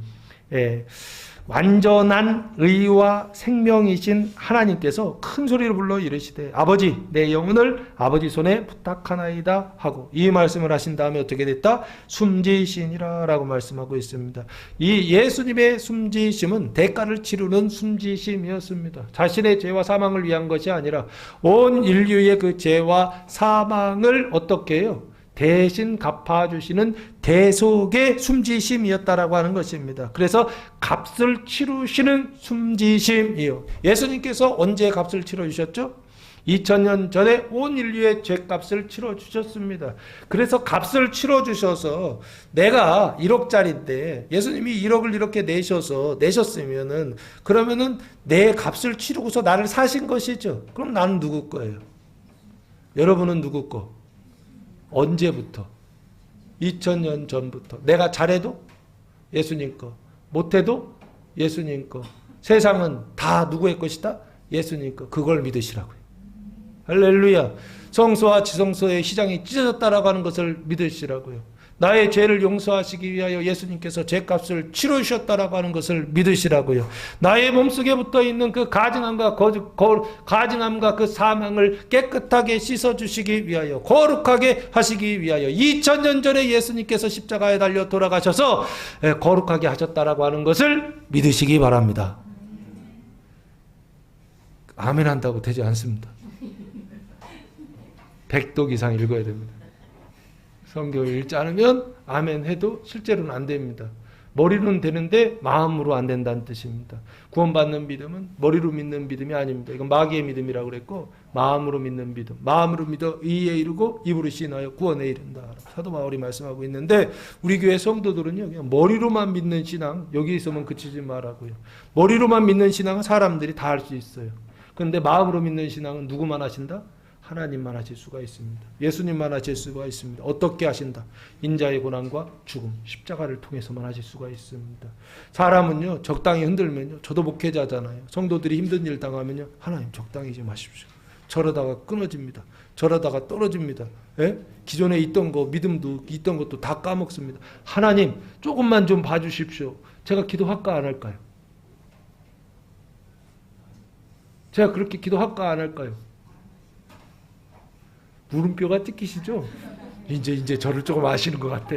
완전한 의와 생명이신 하나님께서 큰 소리로 불러 이르시되 아버지 내 영혼을 아버지 손에 부탁하나이다 하고 이 말씀을 하신 다음에 어떻게 됐다? 숨지시니라 라고 말씀하고 있습니다. 이 예수님의 숨지심은 대가를 치르는 숨지심이었습니다. 자신의 죄와 사망을 위한 것이 아니라 온 인류의 그 죄와 사망을 어떻게 해요? 대신 갚아주시는 대속의 숨지심이었다라고 하는 것입니다. 그래서 값을 치르시는 숨지심이요. 예수님께서 언제 값을 치러주셨죠? 2000년 전에 온 인류의 죄값을 치러주셨습니다. 그래서 값을 치러주셔서 내가 1억짜리인데 예수님이 1억을 이렇게 내셨으면은 그러면은 내 값을 치르고서 나를 사신 것이죠. 그럼 나는 누구 거예요? 여러분은 누구 거? 언제부터? 2000년 전부터. 내가 잘해도 예수님 거, 못해도 예수님 거. 세상은 다 누구의 것이다? 예수님 거. 그걸 믿으시라고요. 할렐루야. 성소와 지성소의 시장이 찢어졌다라고 하는 것을 믿으시라고요. 나의 죄를 용서하시기 위하여 예수님께서 죄값을 치르셨다라고 하는 것을 믿으시라고요. 나의 몸속에 붙어있는 그 가증함과 가증함과 그 사망을 깨끗하게 씻어주시기 위하여, 거룩하게 하시기 위하여 2000년 전에 예수님께서 십자가에 달려 돌아가셔서 거룩하게 하셨다라고 하는 것을 믿으시기 바랍니다. 아멘 한다고 되지 않습니다. 100독 이상 읽어야 됩니다. 성경을 읽지 않으면 아멘 해도 실제로는 안 됩니다. 머리로는 되는데 마음으로 안 된다는 뜻입니다. 구원받는 믿음은 머리로 믿는 믿음이 아닙니다. 이건 마귀의 믿음이라고 그랬고, 마음으로 믿는 믿음. 마음으로 믿어 의에 이르고 입으로 시인하여 구원에 이른다. 사도 바울이 말씀하고 있는데, 우리 교회 성도들은요, 그냥 머리로만 믿는 신앙, 여기 있으면 그치지 말라고요. 머리로만 믿는 신앙은 사람들이 다 할 수 있어요. 그런데 마음으로 믿는 신앙은 누구만 하신다? 하나님만 하실 수가 있습니다. 예수님만 하실 수가 있습니다. 어떻게 하신다? 인자의 고난과 죽음, 십자가를 통해서만 하실 수가 있습니다. 사람은요, 적당히 흔들면요, 저도 목회자잖아요. 성도들이 힘든 일 당하면요, 하나님 적당히 좀 하십시오. 저러다가 끊어집니다. 저러다가 떨어집니다. 예? 기존에 있던 거, 믿음도 있던 것도 다 까먹습니다. 하나님 조금만 좀 봐주십시오. 제가 기도할까 안 할까요? 제가 그렇게 기도할까 안 할까요? 물음표가 찍히시죠? 이제 저를 조금 아시는 것 같아.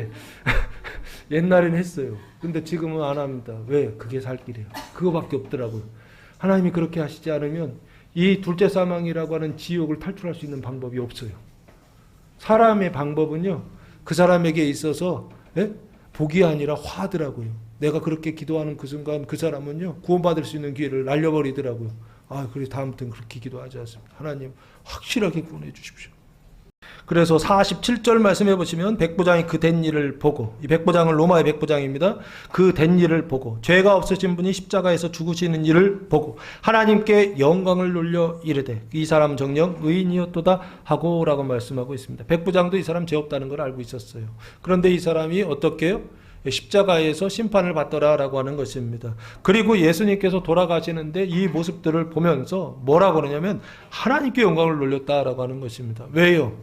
옛날에는 했어요. 근데 지금은 안 합니다. 왜? 그게 살 길이에요. 그거밖에 없더라고요. 하나님이 그렇게 하시지 않으면 이 둘째 사망이라고 하는 지옥을 탈출할 수 있는 방법이 없어요. 사람의 방법은요, 그 사람에게 있어서 복이 아니라 화더라고요. 내가 그렇게 기도하는 그 순간 그 사람은요, 구원받을 수 있는 기회를 날려버리더라고요. 그래서 다음부터는 그렇게 기도하지 않습니다. 하나님 확실하게 구원해 주십시오. 그래서 47절 말씀해 보시면, 백부장이 그 된 일을 보고, 이 백부장은 로마의 백부장입니다. 그 된 일을 보고, 죄가 없으신 분이 십자가에서 죽으시는 일을 보고 하나님께 영광을 돌려 이르되 이 사람 정녕 의인이었도다 하고 라고 말씀하고 있습니다. 백부장도 이 사람 죄 없다는 걸 알고 있었어요. 그런데 이 사람이 어떻게 해요? 십자가에서 심판을 받더라 라고 하는 것입니다. 그리고 예수님께서 돌아가시는데 이 모습들을 보면서 뭐라고 그러냐면, 하나님께 영광을 돌렸다라고 하는 것입니다. 왜요?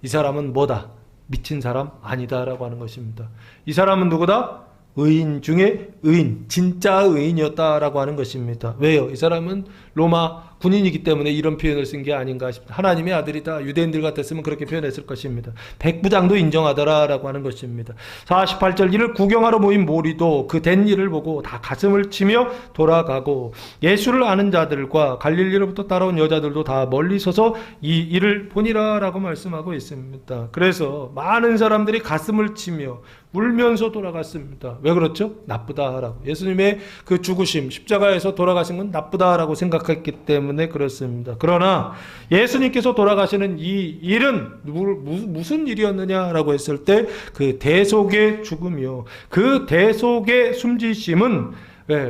이 사람은 뭐다? 미친 사람 아니다 라고 하는 것입니다. 이 사람은 누구다? 의인 중에 의인, 진짜 의인이었다라고 하는 것입니다. 왜요? 이 사람은 로마 군인이기 때문에 이런 표현을 쓴 게 아닌가 싶습니다. 하나님의 아들이다. 유대인들 같았으면 그렇게 표현했을 것입니다. 백부장도 인정하더라라고 하는 것입니다. 48절, 이를 구경하러 모인 무리도 그 된 일을 보고 다 가슴을 치며 돌아가고, 예수를 아는 자들과 갈릴리로부터 따라온 여자들도 다 멀리 서서 이 일을 보니라라고 말씀하고 있습니다. 그래서 많은 사람들이 가슴을 치며 울면서 돌아갔습니다. 왜 그렇죠? 나쁘다라고. 예수님의 그 죽으심, 십자가에서 돌아가신 건 나쁘다라고 생각했기 때문에 그렇습니다. 그러나 예수님께서 돌아가시는 이 일은 무슨 일이었느냐라고 했을 때, 그 대속의 죽음이요, 그 대속의 숨지심은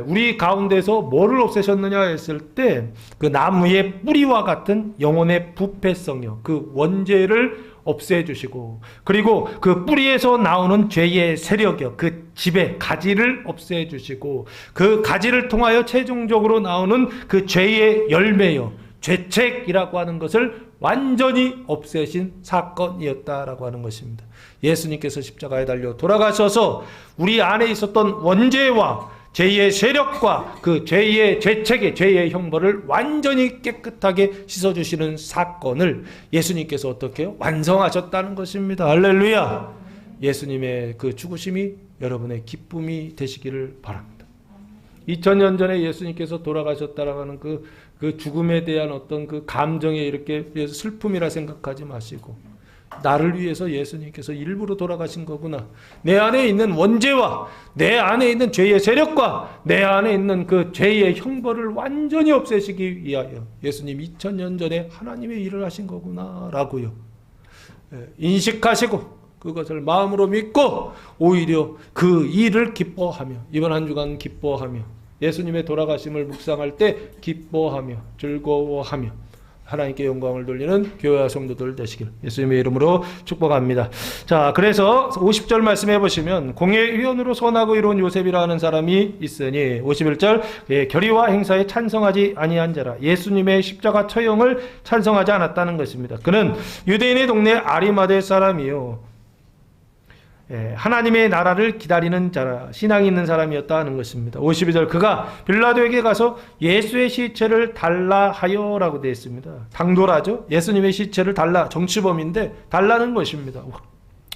우리 가운데서 뭐를 없애셨느냐 했을 때, 그 나무의 뿌리와 같은 영혼의 부패성이요, 그 원죄를 없애주시고, 그리고 그 뿌리에서 나오는 죄의 세력이요, 그 지배, 가지를 없애주시고, 그 가지를 통하여 최종적으로 나오는 그 죄의 열매요, 죄책이라고 하는 것을 완전히 없애신 사건이었다라고 하는 것입니다. 예수님께서 십자가에 달려 돌아가셔서 우리 안에 있었던 원죄와 죄의 세력과 그 죄의 죄책의 죄의 형벌을 완전히 깨끗하게 씻어주시는 사건을 예수님께서 어떻게 해요? 완성하셨다는 것입니다. 할렐루야. 예수님의 그 죽으심이 여러분의 기쁨이 되시기를 바랍니다. 2000년 전에 예수님께서 돌아가셨다라는 그 죽음에 대한 어떤 그 감정에 이렇게 슬픔이라 생각하지 마시고, 나를 위해서 예수님께서 일부러 돌아가신 거구나. 내 안에 있는 원죄와 내 안에 있는 죄의 세력과 내 안에 있는 그 죄의 형벌을 완전히 없애시기 위하여 예수님 2000년 전에 하나님의 일을 하신 거구나 라고요, 인식하시고 그것을 마음으로 믿고 오히려 그 일을 기뻐하며, 이번 한 주간 기뻐하며, 예수님의 돌아가심을 묵상할 때 기뻐하며 즐거워하며, 하나님께 영광을 돌리는 교회와 성도들 되시길 예수님의 이름으로 축복합니다. 자, 그래서 50절 말씀해 보시면 공회의원으로 선하고 이로운 요셉이라 하는 사람이 있으니 51절 결의와 행사에 찬성하지 아니한 자라 예수님의 십자가 처형을 찬성하지 않았다는 것입니다. 그는 유대인의 동네 아리마대 사람이요 하나님의 나라를 기다리는 자라 신앙이 있는 사람이었다 하는 것입니다. 52절 그가 빌라도에게 가서 예수의 시체를 달라 하여라고 되어 있습니다. 당돌하죠. 예수님의 시체를 달라, 정치범인데 달라는 것입니다.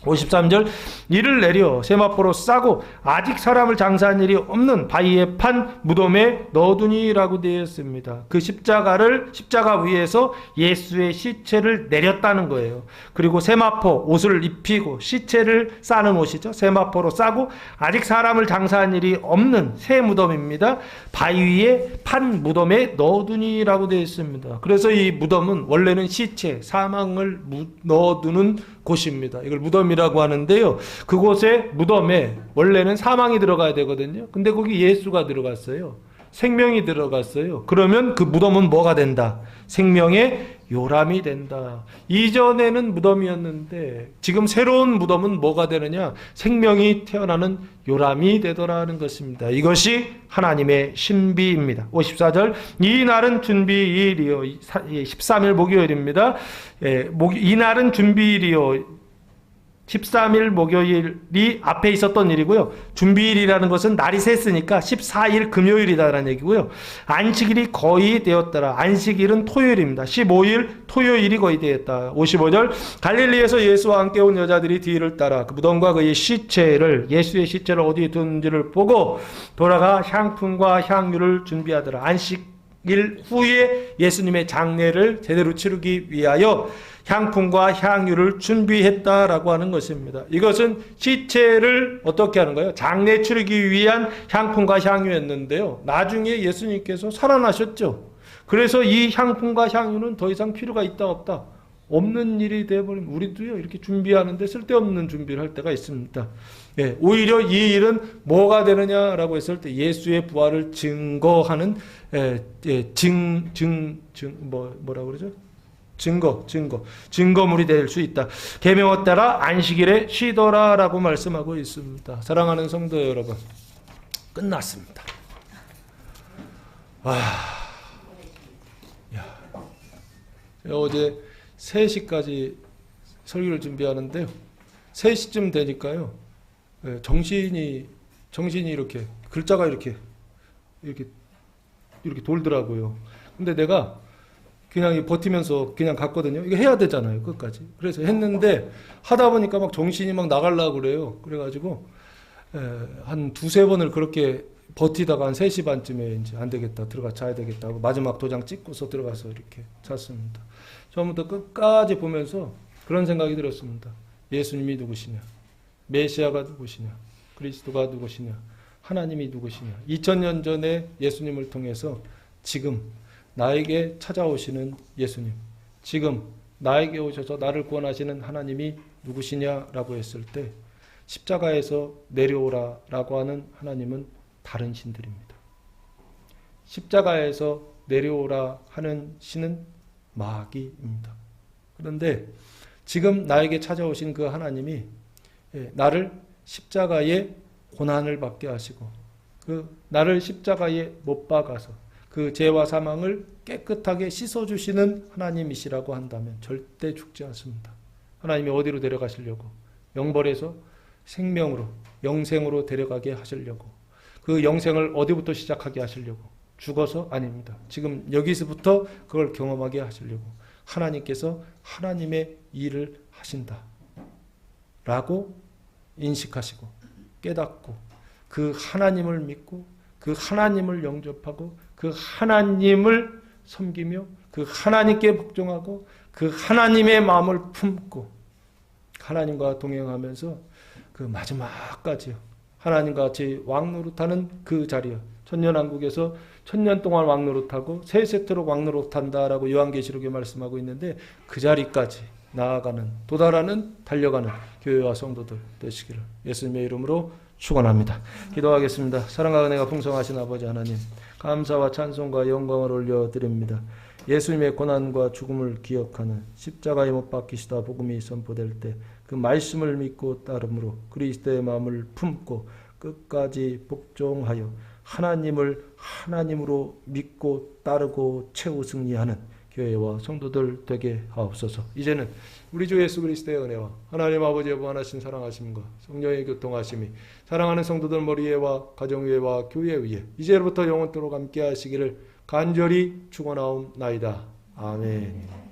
53절 이를 내려 세마포로 싸고 아직 사람을 장사한 일이 없는 바위에 판 무덤에 넣어두니라고 되어 있습니다. 그 십자가 위에서 예수의 시체를 내렸다는 거예요. 그리고 세마포 옷을 입히고 시체를 싸는 옷이죠. 세마포로 싸고 아직 사람을 장사한 일이 없는 새 무덤입니다. 바위에 판 무덤에 넣어두니라고 되어 있습니다. 그래서 이 무덤은 원래는 시체, 사망을 넣어두는 곳입니다. 이걸 무덤이라고 하는데요. 그곳에 무덤에 원래는 사망이 들어가야 되거든요. 근데 거기 예수가 들어갔어요. 생명이 들어갔어요. 그러면 그 무덤은 뭐가 된다? 생명의 요람이 된다. 이전에는 무덤이었는데 지금 새로운 무덤은 뭐가 되느냐? 생명이 태어나는 요람이 되더라는 것입니다. 이것이 하나님의 신비입니다. 54절 이 날은 준비일이요. 13일 목요일입니다. 이 날은 준비일이요. 13일 목요일이 앞에 있었던 일이고요. 준비일이라는 것은 날이 셌으니까 14일 금요일이다라는 얘기고요. 안식일이 거의 되었더라. 안식일은 토요일입니다. 15일 토요일이 거의 되었다. 55절 갈릴리에서 예수와 함께 온 여자들이 뒤를 따라 그 무덤과 그의 시체를 예수의 시체를 어디에 둔지를 보고 돌아가 향품과 향유를 준비하더라. 안식일 후에 예수님의 장례를 제대로 치르기 위하여 향품과 향유를 준비했다라고 하는 것입니다. 이것은 시체를 어떻게 하는 거예요? 장례 치르기 위한 향품과 향유였는데요. 나중에 예수님께서 살아나셨죠. 그래서 이 향품과 향유는 더 이상 필요가 있다 없다? 없는 일이 되어버리면 우리도요 이렇게 준비하는데 쓸데없는 준비를 할 때가 있습니다. 오히려 이 일은 뭐가 되느냐라고 했을 때 예수의 부활을 증거하는 뭐라고 그러죠? 증거물이 될 수 있다. 계명에 따라 안식일에 쉬더라라고 말씀하고 있습니다. 사랑하는 성도 여러분, 끝났습니다. 어제 3시까지 설교를 준비하는데요. 3시쯤 되니까요. 정신이 이렇게 글자가 이렇게 돌더라고요. 근데 내가 그냥 버티면서 그냥 갔거든요. 이거 해야 되잖아요, 끝까지. 그래서 했는데 하다 보니까 막 정신이 막 나가려고 그래요. 그래가지고 한 2-3번을 그렇게 버티다가 한 3시 반쯤에 이제 안 되겠다, 들어가 자야 되겠다 하고 마지막 도장 찍고서 들어가서 이렇게 잤습니다. 처음부터 끝까지 보면서 그런 생각이 들었습니다. 예수님이 누구시냐? 메시아가 누구시냐? 그리스도가 누구시냐? 하나님이 누구시냐? 2000년 전에 예수님을 통해서 지금 나에게 찾아오시는 예수님, 지금 나에게 오셔서 나를 구원하시는 하나님이 누구시냐라고 했을 때 십자가에서 내려오라라고 하는 하나님은 다른 신들입니다. 십자가에서 내려오라 하는 신은 마귀입니다. 그런데 지금 나에게 찾아오신 그 하나님이 나를 십자가의 고난을 받게 하시고 나를 십자가에 못 박아서 그 죄와 사망을 깨끗하게 씻어주시는 하나님이시라고 한다면 절대 죽지 않습니다. 하나님이 어디로 데려가시려고? 영벌에서 생명으로, 영생으로 데려가게 하시려고. 그 영생을 어디부터 시작하게 하시려고? 죽어서? 아닙니다. 지금 여기서부터 그걸 경험하게 하시려고. 하나님께서 하나님의 일을 하신다 라고 인식하시고 깨닫고 그 하나님을 믿고 그 하나님을 영접하고 그 하나님을 섬기며 그 하나님께 복종하고 그 하나님의 마음을 품고 하나님과 동행하면서 그 마지막까지요. 하나님과 같이 왕노릇하는 그 자리요. 천년왕국에서 1000년 동안 왕노릇하고 세 세트로 왕노릇한다라고 요한계시록에 말씀하고 있는데 그 자리까지 나아가는 도달하는 달려가는 교회와 성도들 되시기를 예수님의 이름으로 축원합니다. 기도하겠습니다. 사랑과 은혜가 풍성하신 아버지 하나님 감사와 찬송과 영광을 올려드립니다. 예수님의 고난과 죽음을 기억하는 십자가에 못 박히시다 복음이 선포될 때 그 말씀을 믿고 따름으로 그리스도의 마음을 품고 끝까지 복종하여 하나님을 하나님으로 믿고 따르고 최후 승리하는 교회와 성도들 되게 하옵소서. 이제는 우리 주 예수 그리스도의 은혜와 하나님 아버지의 무한하신 사랑하심과 성령의 교통하심이 사랑하는 성도들 머리 위에와 가정 위에와 교회 위에 이제부터 영원토록 함께 하시기를 간절히 축원하옵나이다. 아멘.